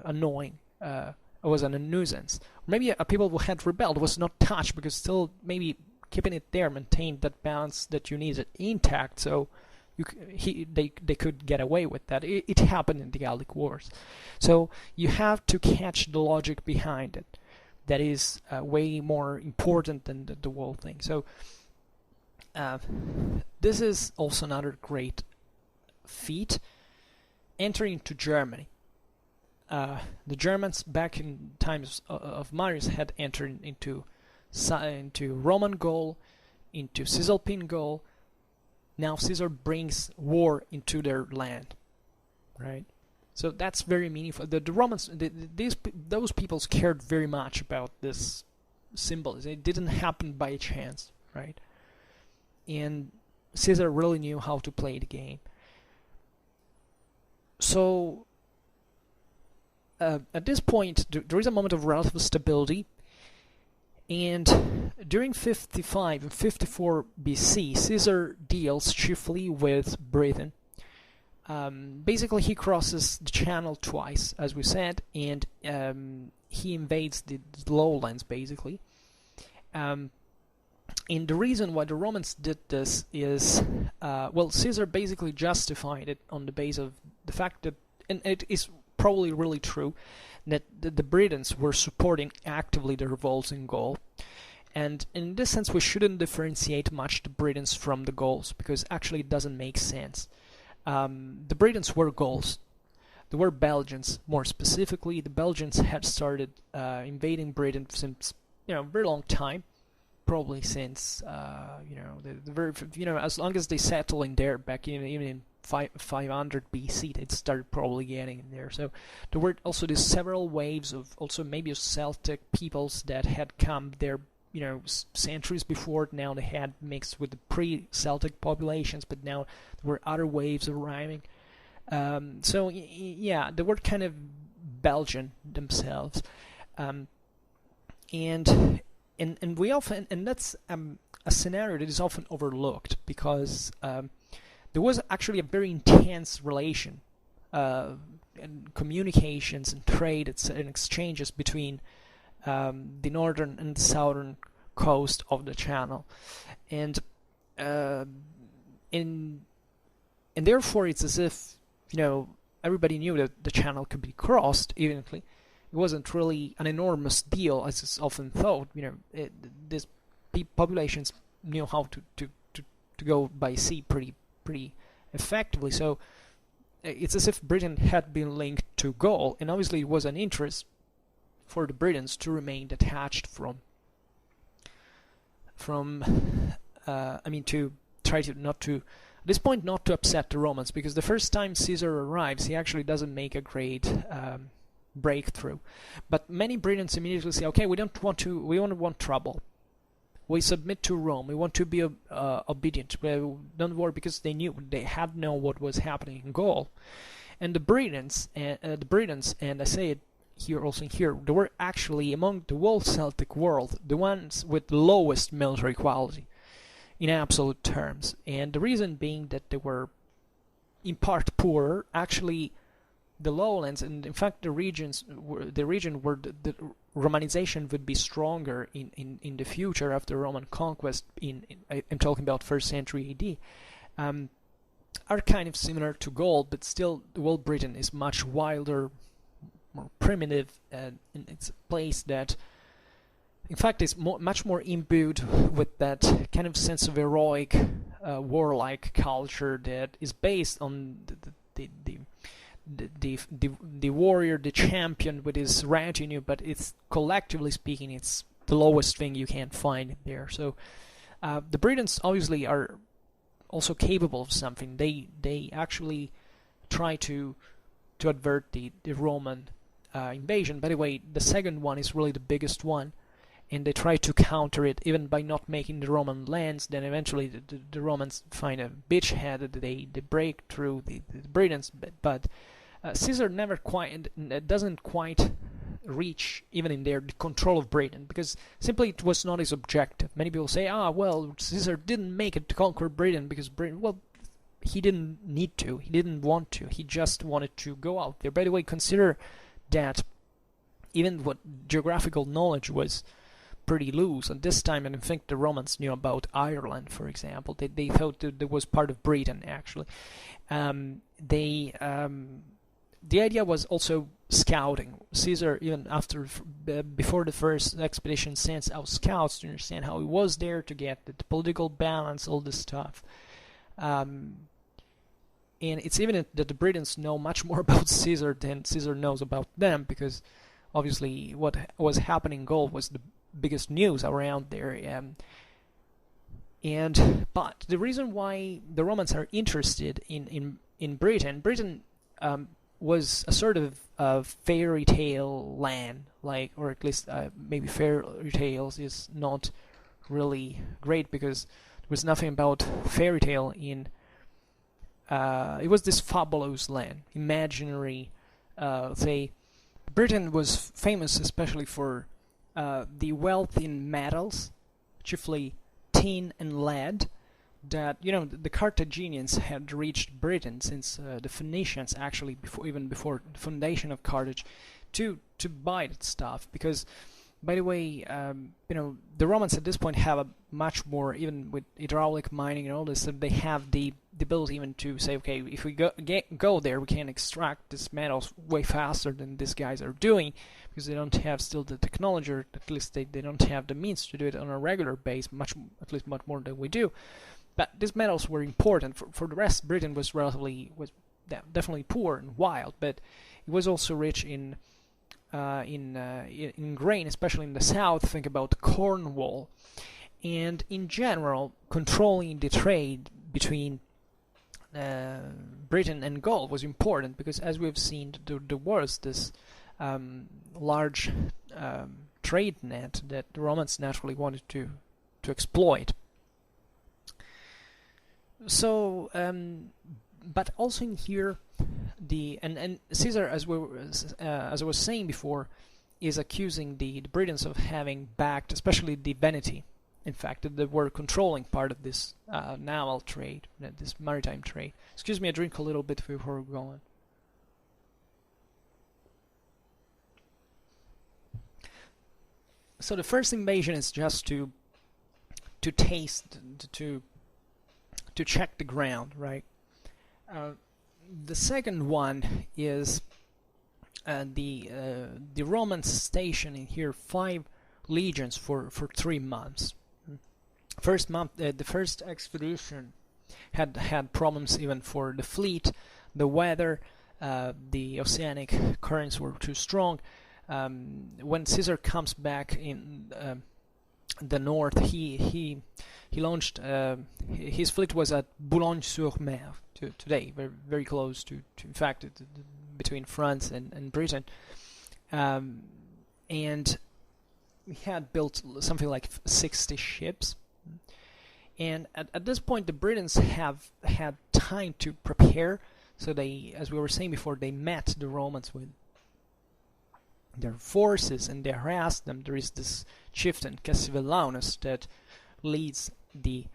annoying. It was a nuisance. Maybe people who had rebelled was not touched because still maybe keeping it there maintained that balance that you needed intact. So they could get away with that. It happened in the Gallic Wars. So you have to catch the logic behind it. That is way more important than the whole thing. So this is also another great feat, entering into Germany. The Germans back in times of Marius had entered into Roman Gaul, into Cisalpine Gaul. Now Caesar brings war into their land, right? So that's very meaningful. The Romans, those peoples cared very much about this symbolism. It didn't happen by chance, right? And Caesar really knew how to play the game. So at this point, there is a moment of relative stability. And during 55 and 54 BC, Caesar deals chiefly with Britain. Basically, he crosses the channel twice, as we said, and he invades the lowlands, basically. And the reason why the Romans did this is, Caesar basically justified it on the basis of the fact that, and it is probably really true, that the Britons were supporting actively the revolts in Gaul. And in this sense, we shouldn't differentiate much the Britons from the Gauls, because actually it doesn't make sense. The Britons were Gauls. They were Belgians, more specifically. The Belgians had started invading Britain since a very long time, probably since as long as they settled in there back even in 500 BC, it started probably getting in there. So there were also these several waves of also maybe Celtic peoples that had come there, centuries before. Now they had mixed with the pre-Celtic populations, but now there were other waves arriving. So they were kind of Belgian themselves, and we often, and that's a scenario that is often overlooked because there was actually a very intense relation and communications and trade and exchanges between the northern and the southern coast of the Channel, and therefore it's as if everybody knew that the Channel could be crossed evenly. It wasn't really an enormous deal as is often thought. These populations knew how to go by sea pretty effectively. So it's as if Britain had been linked to Gaul, and obviously it was an interest for the Britons to remain detached to try to not to, at this point, not to upset the Romans, because the first time Caesar arrives, he actually doesn't make a great breakthrough. But many Britons immediately say, okay, we don't want trouble. We submit to Rome. We want to be obedient. Don't worry, because they had known what was happening in Gaul, and the Britons, and I say it here, they were actually among the whole Celtic world the ones with the lowest military quality in absolute terms, and the reason being that they were in part poorer. Actually, the lowlands, and in fact the region where the Romanization would be stronger in the future after Roman conquest, I'm talking about 1st century AD, are kind of similar to Gaul, but still the whole Britain is much wilder, more primitive, and it's a place that, in fact, is much more imbued with that kind of sense of heroic, warlike culture that is based on the warrior, the champion with his retinue, but it's, collectively speaking, it's the lowest thing you can find there. So the Britons obviously are also capable of something. They actually try to avert the Roman invasion. By the way, the second one is really the biggest one, and they try to counter it even by not making the Roman lands. Then eventually the Romans find a beachhead, they break through the Britons, but Caesar never quite doesn't quite reach even in there the control of Britain, because simply it was not his objective. Many people say, well, Caesar didn't make it to conquer Britain because Britain, well, he didn't need to, he didn't want to, he just wanted to go out there. By the way, consider that even what geographical knowledge was pretty loose at this time, and I think the Romans knew about Ireland, for example. They thought that was part of Britain, actually. The idea was also scouting. Caesar, even before the first expedition, sends out scouts to understand how he was there, to get the political balance, all this stuff. And it's evident that the Britons know much more about Caesar than Caesar knows about them, because obviously what was happening in Gaul was the biggest news around there. But the reason why the Romans are interested in Britain was a sort of fairy tale land, or at least maybe fairy tales is not really great, because there was nothing about fairy tale in. It was this fabulous land, imaginary. Say, Britain was famous especially for the wealth in metals, chiefly tin and lead, that the Carthaginians had reached Britain since the Phoenicians, actually even before the foundation of Carthage, to buy that stuff. Because, by the way, the Romans at this point have a much more, even with hydraulic mining and all this, they have the ability even to say, okay, if we go there, we can extract these metals way faster than these guys are doing, because they don't have still the technology, or at least they don't have the means to do it on a regular base, at least much more than we do. But these metals were important. For the rest, Britain was definitely poor and wild, but it was also rich in grain, especially in the south. Think about Cornwall, and in general, controlling the trade between Britain and Gaul was important, because as we've seen, there was this large trade net that the Romans naturally wanted to exploit. So, but also in here, and Caesar, as I was saying before, is accusing the Britons of having backed, especially the Veneti, in fact, that they were controlling part of this naval trade, this maritime trade. Excuse me, I drink a little bit before we go on. So the first invasion is just to taste, to check the ground, right? The second one is the Romans station in here 5 legions for 3 months. First month, the first expedition had problems even for the fleet, the weather, the oceanic currents were too strong. When Caesar comes back in the north, he launched his fleet was at Boulogne-sur-Mer today, very, very close to in fact between France and Britain, and he had built something like 60 ships. And at this point, the Britons have had time to prepare. So they, as we were saying before, they met the Romans with their forces and they harassed them. There is this chieftain, Cassivellaunus, that leads the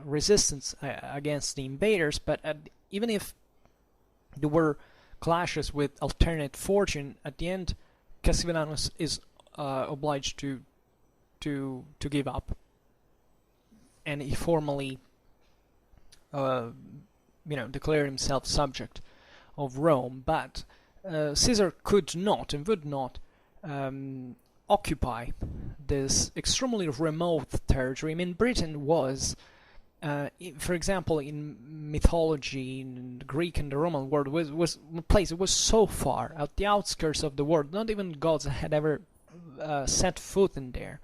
resistance against the invaders. But even if there were clashes with alternate fortune, at the end, Cassivellaunus is obliged to give up, and he formally, declared himself subject of Rome. But Caesar could not and would not occupy this extremely remote territory. I mean, Britain was, for example, in mythology, in the Greek and the Roman world, was a place that was so far at the outskirts of the world. Not even gods had ever set foot in there.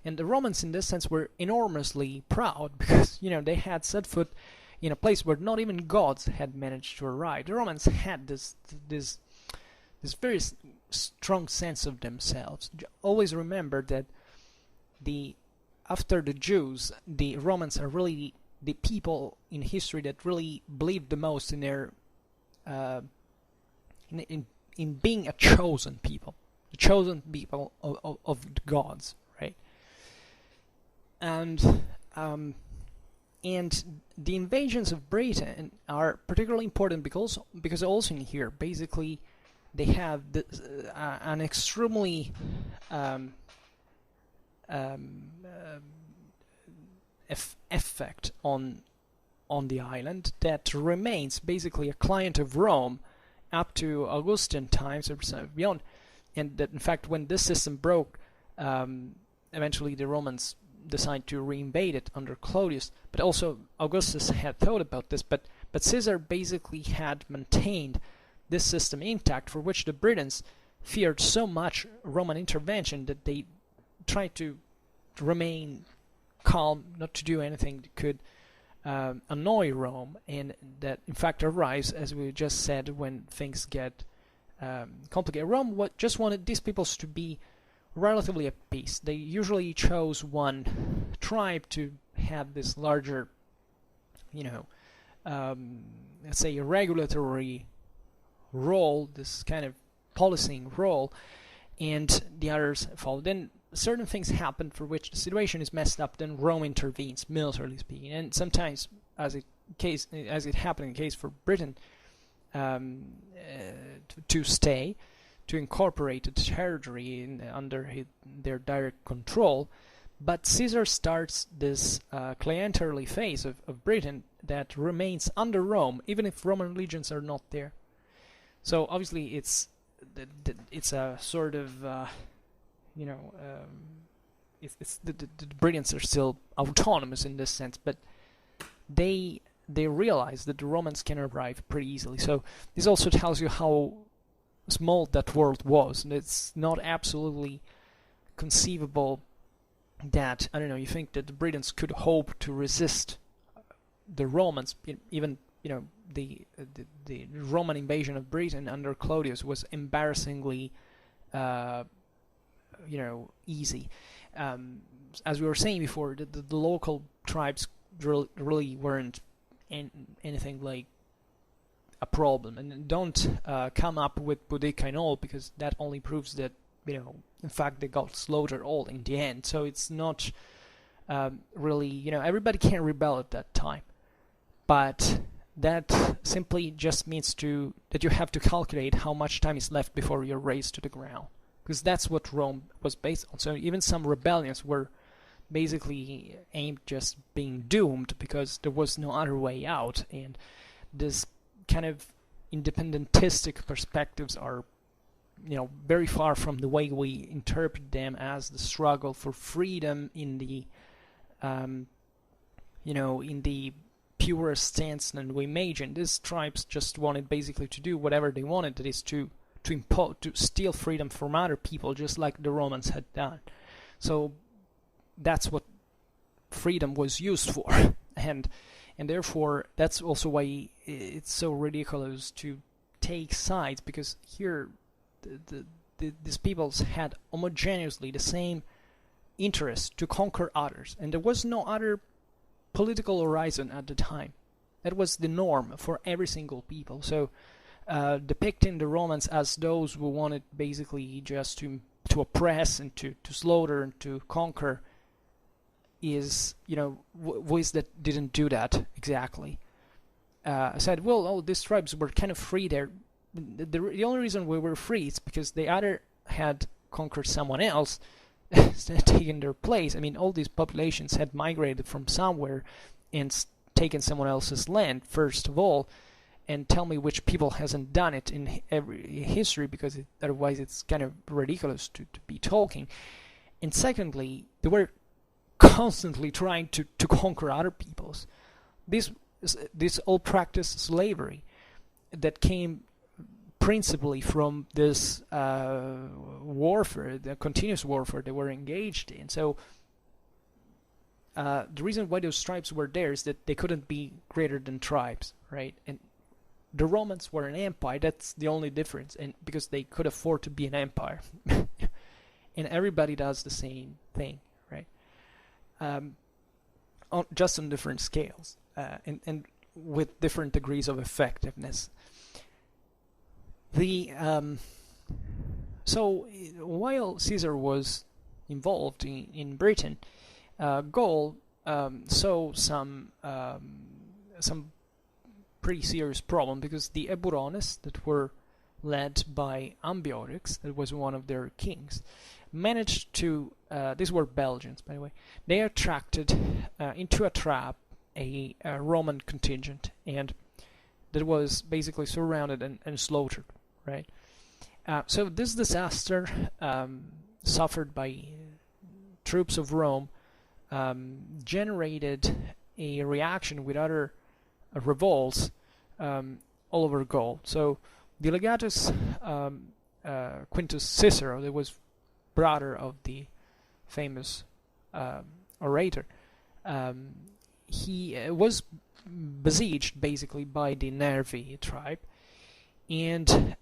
And the Romans, in this sense, were enormously proud because, they had set foot in a place where not even gods had managed to arrive. The Romans had this very strong sense of themselves. Always remember that after the Jews, the Romans are really the people in history that really believed the most in their in being a chosen people, the chosen people of the gods, right? And the invasions of Britain are particularly important because also in here, basically, they have an extremely effect on the island that remains basically a client of Rome up to Augustan times or beyond, and that in fact when this system broke, eventually the Romans decided to reinvade it under Claudius, but also Augustus had thought about this, but Caesar basically had maintained this system intact, for which the Britons feared so much Roman intervention that they tried to remain calm, not to do anything that could annoy Rome, and that in fact arrives, as we just said, when things get complicated. Rome just wanted these peoples to be relatively at peace. They usually chose one tribe to have this larger, let's say, regulatory role, this kind of policing role, and the others follow. Then certain things happen for which the situation is messed up, then Rome intervenes, militarily speaking, and sometimes, as it happened in the case for Britain, to incorporate the territory under their direct control. But Caesar starts this clienterly phase of Britain that remains under Rome, even if Roman legions are not there. So obviously it's a sort of the Britons are still autonomous in this sense, but they realize that the Romans can arrive pretty easily. So this also tells you how small that world was, and it's not absolutely conceivable that, you think that the Britons could hope to resist the Romans, even, the Roman invasion of Britain under Claudius was embarrassingly, easy. As we were saying before, the local tribes really weren't anything like a problem, and don't come up with Boudica and all, because that only proves that in fact they got slaughtered all in the end. So it's not really, everybody can rebel at that time, but that simply just means that you have to calculate how much time is left before you're razed to the ground, because that's what Rome was based on. So even some rebellions were basically aimed just being doomed because there was no other way out, and this kind of independentistic perspectives are very far from the way we interpret them as the struggle for freedom in the in the purest sense than we imagine. These tribes just wanted basically to do whatever they wanted, that is to steal freedom from other people, just like the Romans had done. So that's what freedom was used for, and therefore that's also why it's so ridiculous to take sides, because here these peoples had homogeneously the same interest to conquer others, and there was no other political horizon at the time. That was the norm for every single people. So depicting the Romans as those who wanted basically just to oppress and to slaughter and to conquer is, ways that didn't do that exactly. Said, well, these tribes were kind of free there. The only reason we were free is because they either had conquered someone else, taken their place. I mean, all these populations had migrated from somewhere and taken someone else's land, first of all, and tell me which people hasn't done it in every history, because otherwise it's kind of ridiculous to be talking. And secondly, they were constantly trying to conquer other peoples. This all practiced slavery that came principally from this warfare, the continuous warfare they were engaged in. So the reason why those tribes were there is that they couldn't be greater than tribes, right? And the Romans were an empire. That's the only difference, and because they could afford to be an empire. And everybody does the same thing, right? Just on different scales, and with different degrees of effectiveness. So while Caesar was involved in Britain, Gaul saw some pretty serious problem, because the Eburones that were led by Ambiorix, that was one of their kings, managed to, these were Belgians by the way, they attracted into a trap a Roman contingent, and that was basically surrounded and slaughtered, right? So this disaster suffered by troops of Rome generated a reaction with other revolts all over Gaul. So the legatus Quintus Cicero, that was brother of the famous orator, he was besieged basically by the Nervi tribe, and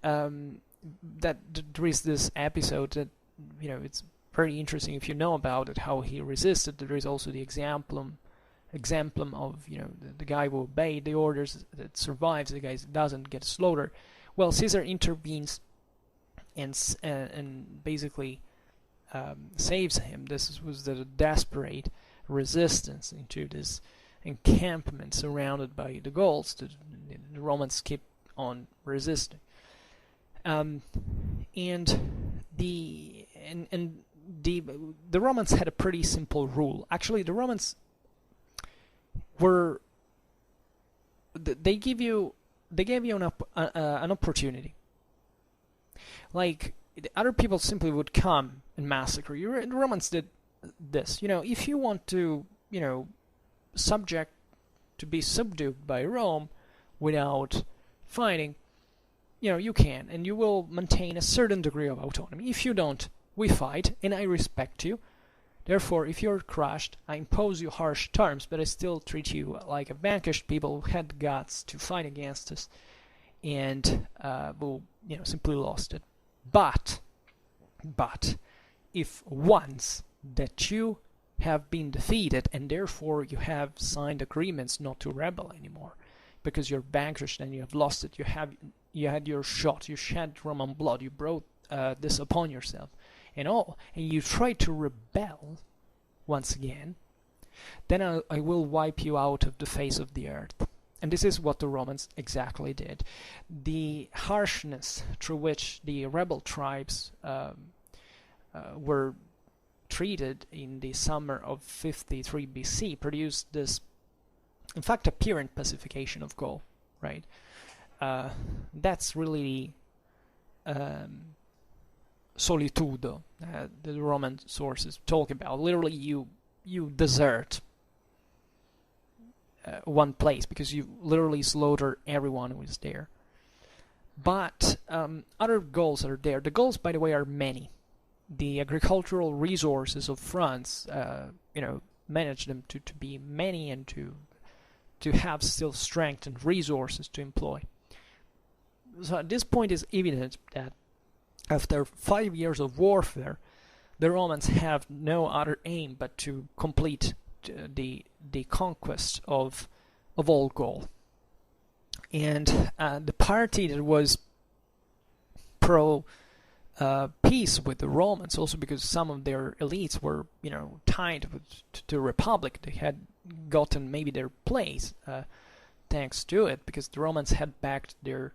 that there is this episode that, you know, it's very interesting if you know about it, how he resisted. There is also the exemplum of, you know, the guy who obeyed the orders, that survives, the guy that doesn't get slaughtered. Well, Caesar intervenes and basically saves him. This was the desperate resistance into this encampment surrounded by the Gauls. The Romans kept on resisting, and the Romans had a pretty simple rule. Actually, the Romans they gave you an opportunity. Like, other people simply would come and massacre you. The Romans did this. You know, if you want to, you know, be subdued by Rome without fighting, you know, you can, and you will maintain a certain degree of autonomy. If you don't, we fight, and I respect you. Therefore, if you're crushed, I impose you harsh terms, but I still treat you like a vanquished people who had guts to fight against us, and who, you know, simply lost it. But if once that you have been defeated, and therefore you have signed agreements not to rebel anymore, because you're vanquished and you have lost it, you had your shot, you shed Roman blood, you brought this upon yourself, and you try to rebel once again, then I will wipe you out of the face of the earth. And this is what the Romans exactly did. The harshness through which the rebel tribes were treated in the summer of 53 BC produced this, in fact, apparent pacification of Gaul, right? That's really solitudo the Roman sources talk about. Literally, you desert one place because you literally slaughter everyone who is there. But other Gauls are there. The Gauls, by the way, are many. The agricultural resources of France, you know, manage them to be many and to have still strength and resources to employ. So at this point, it's evident that after 5 years of warfare, the Romans have no other aim but to complete the conquest of all Gaul. And the party that was pro peace with the Romans, also because some of their elites were, you know, tied to the Republic, they had gotten maybe their place thanks to it, because the Romans had backed their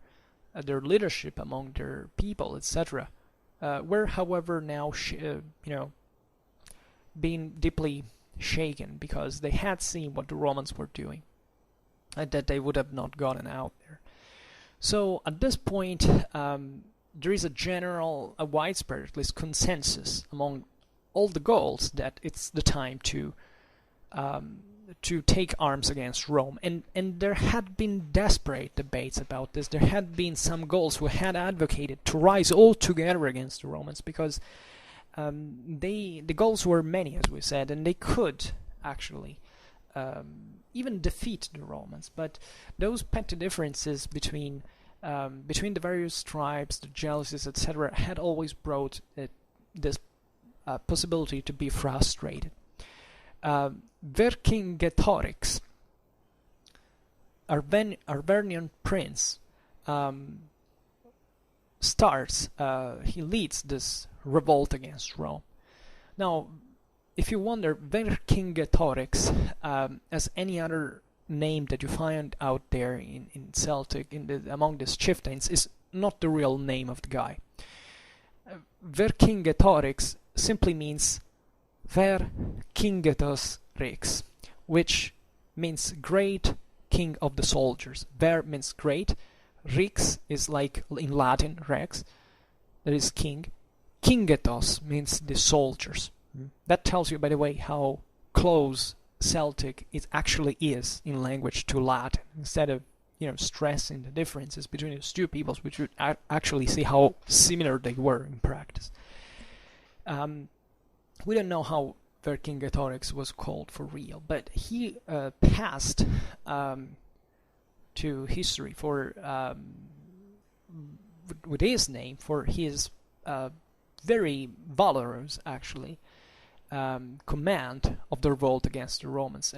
leadership among their people, etc. Were, however, now you know, being deeply shaken because they had seen what the Romans were doing, and that they would have not gotten out there. So at this point, there is a widespread, at least consensus among all the Gauls that it's the time to take arms against Rome. And there had been desperate debates about this. There had been some Gauls who had advocated to rise all together against the Romans because the Gauls were many, as we said, and they could actually even defeat the Romans. But those petty differences between the various tribes, the jealousies, etc., had always brought this possibility to be frustrated. Vercingetorix, Arvernian prince, he leads this revolt against Rome. Now, if you wonder, Vercingetorix, as any other name that you find out there in Celtic, among these chieftains, is not the real name of the guy. Vercingetorix simply means Vercingetus Rex, which means great king of the soldiers. Ver means great, Rex is like in Latin Rex, that is king. Cingetos means the soldiers. That tells you, by the way, how close Celtic it actually is in language to Latin. Instead of stressing the differences between those two peoples, we should actually see how similar they were in practice. We don't know how Vercingetorix was called for real, but he passed to history for with his name for his very valorous, actually, command of the revolt against the Romans.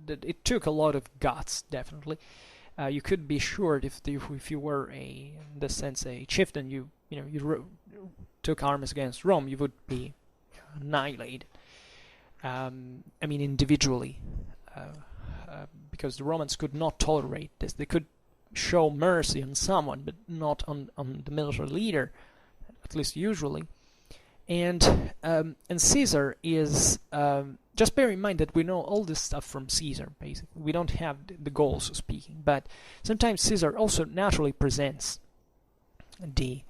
It took a lot of guts, definitely. You could be sure if you were in this sense a chieftain, you took arms against Rome, you would be annihilated. Individually, because the Romans could not tolerate this. They could show mercy on someone, but not on the military leader, at least usually. And Caesar is, just bear in mind that we know all this stuff from Caesar, basically. We don't have the Gauls speaking, but sometimes Caesar also naturally presents the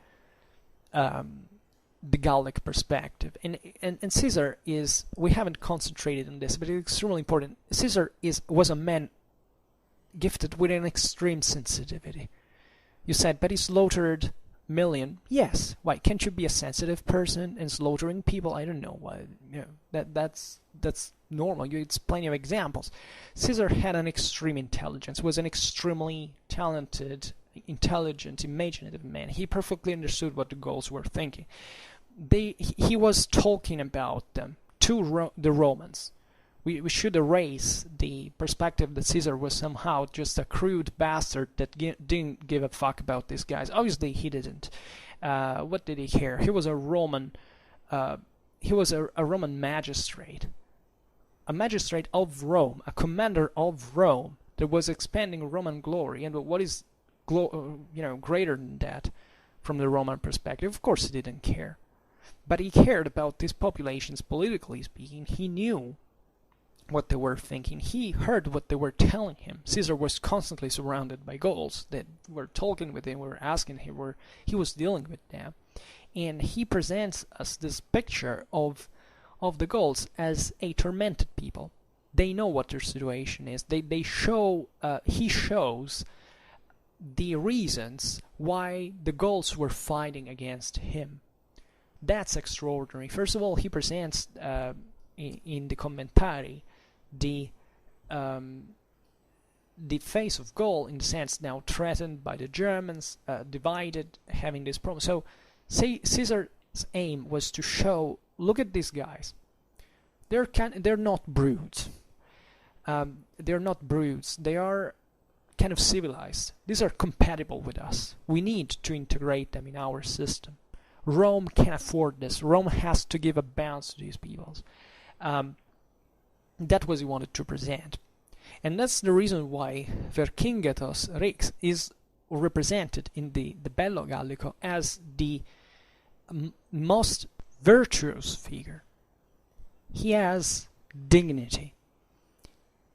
Gallic perspective. And Caesar is, we haven't concentrated on this, but it's extremely important. Caesar was a man gifted with an extreme sensitivity. You said, but he slaughtered million. Yes. Why can't you be a sensitive person and slaughtering people? I don't know why. That's normal. It's plenty of examples. Caesar had an extreme intelligence. Was an extremely talented, intelligent, imaginative man. He perfectly understood what the Gauls were thinking. He was talking about them to the Romans. We should erase the perspective that Caesar was somehow just a crude bastard that didn't give a fuck about these guys. Obviously, he didn't. What did he care? He was a Roman. He was a Roman magistrate, a magistrate of Rome, a commander of Rome that was expanding Roman glory. And what is greater than that from the Roman perspective? Of course, he didn't care, but he cared about these populations politically speaking. He knew what they were thinking. He heard what they were telling him. Caesar was constantly surrounded by Gauls that were talking with him, were asking him, he was dealing with them. And he presents us this picture of the Gauls as a tormented people. They know what their situation is. He shows the reasons why the Gauls were fighting against him. That's extraordinary. First of all, he presents in the commentary the face of Gaul, in the sense now threatened by the Germans, divided, having this problem. So Caesar's aim was to show, look at these guys. They're not brutes. They're not brutes. They are kind of civilized. These are compatible with us. We need to integrate them in our system. Rome can afford this. Rome has to give a balance to these peoples. That was he wanted to present. And that's the reason why Vercingetorix Rex is represented in the Bello Gallico as the most virtuous figure. He has dignity.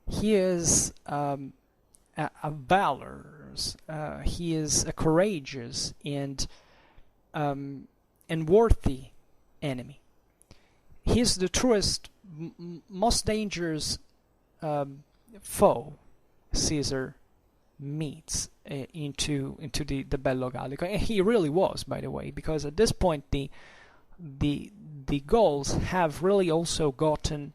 He is a valor, dangerous. He is a courageous and worthy enemy. He's the truest, most dangerous foe Caesar meets into the Bello Gallico. And he really was, by the way, because at this point the Gauls have really also gotten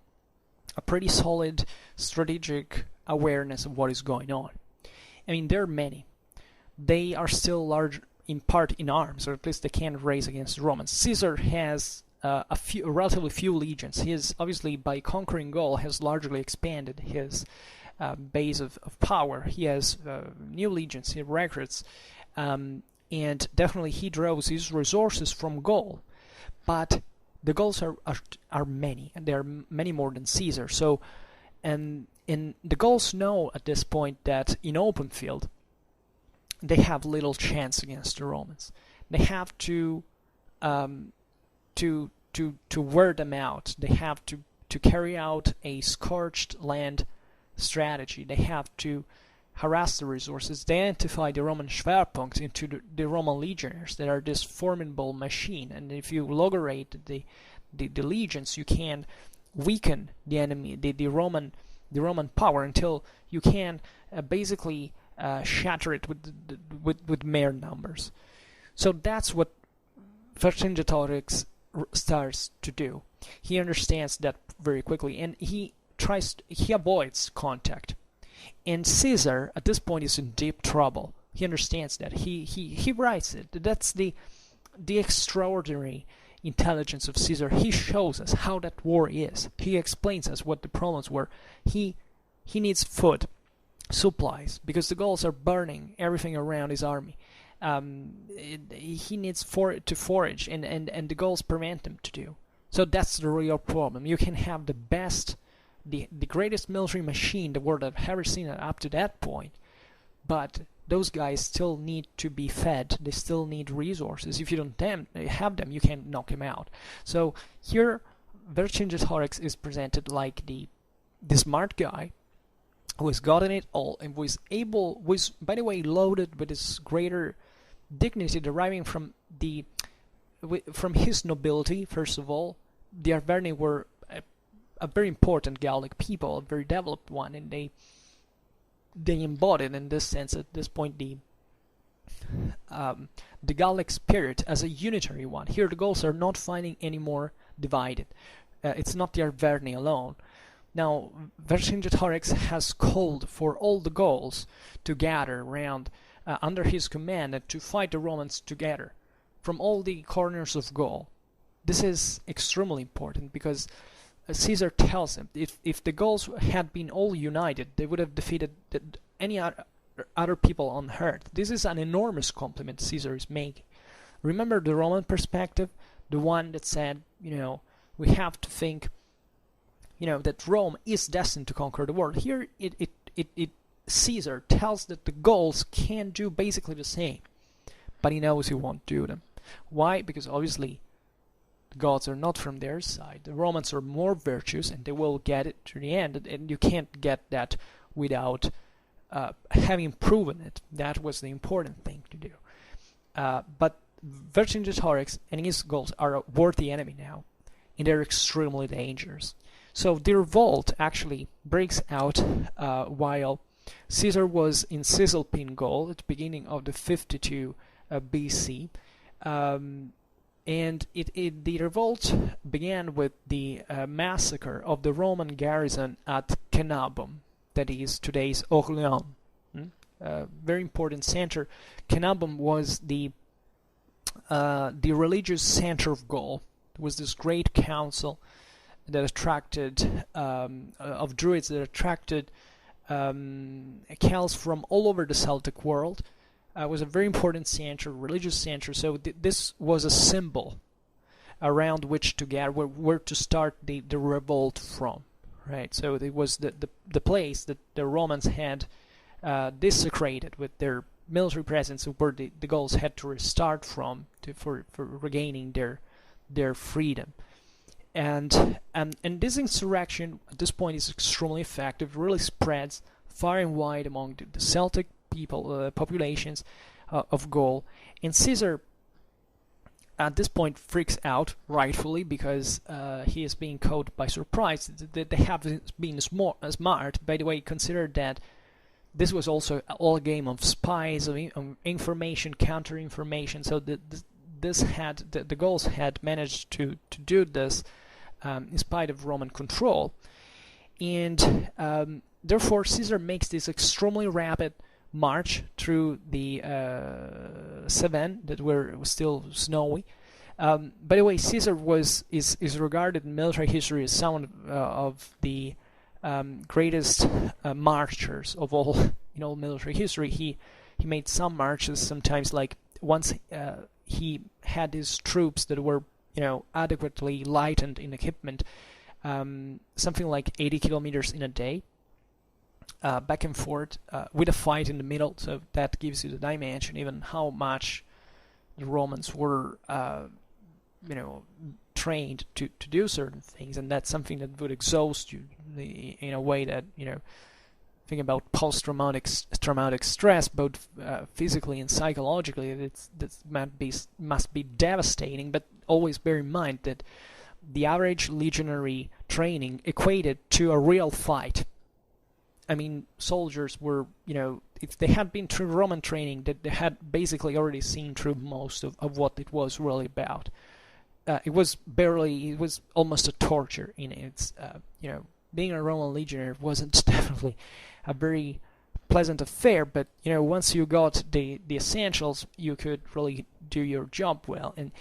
a pretty solid strategic awareness of what is going on. I mean, there are many. They are still large in part in arms, or at least they can't raise against the Romans. Caesar has relatively few legions. He is obviously, by conquering Gaul, has largely expanded his base of power. He has new legions, he recruits, and definitely he draws his resources from Gaul. But the Gauls are many, and there are many more than Caesar. So, and the Gauls know at this point that in open field they have little chance against the Romans. They have to wear them out. They have to carry out a scorched land strategy. They have to harass the resources. They identify the Roman Schwerpunkt into the Roman legionaries that are this formidable machine. And if you logorate the legions, you can weaken the enemy, the Roman power, until you can basically shatter it with mere numbers. So that's what Vercingetorix starts to do. He understands that very quickly, and he avoids contact. And Caesar at this point is in deep trouble. He understands that. He writes it. That's the extraordinary intelligence of Caesar. He shows us how that war is. He explains us what the problems were. He needs food, supplies, because the Gauls are burning everything around his army. He needs to forage, and the Gauls prevent him to do. So that's the real problem. You can have the best, the greatest military machine the world have ever seen up to that point, but those guys still need to be fed. They still need resources. If you don't have them, you can knock them out. So here Vercingetorix is presented like the smart guy who has gotten it all and was by the way loaded with this greater dignity deriving from his nobility. First of all, the Arverni were a very important Gallic people, a very developed one, and they embodied in this sense at this point the Gallic spirit as a unitary one. Here the Gauls are not finding any more divided. It's not the Arverni alone. Now Vercingetorix has called for all the Gauls to gather around under his command and to fight the Romans together from all the corners of Gaul. This is extremely important because Caesar tells him if the Gauls had been all united, they would have defeated any other people on earth. This is an enormous compliment Caesar is making. Remember the Roman perspective, the one that said, we have to think, that Rome is destined to conquer the world. Here, Caesar tells that the Gauls can do basically the same, but he knows he won't do them. Why? Because obviously the gods are not from their side. The Romans are more virtuous, and they will get it to the end, and you can't get that without having proven it. That was the important thing to do. But Vercingetorix and his Gauls are a worthy enemy now, and they're extremely dangerous. So the revolt actually breaks out while Caesar was in Cisalpine Gaul at the beginning of the 52 BC. And the revolt began with the massacre of the Roman garrison at Cenabum, that is today's Orléans. Very important center. Cenabum was the religious center of Gaul. It was this great council that attracted of druids that attracted Celts from all over the Celtic world. Was a very important center, religious center. So this was a symbol around which to gather, where to start the revolt from, right? So it was the place that the Romans had desecrated with their military presence, where the Gauls had to restart from for regaining their freedom. And this insurrection at this point is extremely effective. Really spreads far and wide among the Celtic populations of Gaul. And Caesar at this point freaks out, rightfully, because he is being caught by surprise. They have been smart. By the way, consider that this was also all a game of spies, of information, counter-information. So the Gauls had managed to do this in spite of Roman control. And therefore Caesar makes this extremely rapid march through the Cevennes that was still snowy. By the way, Caesar is regarded in military history as someone of the greatest marchers of all in all military history. He made some marches, sometimes like once he had his troops that were adequately lightened in equipment, something like 80 kilometers in a day, back and forth with a fight in the middle. So that gives you the dimension, even how much the Romans were trained to do certain things, and that's something that would exhaust you in a way that think about post-traumatic stress, both physically and psychologically. That must be devastating. But always bear in mind that the average legionary training equated to a real fight. I mean, soldiers were, if they had been through Roman training, that they had basically already seen through most of what it was really about. It was almost a torture in its, being a Roman legionary wasn't definitely a very pleasant affair, but once you got the essentials, you could really do your job well, and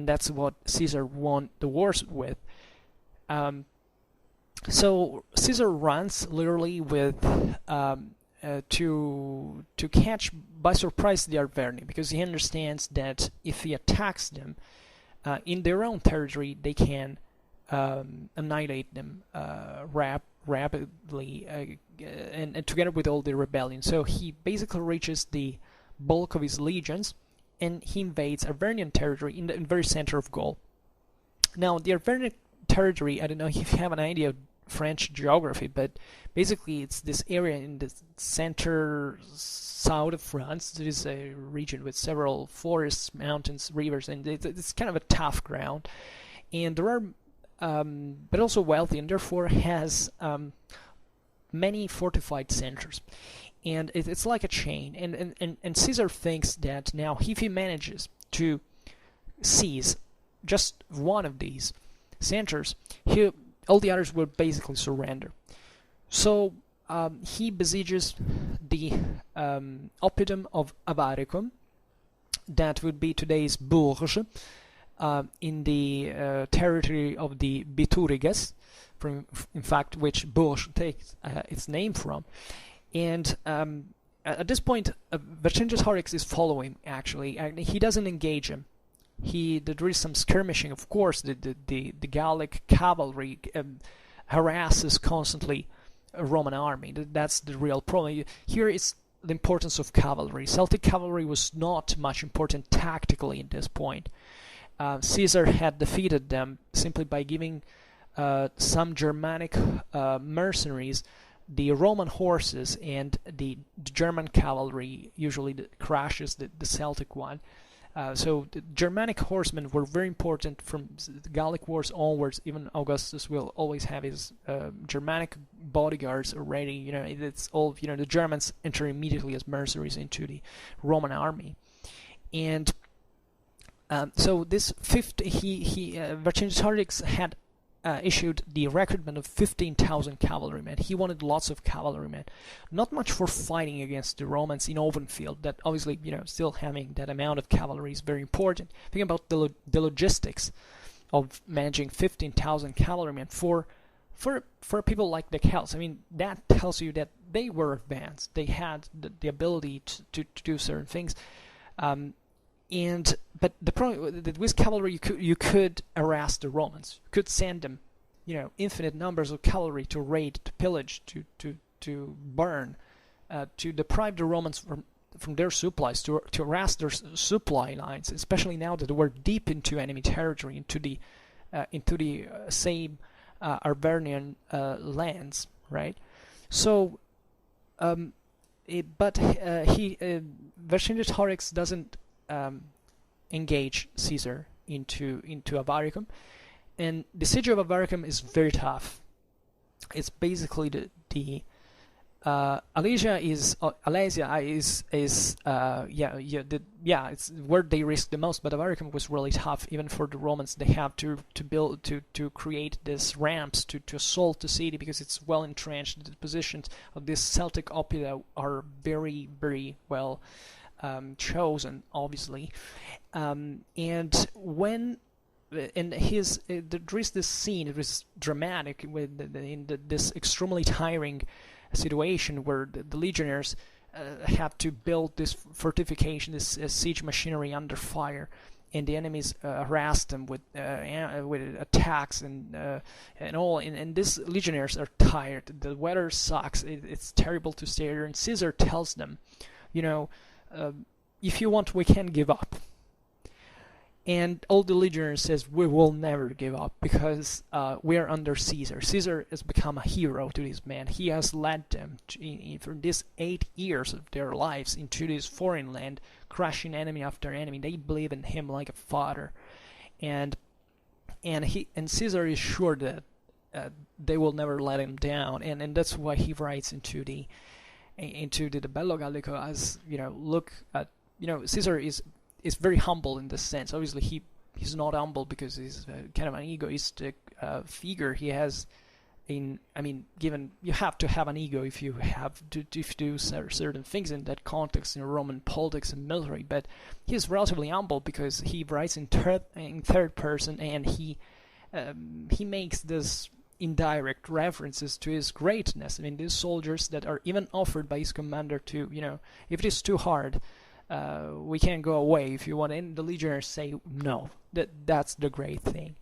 that's what Caesar won the wars with. So Caesar runs literally with to catch by surprise the Arverni, because he understands that if he attacks them in their own territory, they can annihilate them rapidly, and together with all the rebellion. So he basically reaches the bulk of his legions, and he invades Arvernian territory in the very center of Gaul. Now, the Arvernian territory, I don't know if you have an idea of French geography, but basically it's this area in the center south of France. It is a region with several forests, mountains, rivers, and it's kind of a tough ground. And there are but also wealthy, and therefore has many fortified centers. And it's like a chain. And Caesar thinks that now if he manages to seize just one of these centers, all the others will basically surrender. So he besieges the oppidum of Avaricum, that would be today's Bourges, in the territory of the Bituriges, in fact, which Bourges takes its name from. And at this point, Vercingetorix is following, actually. He doesn't engage him. There is some skirmishing, of course. The Gallic cavalry harasses constantly a Roman army. That's the real problem. Here is the importance of cavalry. Celtic cavalry was not much important tactically at this point. Caesar had defeated them simply by giving some Germanic mercenaries the Roman horses, and the German cavalry usually crashes the Celtic one. So the Germanic horsemen were very important from the Gallic Wars onwards. Even Augustus will always have his Germanic bodyguards already. It's all, the Germans enter immediately as mercenaries into the Roman army. And so this Vercingetorix had issued the recruitment of 15,000 cavalrymen. He wanted lots of cavalrymen, not much for fighting against the Romans in open field. That obviously, still having that amount of cavalry is very important. Think about the logistics of managing 15,000 cavalrymen for people like the Celts. I mean, that tells you that they were advanced. They had the ability to do certain things. But the problem that with cavalry, you could harass the Romans. You could send them, infinite numbers of cavalry to raid, to pillage, to burn, to deprive the Romans from their supplies, to harass their supply lines, especially now that they were deep into enemy territory, into the same Arvernian lands, right? So Vercingetorix doesn't engage Caesar into Avaricum, and the siege of Avaricum is very tough. It's basically Alesia is it's where they risk the most, but Avaricum was really tough even for the Romans. They have to build to create these ramps to assault the city because it's well entrenched. The positions of this Celtic oppida are very, very well chosen, obviously, and when there is this scene. It was dramatic with this extremely tiring situation where the legionnaires have to build this fortification, this siege machinery under fire, and the enemies harass them with attacks and all. And these legionnaires are tired. The weather sucks. It's terrible to stay there. And Caesar tells them, if you want, we can give up. And all the legionnaires says, we will never give up because we are under Caesar. Caesar has become a hero to these men. He has led them for these 8 years of their lives into this foreign land, crushing enemy after enemy. They believe in him like a father, and Caesar is sure that they will never let him down. And that's why he writes into the Bello Gallico as look at Caesar is very humble in this sense. Obviously, he's not humble because he's kind of an egoistic figure. He has, given you have to have an ego if you have to do certain things in that context in Roman politics and military. But he's relatively humble because he writes in third person, and he makes this indirect references to his greatness. These soldiers that are even offered by his commander to, if it is too hard, we can't go away if you want. And the legionnaires say no. That's the great thing.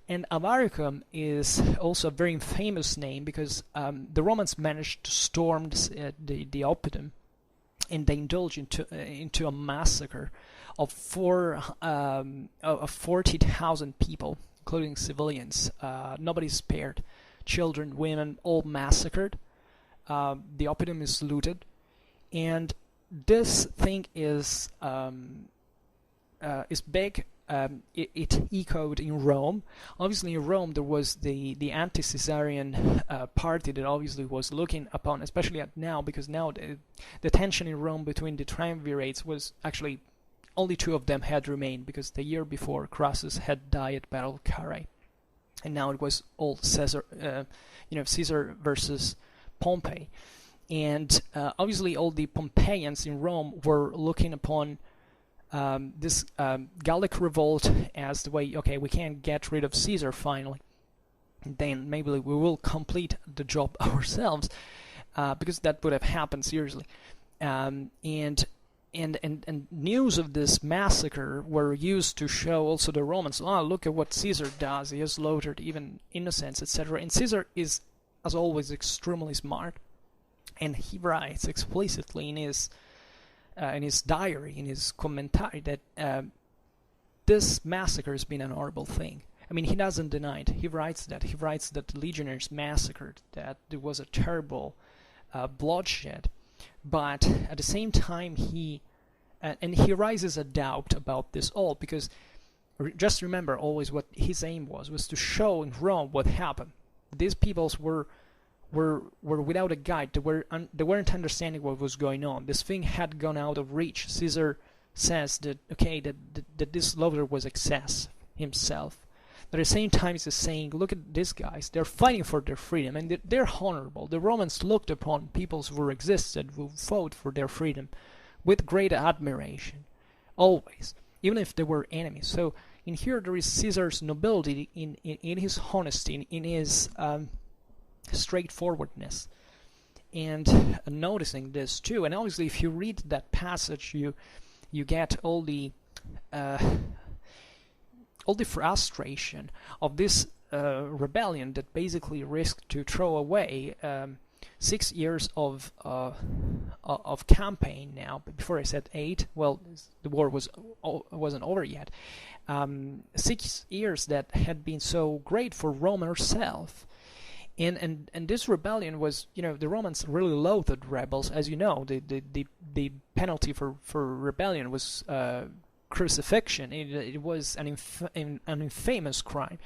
And Avaricum is also a very famous name because the Romans managed to storm the Oppidum, and they indulged into a massacre of 40,000 people, including civilians. Nobody spared. Children, women, all massacred. The Oppidum is looted, and this thing is big. It echoed in Rome. Obviously, in Rome there was the anti-Caesarian party that obviously was looking upon, especially now, because now the tension in Rome between the triumvirates was actually only 2 of them had remained, because the year before Crassus had died at Battle of Carrhae, and now it was all Caesar, Caesar versus Pompey. And obviously all the Pompeians in Rome were looking upon this Gallic revolt as the way, okay, we can get rid of Caesar finally. Then maybe we will complete the job ourselves, because that would have happened seriously. And news of this massacre were used to show also the Romans, look at what Caesar does. He has slaughtered even innocents, etc. And Caesar is, as always, extremely smart. And he writes explicitly in his diary, in his commentary, that this massacre has been an horrible thing. He doesn't deny it. He writes that. He writes that the legionnaires massacred, that there was a terrible bloodshed. But at the same time, he raises a doubt about this all, because just remember always what his aim was to show in Rome what happened. These peoples were without a guide. They weren't understanding what was going on. This thing had gone out of reach. Caesar says that this slaughter was excess himself. But at the same time, he's saying, look at these guys. They're fighting for their freedom, and they're honorable. The Romans looked upon peoples who existed, who fought for their freedom, with great admiration, always, even if they were enemies. So in here there is Caesar's nobility in his honesty, in his straightforwardness, and noticing this too. And obviously, if you read that passage, you get all the frustration of this rebellion that basically risked to throw away 6 years of campaign. Now, before I said 8, well, the war wasn't over yet. 6 years that had been so great for Rome herself. And this rebellion was, the Romans really loathed rebels, as you know. The penalty for rebellion was crucifixion. It was an infamous crime.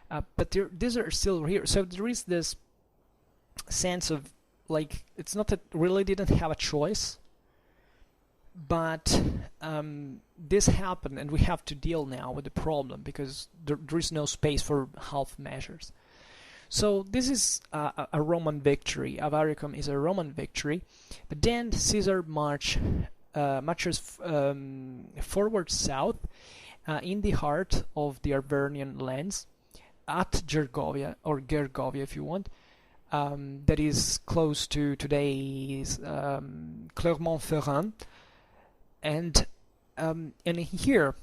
But these are still here. So there is this sense of, like, it's not that really didn't have a choice, but this happened, and we have to deal now with the problem, because there is no space for half measures. So this is a Roman victory. Avaricum is a Roman victory, but then Caesar marches forward south in the heart of the Arvernian lands at Gergovia, or Gergovia if you want, that is close to today's Clermont-Ferrand, and here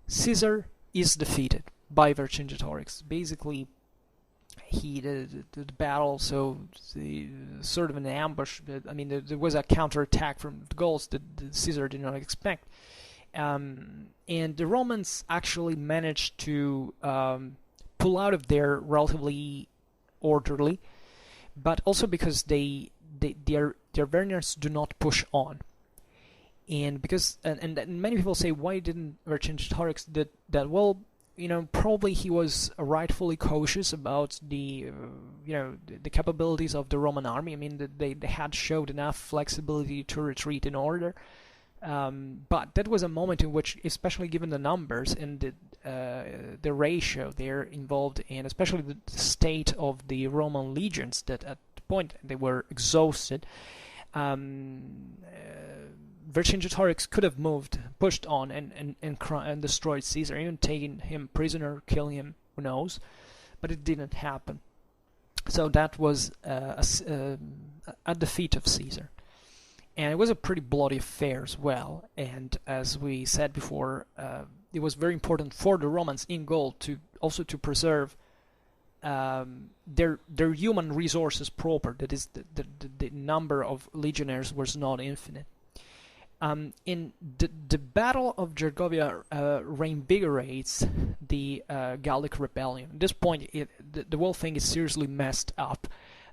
Caesar is defeated by Vercingetorix. Basically, the battle, so sort of an ambush. I mean, there was a counterattack from the Gauls that Caesar did not expect, and the Romans actually managed to pull out of there relatively orderly, but also because the Arvernians do not push on. And because and many people say, why didn't Vercingetorix did that? Well, probably he was rightfully cautious about the capabilities of the Roman army. I mean, they had showed enough flexibility to retreat in order, but that was a moment in which, especially given the numbers and the ratio they're involved in, especially the state of the Roman legions, that at the point they were exhausted, Vercingetorix could have pushed on and destroyed Caesar, even taking him prisoner, killing him, who knows, but it didn't happen. So that was a defeat of Caesar. And it was a pretty bloody affair as well, and as we said before, it was very important for the Romans in Gaul to preserve their human resources proper. That is, the number of legionaries was not infinite. In the Battle of Gergovia reinvigorates the Gallic rebellion. At this point, the whole thing is seriously messed up.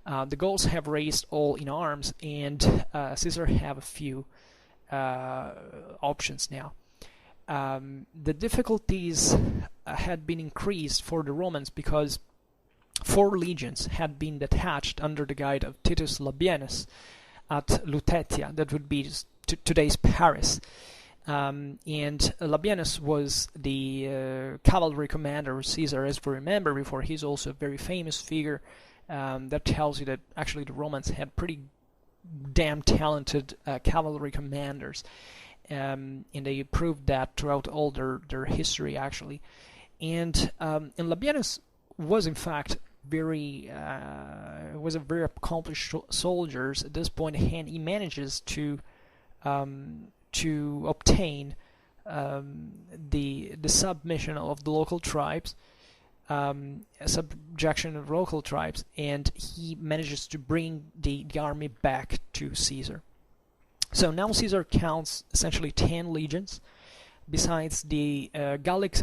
The Gauls have raised all in arms, and Caesar have a few options now. The difficulties had been increased for the Romans because 4 legions had been detached under the guide of Titus Labienus at Lutetia. That would be today's Paris. And Labienus was the cavalry commander of Caesar, as we remember before. He's also a very famous figure. That tells you that actually the Romans had pretty damn talented cavalry commanders, and they proved that throughout all their history, actually. And Labienus was in fact was a very accomplished soldier at this point, and he manages to obtain the submission of the local tribes, subjection of local tribes, and he manages to bring the army back to Caesar. So now Caesar counts essentially 10 legions, besides the Gallic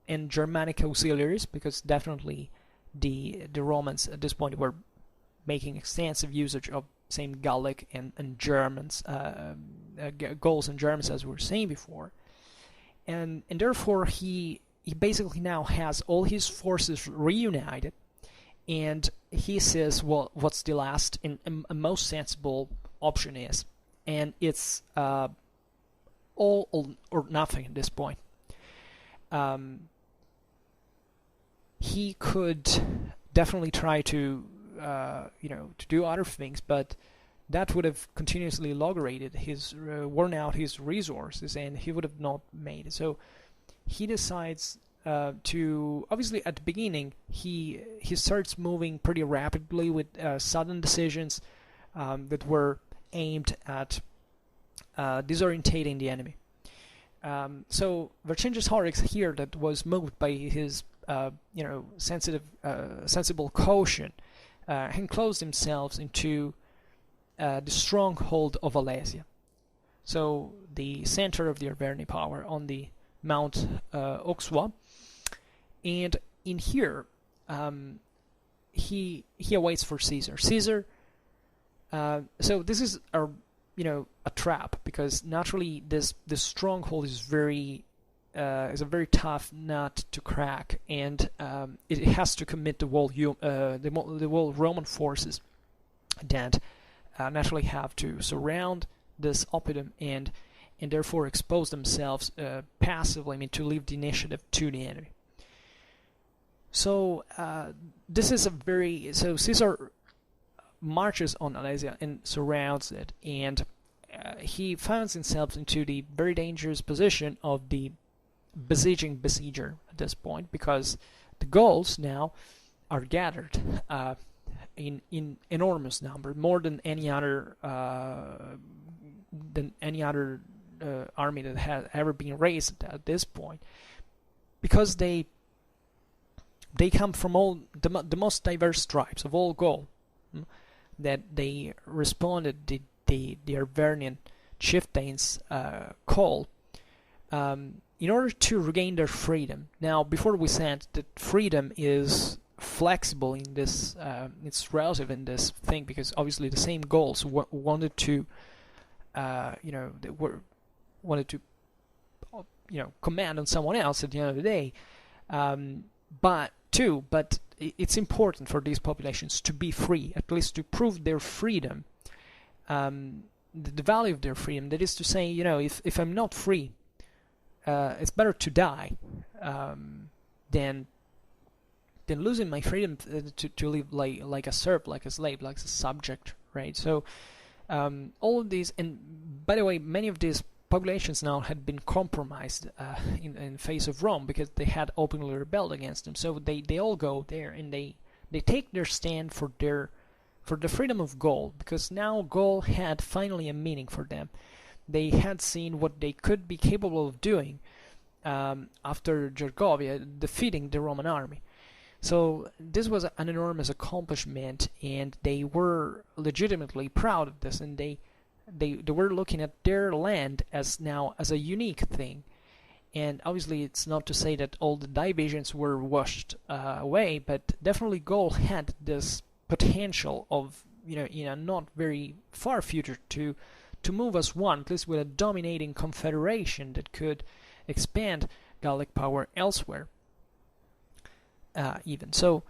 and Germanic auxiliaries, because definitely the Romans at this point were making extensive usage of same Gallic and Germans, Gauls and Germans, as we were saying before, and therefore he basically now has all his forces reunited, and he says, well, what's the last and most sensible option is, and it's all or nothing at this point. He could definitely try to to do other things, but that would have continuously worn out his resources, and he would have not made it. So he decides to, obviously at the beginning, he starts moving pretty rapidly with sudden decisions that were aimed at disorientating the enemy. So Vercingetorix here, that was moved by his sensible caution, enclosed himself into the stronghold of Alesia, so the center of the Arverni power on the Mount Auxois. And in here, he awaits for Caesar. Caesar. So this is a trap, because naturally this stronghold is a very tough nut to crack, and it has to commit the whole Roman forces that naturally have to surround this oppidum and therefore expose themselves passively, to leave the initiative to the enemy. So this is so Caesar marches on Alesia and surrounds it, and he finds himself into the very dangerous position of the besieging besieger at this point, because the Gauls now are gathered in enormous number, more than any other army that has ever been raised at this point, because they come from all the most diverse tribes of all Gaul, that they responded the Arvernian chieftains call in order to regain their freedom. Now, before we said that freedom is flexible in this, it's relative in this thing, because obviously the same Gauls wanted to, they wanted to, command on someone else at the end of the day, but it's important for these populations to be free, at least to prove their freedom, the value of their freedom. That is to say, if I'm not free, it's better to die than losing my freedom to live like a serf, like a slave, like a subject, right? So all of these, and by the way, many of these populations now had been compromised in face of Rome, because they had openly rebelled against them. So they all go there, and they take their stand for the freedom of Gaul, because now Gaul had finally a meaning for them. They had seen what they could be capable of doing after Gergovia defeating the Roman army. So this was an enormous accomplishment, and they were legitimately proud of this, and they were looking at their land as a unique thing. And obviously it's not to say that all the divisions were washed away, but definitely Gaul had this potential of, in a not very far future to move as one, at least with a dominating confederation that could expand Gallic power elsewhere. Even so,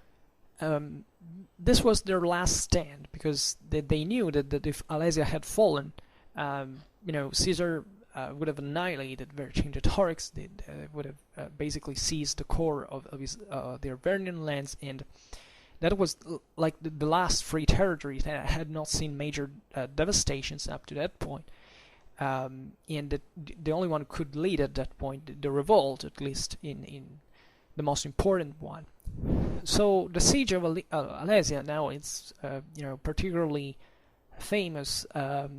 this was their last stand, because they knew that if Alesia had fallen, Caesar would have annihilated Vercingetorix, would have basically seized the core of the Arvernian lands, and that was like the last free territory that had not seen major devastations up to that point. And the only one who could lead at that point the revolt, at least in the most important one. So the siege of Alesia now, it's particularly famous,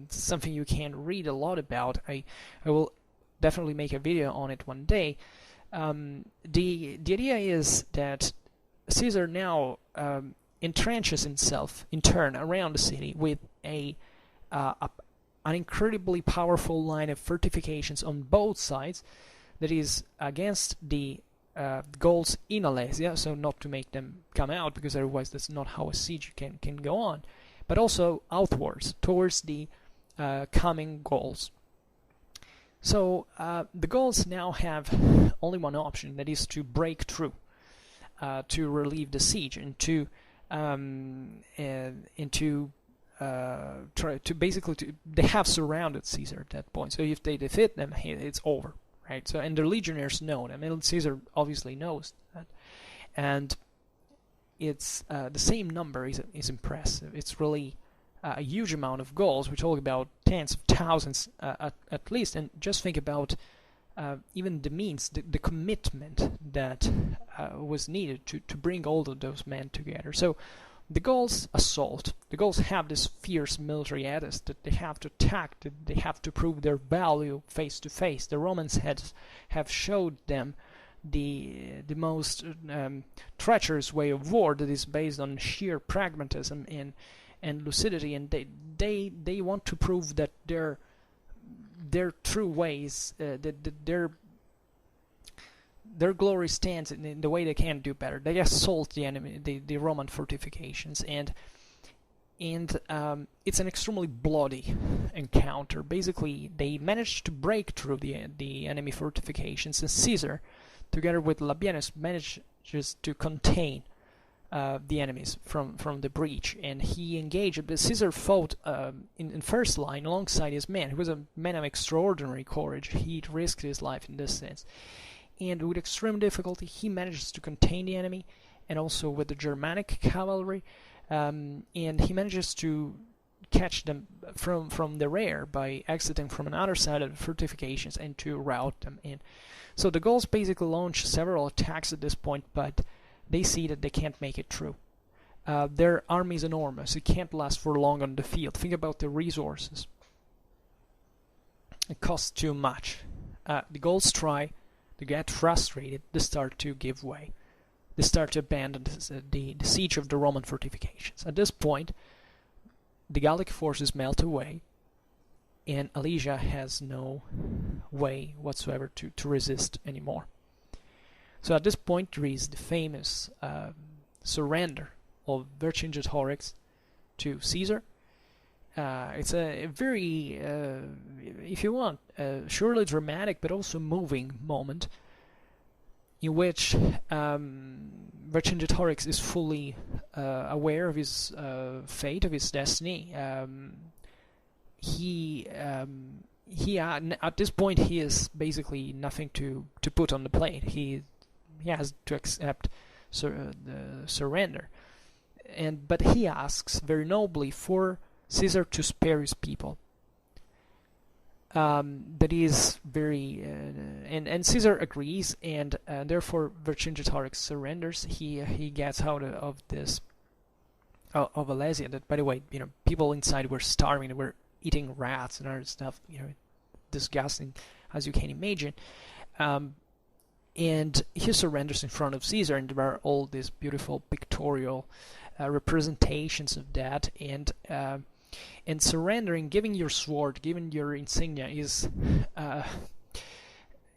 something you can read a lot about. I will definitely make a video on it one day. The idea is that Caesar now entrenches himself in turn around the city with an incredibly powerful line of fortifications on both sides, that is against the Gauls in Alesia, so not to make them come out, because otherwise that's not how a siege can go on, but also outwards towards the coming Gauls. So the Gauls now have only one option, that is to break through to relieve the siege, and to try to basically they have surrounded Caesar at that point. So if they defeat them, it's over. Right, so, and the legionnaires know them, and Caesar obviously knows that, and it's the same number is impressive. It's really a huge amount of Gauls. We're talking about tens of thousands at least, and just think about even the means, the commitment that was needed to bring all of those men together. So the Gauls assault. The Gauls have this fierce military ethos that they have to attack, that they have to prove their value face to face. The Romans have showed them the most treacherous way of war that is based on sheer pragmatism and lucidity, and they want to prove that their true ways, that their glory stands in the way they can't do better. They assault the enemy, the Roman fortifications, and it's an extremely bloody encounter. Basically, they managed to break through the enemy fortifications, and Caesar, together with Labienus, manages to contain the enemies from the breach, and he engaged. But Caesar fought in first line alongside his men. He was a man of extraordinary courage. He risked his life in this sense, and with extreme difficulty he manages to contain the enemy, and also with the Germanic cavalry, and he manages to catch them from the rear by exiting from another side of the fortifications and to rout them in. So the Gauls basically launch several attacks at this point, but they see that they can't make it through. Their army is enormous. It can't last for long on the field. Think about the resources. It costs too much. The Gauls try to get frustrated. They start to give way. They start to abandon the siege of the Roman fortifications. At this point, the Gallic forces melt away, and Alesia has no way whatsoever to resist anymore. So at this point there is the famous surrender of Vercingetorix to Caesar. It's a very, if you want, surely dramatic but also moving moment in which Vercingetorix is fully aware of his fate, of his destiny. At this point he is basically nothing to put on the plate. He has to accept the surrender, but he asks very nobly for Caesar to spare his people. That is very and Caesar agrees, and therefore Vercingetorix surrenders. He gets out of this of Alesia. That, by the way, people inside were starving. They were eating rats and other stuff. Disgusting, as you can imagine. And he surrenders in front of Caesar, and there are all these beautiful pictorial representations of that. And surrendering, giving your sword, giving your insignia is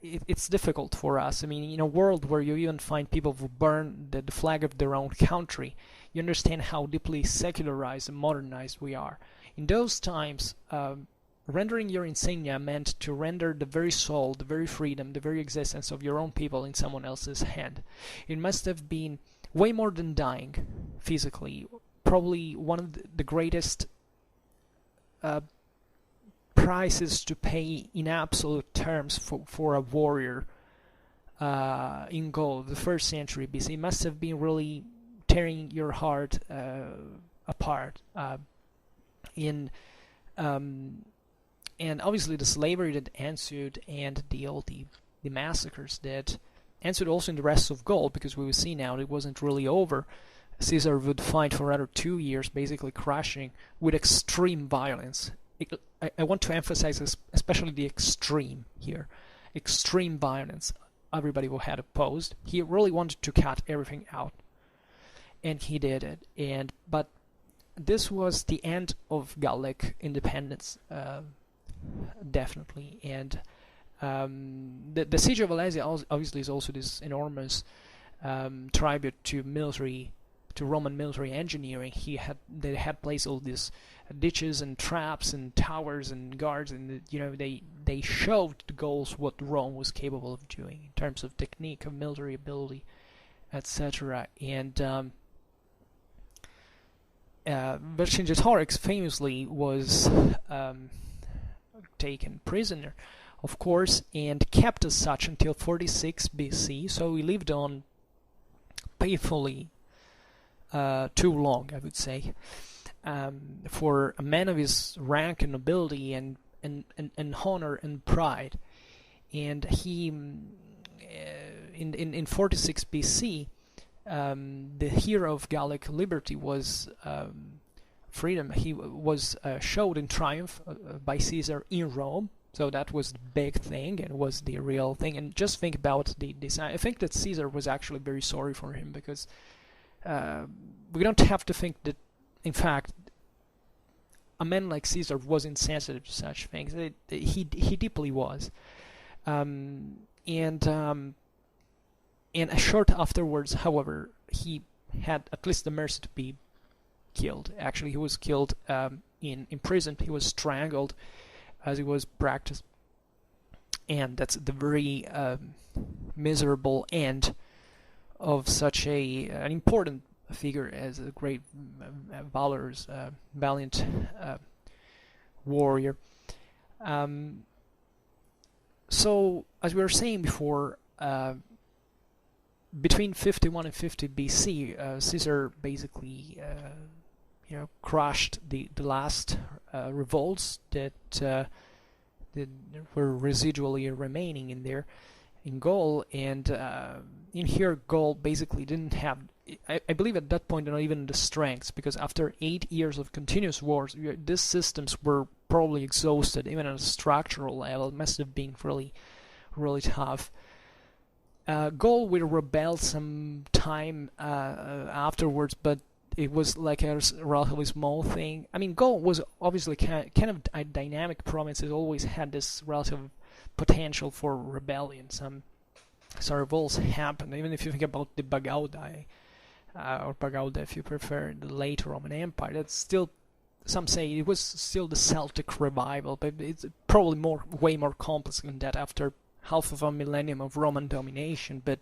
it's difficult for us. I mean, in a world where you even find people who burn the flag of their own country, you understand how deeply secularized and modernized we are. In those times, rendering your insignia meant to render the very soul, the very freedom, the very existence of your own people in someone else's hand. It must have been way more than dying physically. Probably one of the greatest prices to pay in absolute terms for a warrior in Gaul of the 1st century BC. It must have been really tearing your heart apart. And obviously the slavery that ensued, and the massacres that ensued also in the rest of Gaul, because we will see now it wasn't really over. Caesar would fight for another 2 years, basically crushing with extreme violence. I want to emphasize especially the extreme here. Extreme violence. Everybody who had opposed. He really wanted to cut everything out, and he did it. But this was the end of Gallic independence, definitely. And the siege of Alesia obviously is also this enormous tribute to Roman military engineering. They had placed all these ditches and traps and towers and guards, and they showed the Gauls what Rome was capable of doing in terms of technique, of military ability, etc. And Vercingetorix famously was taken prisoner, of course, and kept as such until 46 BC. So he lived on painfully too long, I would say, for a man of his rank and nobility and honor and pride. And he, in 46 BC, the hero of Gallic liberty was freedom. He was showed in triumph by Caesar in Rome. So that was the big thing and was the real thing. And just think about the design. I think that Caesar was actually very sorry for him, because we don't have to think that, in fact, a man like Caesar was insensitive to such things. He deeply was. and a short afterwards, however, he had at least the mercy to be killed. Actually, he was killed in prison. He was strangled as he was practiced, and that's the very miserable end of such an important figure as a great, valorous, valiant warrior. So, as we were saying before, between 51 and 50 BC, Caesar basically, crushed the last revolts that were residually remaining in Gaul, and in here Gaul basically didn't have, I believe at that point, not even the strengths, because after 8 years of continuous wars, these systems were probably exhausted, even at a structural level. It must have been really, really tough. Gaul will rebel some time afterwards, but it was like a relatively small thing. I mean, Gaul was obviously kind of a dynamic province. It always had this relative potential for rebellion. Some revolts happened. Even if you think about the Bagaudae, or Bagauda if you prefer, the late Roman Empire, that's still, some say it was still the Celtic revival, but it's probably way more complex than that after half of a millennium of Roman domination. But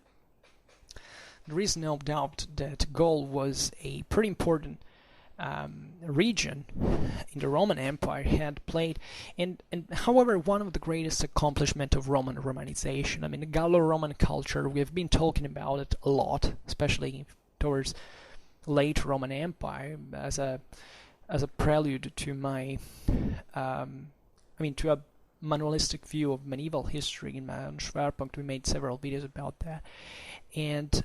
there is no doubt that Gaul was a pretty important region in the Roman Empire, had played, and however, one of the greatest accomplishments of Romanization. I mean, the Gallo-Roman culture, we have been talking about it a lot, especially towards late Roman Empire, as a prelude to my, to a manualistic view of medieval history. In my own Schwerpunkt, we made several videos about that, and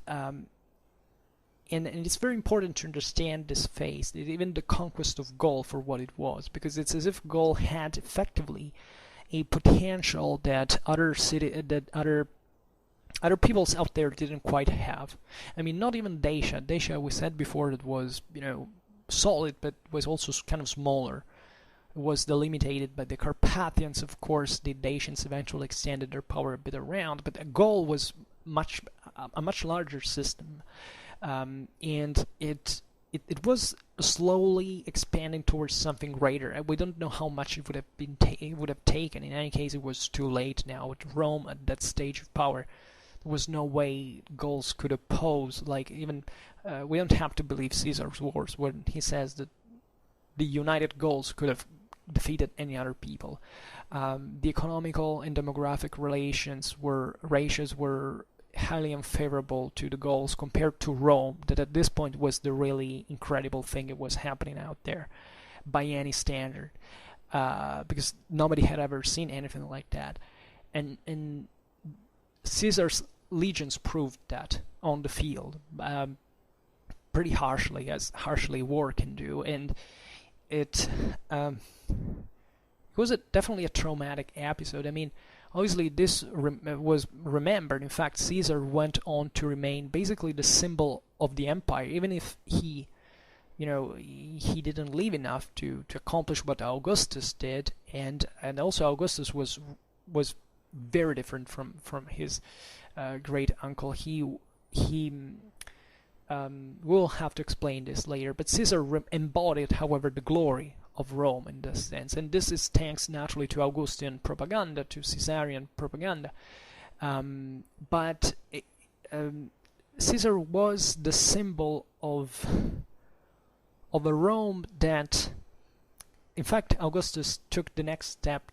it's very important to understand this phase, even the conquest of Gaul, for what it was, because it's as if Gaul had effectively a potential that other peoples out there didn't quite have. I mean, not even Dacia. Dacia, we said before, that was, solid, but was also kind of smaller. It was delimited by the Carpathians, of course. The Dacians eventually extended their power a bit around, but Gaul was a much larger system, and it was slowly expanding towards something greater. We don't know how much it would have taken. In any case, it was too late now. With Rome at that stage of power, there was no way Gauls could oppose. Like, even we don't have to believe Caesar's wars when he says that the united Gauls could have defeated any other people. The economical and demographic ratios were highly unfavorable to the Gauls compared to Rome, that at this point was the really incredible thing that was happening out there by any standard, because nobody had ever seen anything like that, and Caesar's legions proved that on the field, pretty harshly, as harshly war can do, and it was definitely a traumatic episode. I mean, obviously this was remembered. In fact, Caesar went on to remain basically the symbol of the empire, even if he didn't live enough to accomplish what Augustus did, and also Augustus was very different from his great uncle. We'll have to explain this later, but Caesar embodied, however, the glory of Rome in this sense, and this is thanks naturally to Augustan propaganda, to Caesarian propaganda. But Caesar was the symbol of a Rome that, in fact, Augustus took the next step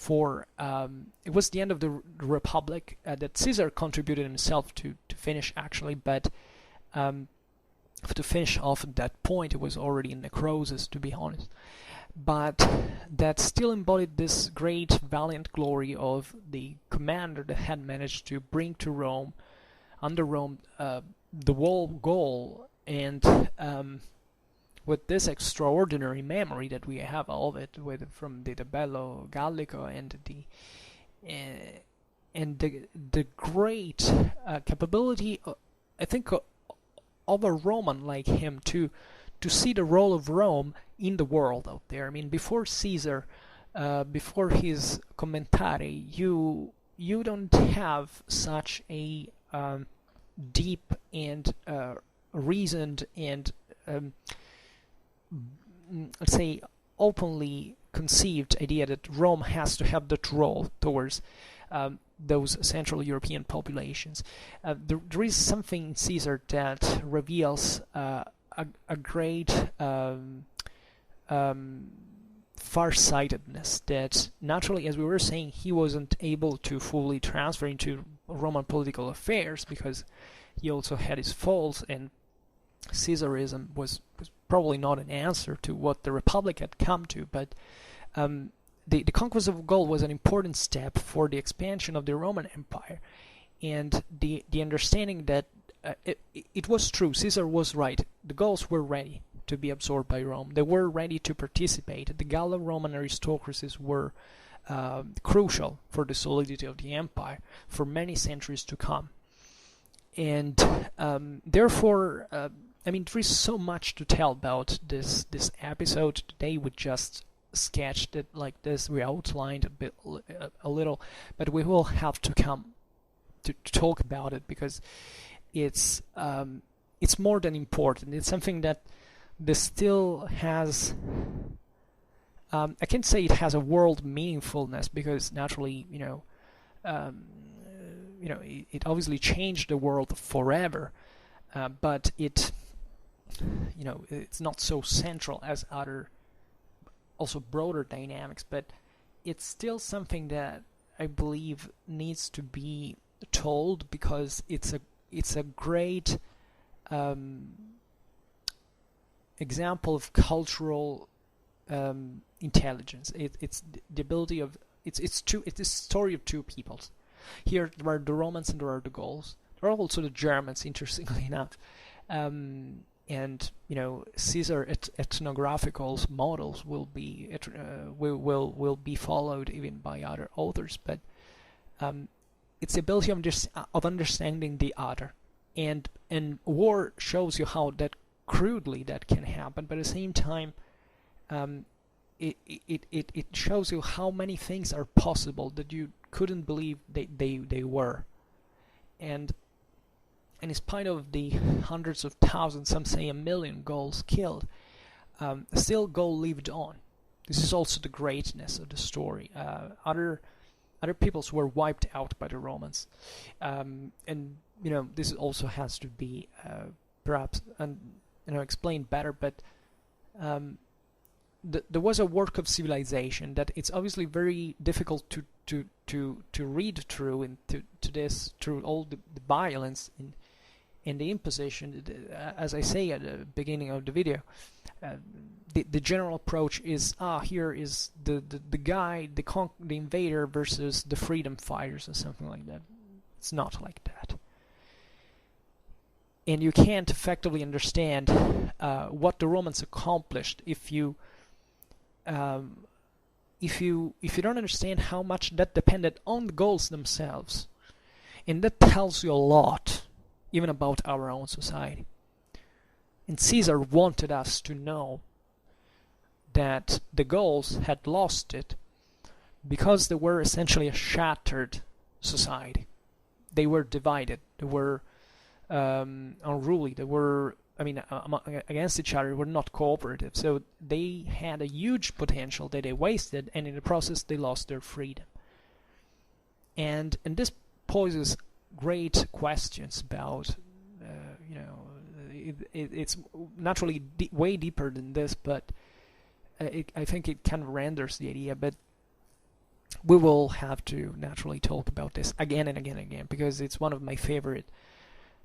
it was the end of the Republic that Caesar contributed himself to finish, actually, but to finish off at that point, it was already in necrosis, to be honest. But that still embodied this great, valiant glory of the commander that had managed to bring to Rome, under Rome, the wall Gaul, and with this extraordinary memory that we have of it, from the Bello Gallico and the great capability, I think, of a Roman like him to see the role of Rome in the world out there. I mean, before Caesar, before his commentari, you don't have such a deep and reasoned and let's say openly conceived idea that Rome has to have that role towards those Central European populations. There is something in Caesar that reveals a great farsightedness that naturally, as we were saying, he wasn't able to fully transfer into Roman political affairs because he also had his faults, and Caesarism was probably not an answer to what the Republic had come to, but the conquest of Gaul was an important step for the expansion of the Roman Empire, and the understanding that it was true, Caesar was right, the Gauls were ready to be absorbed by Rome, they were ready to participate, the Gallo-Roman aristocracies were crucial for the solidity of the empire for many centuries to come. And therefore, I mean, there is so much to tell about this episode. Today we just sketched it like this, we outlined a little, but we will have to come to talk about it because it's more than important. It's something that this still has, I can't say it has a world meaningfulness because naturally, it obviously changed the world forever, but it's not so central as other, also broader dynamics, but it's still something that I believe needs to be told because it's a great example of cultural intelligence. It's the ability of it's a story of two peoples. Here there are the Romans and there are the Gauls. There are also the Germans, interestingly enough. And Caesar ethnographical models will be will be followed even by other authors. But it's the ability of understanding the other, and war shows you how that crudely that can happen. But at the same time, it shows you how many things are possible that you couldn't believe they were. And in spite of the hundreds of thousands, some say 1 million Gauls killed, still Gaul lived on. This is also the greatness of the story. Other peoples were wiped out by the Romans, and this also has to be perhaps explained better. But there was a work of civilization that it's obviously very difficult to read through and through all the violence and the imposition. As I say at the beginning of the video, the general approach is here is the guy, the invader versus the freedom fighters or something like that. It's not like that, and you can't effectively understand what the Romans accomplished if you don't understand how much that depended on the Gauls themselves. And that tells you a lot even about our own society. And Caesar wanted us to know that the Gauls had lost it because they were essentially a shattered society. They were divided, they were unruly, they were against each other, were not cooperative. So they had a huge potential that they wasted, and in the process they lost their freedom. And this poses great questions about, it's naturally way deeper than this, but I think it kind of renders the idea. But we will have to naturally talk about this again and again and again, because it's one of my favorite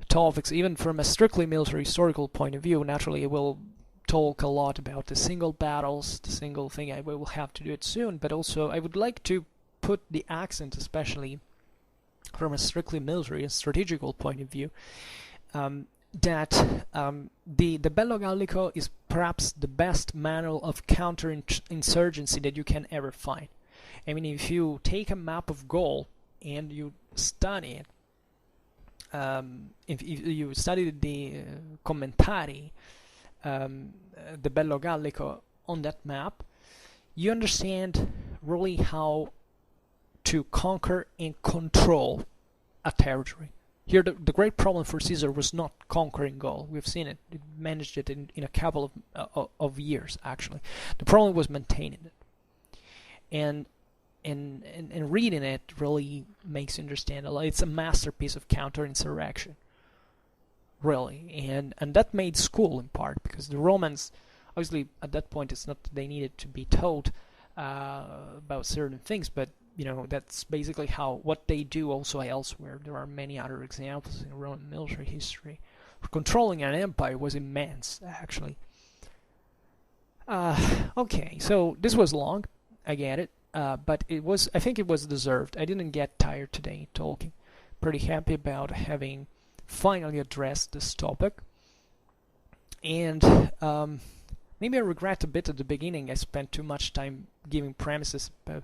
topics, even from a strictly military historical point of view. Naturally, I will talk a lot about the single battles, the single thing. I will have to do it soon, but also I would like to put the accent, especially from a strictly military and strategical point of view, that the Bello Gallico is perhaps the best manual of counter-insurgency that you can ever find. I mean, if you take a map of Gaul and you study it, if you study the commentari, the Bello Gallico on that map, you understand really how to conquer and control a territory. Here, the great problem for Caesar was not conquering Gaul. We've seen it. It managed it in a couple of years, actually. The problem was maintaining it. And reading it really makes you understand a lot. It's a masterpiece of counterinsurrection, really. And that made school in part, because the Romans, obviously, at that point, it's not that they needed to be told about certain things, but that's basically what they do also elsewhere. There are many other examples in Roman military history. Controlling an empire was immense, actually. Okay, so this was long, I get it, but I think it was deserved. I didn't get tired today talking. Pretty happy about having finally addressed this topic. And maybe I regret a bit at the beginning. I spent too much time giving premises about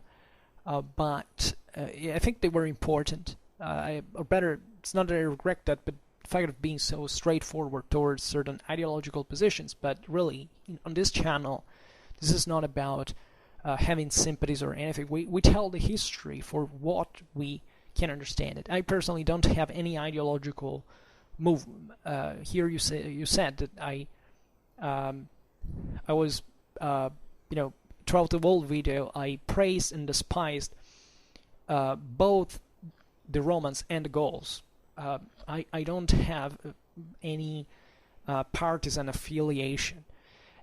but I think they were important. Or better, it's not that I regret that, but the fact of being so straightforward towards certain ideological positions. But really, on this channel, this is not about having sympathies or anything. We tell the history for what we can understand it. I personally don't have any ideological move. Here you said that I was throughout the whole video, I praised and despised both the Romans and the Gauls. I don't have any partisan affiliation.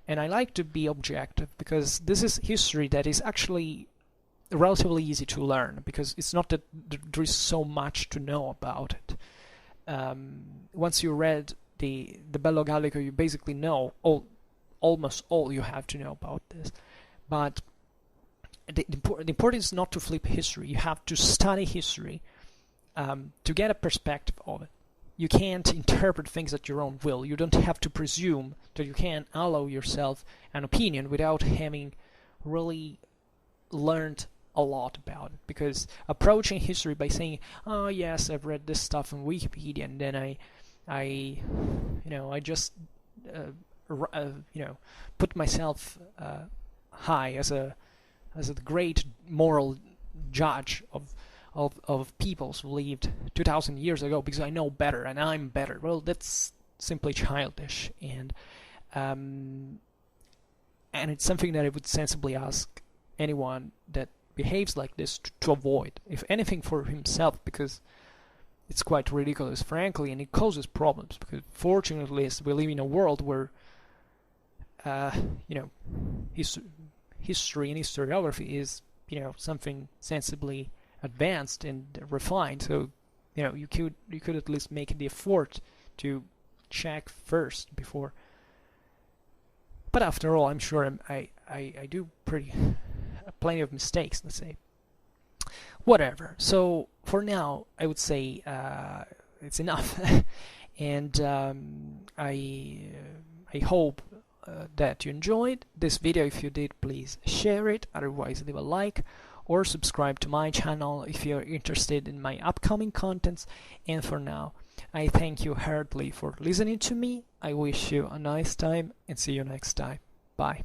And I like to be objective, because this is history that is actually relatively easy to learn, because it's not that there is so much to know about it. Once you read the Bello Gallico, you basically know almost all you have to know about this. But the importance is not to flip history. You have to study history to get a perspective of it. You can't interpret things at your own will. You don't have to presume that you can allow yourself an opinion without having really learned a lot about it. Because approaching history by saying, "Oh yes, I've read this stuff on Wikipedia," and then I just put myself high as a great moral judge of peoples who lived 2,000 years ago, because I know better and I'm better. Well, that's simply childish, and it's something that I would sensibly ask anyone that behaves like this to avoid, if anything for himself, because it's quite ridiculous, frankly, and it causes problems. Because fortunately, we live in a world where history and historiography is something sensibly advanced and refined. So you could at least make the effort to check first before. But after all, I'm sure I do plenty of mistakes, let's say. Whatever. So for now, I would say it's enough, and I hope that you enjoyed this video. If you did, please share it. Otherwise, leave a like or subscribe to my channel if you're interested in my upcoming contents. And for now, I thank you heartily for listening to me. I wish you a nice time and see you next time. Bye.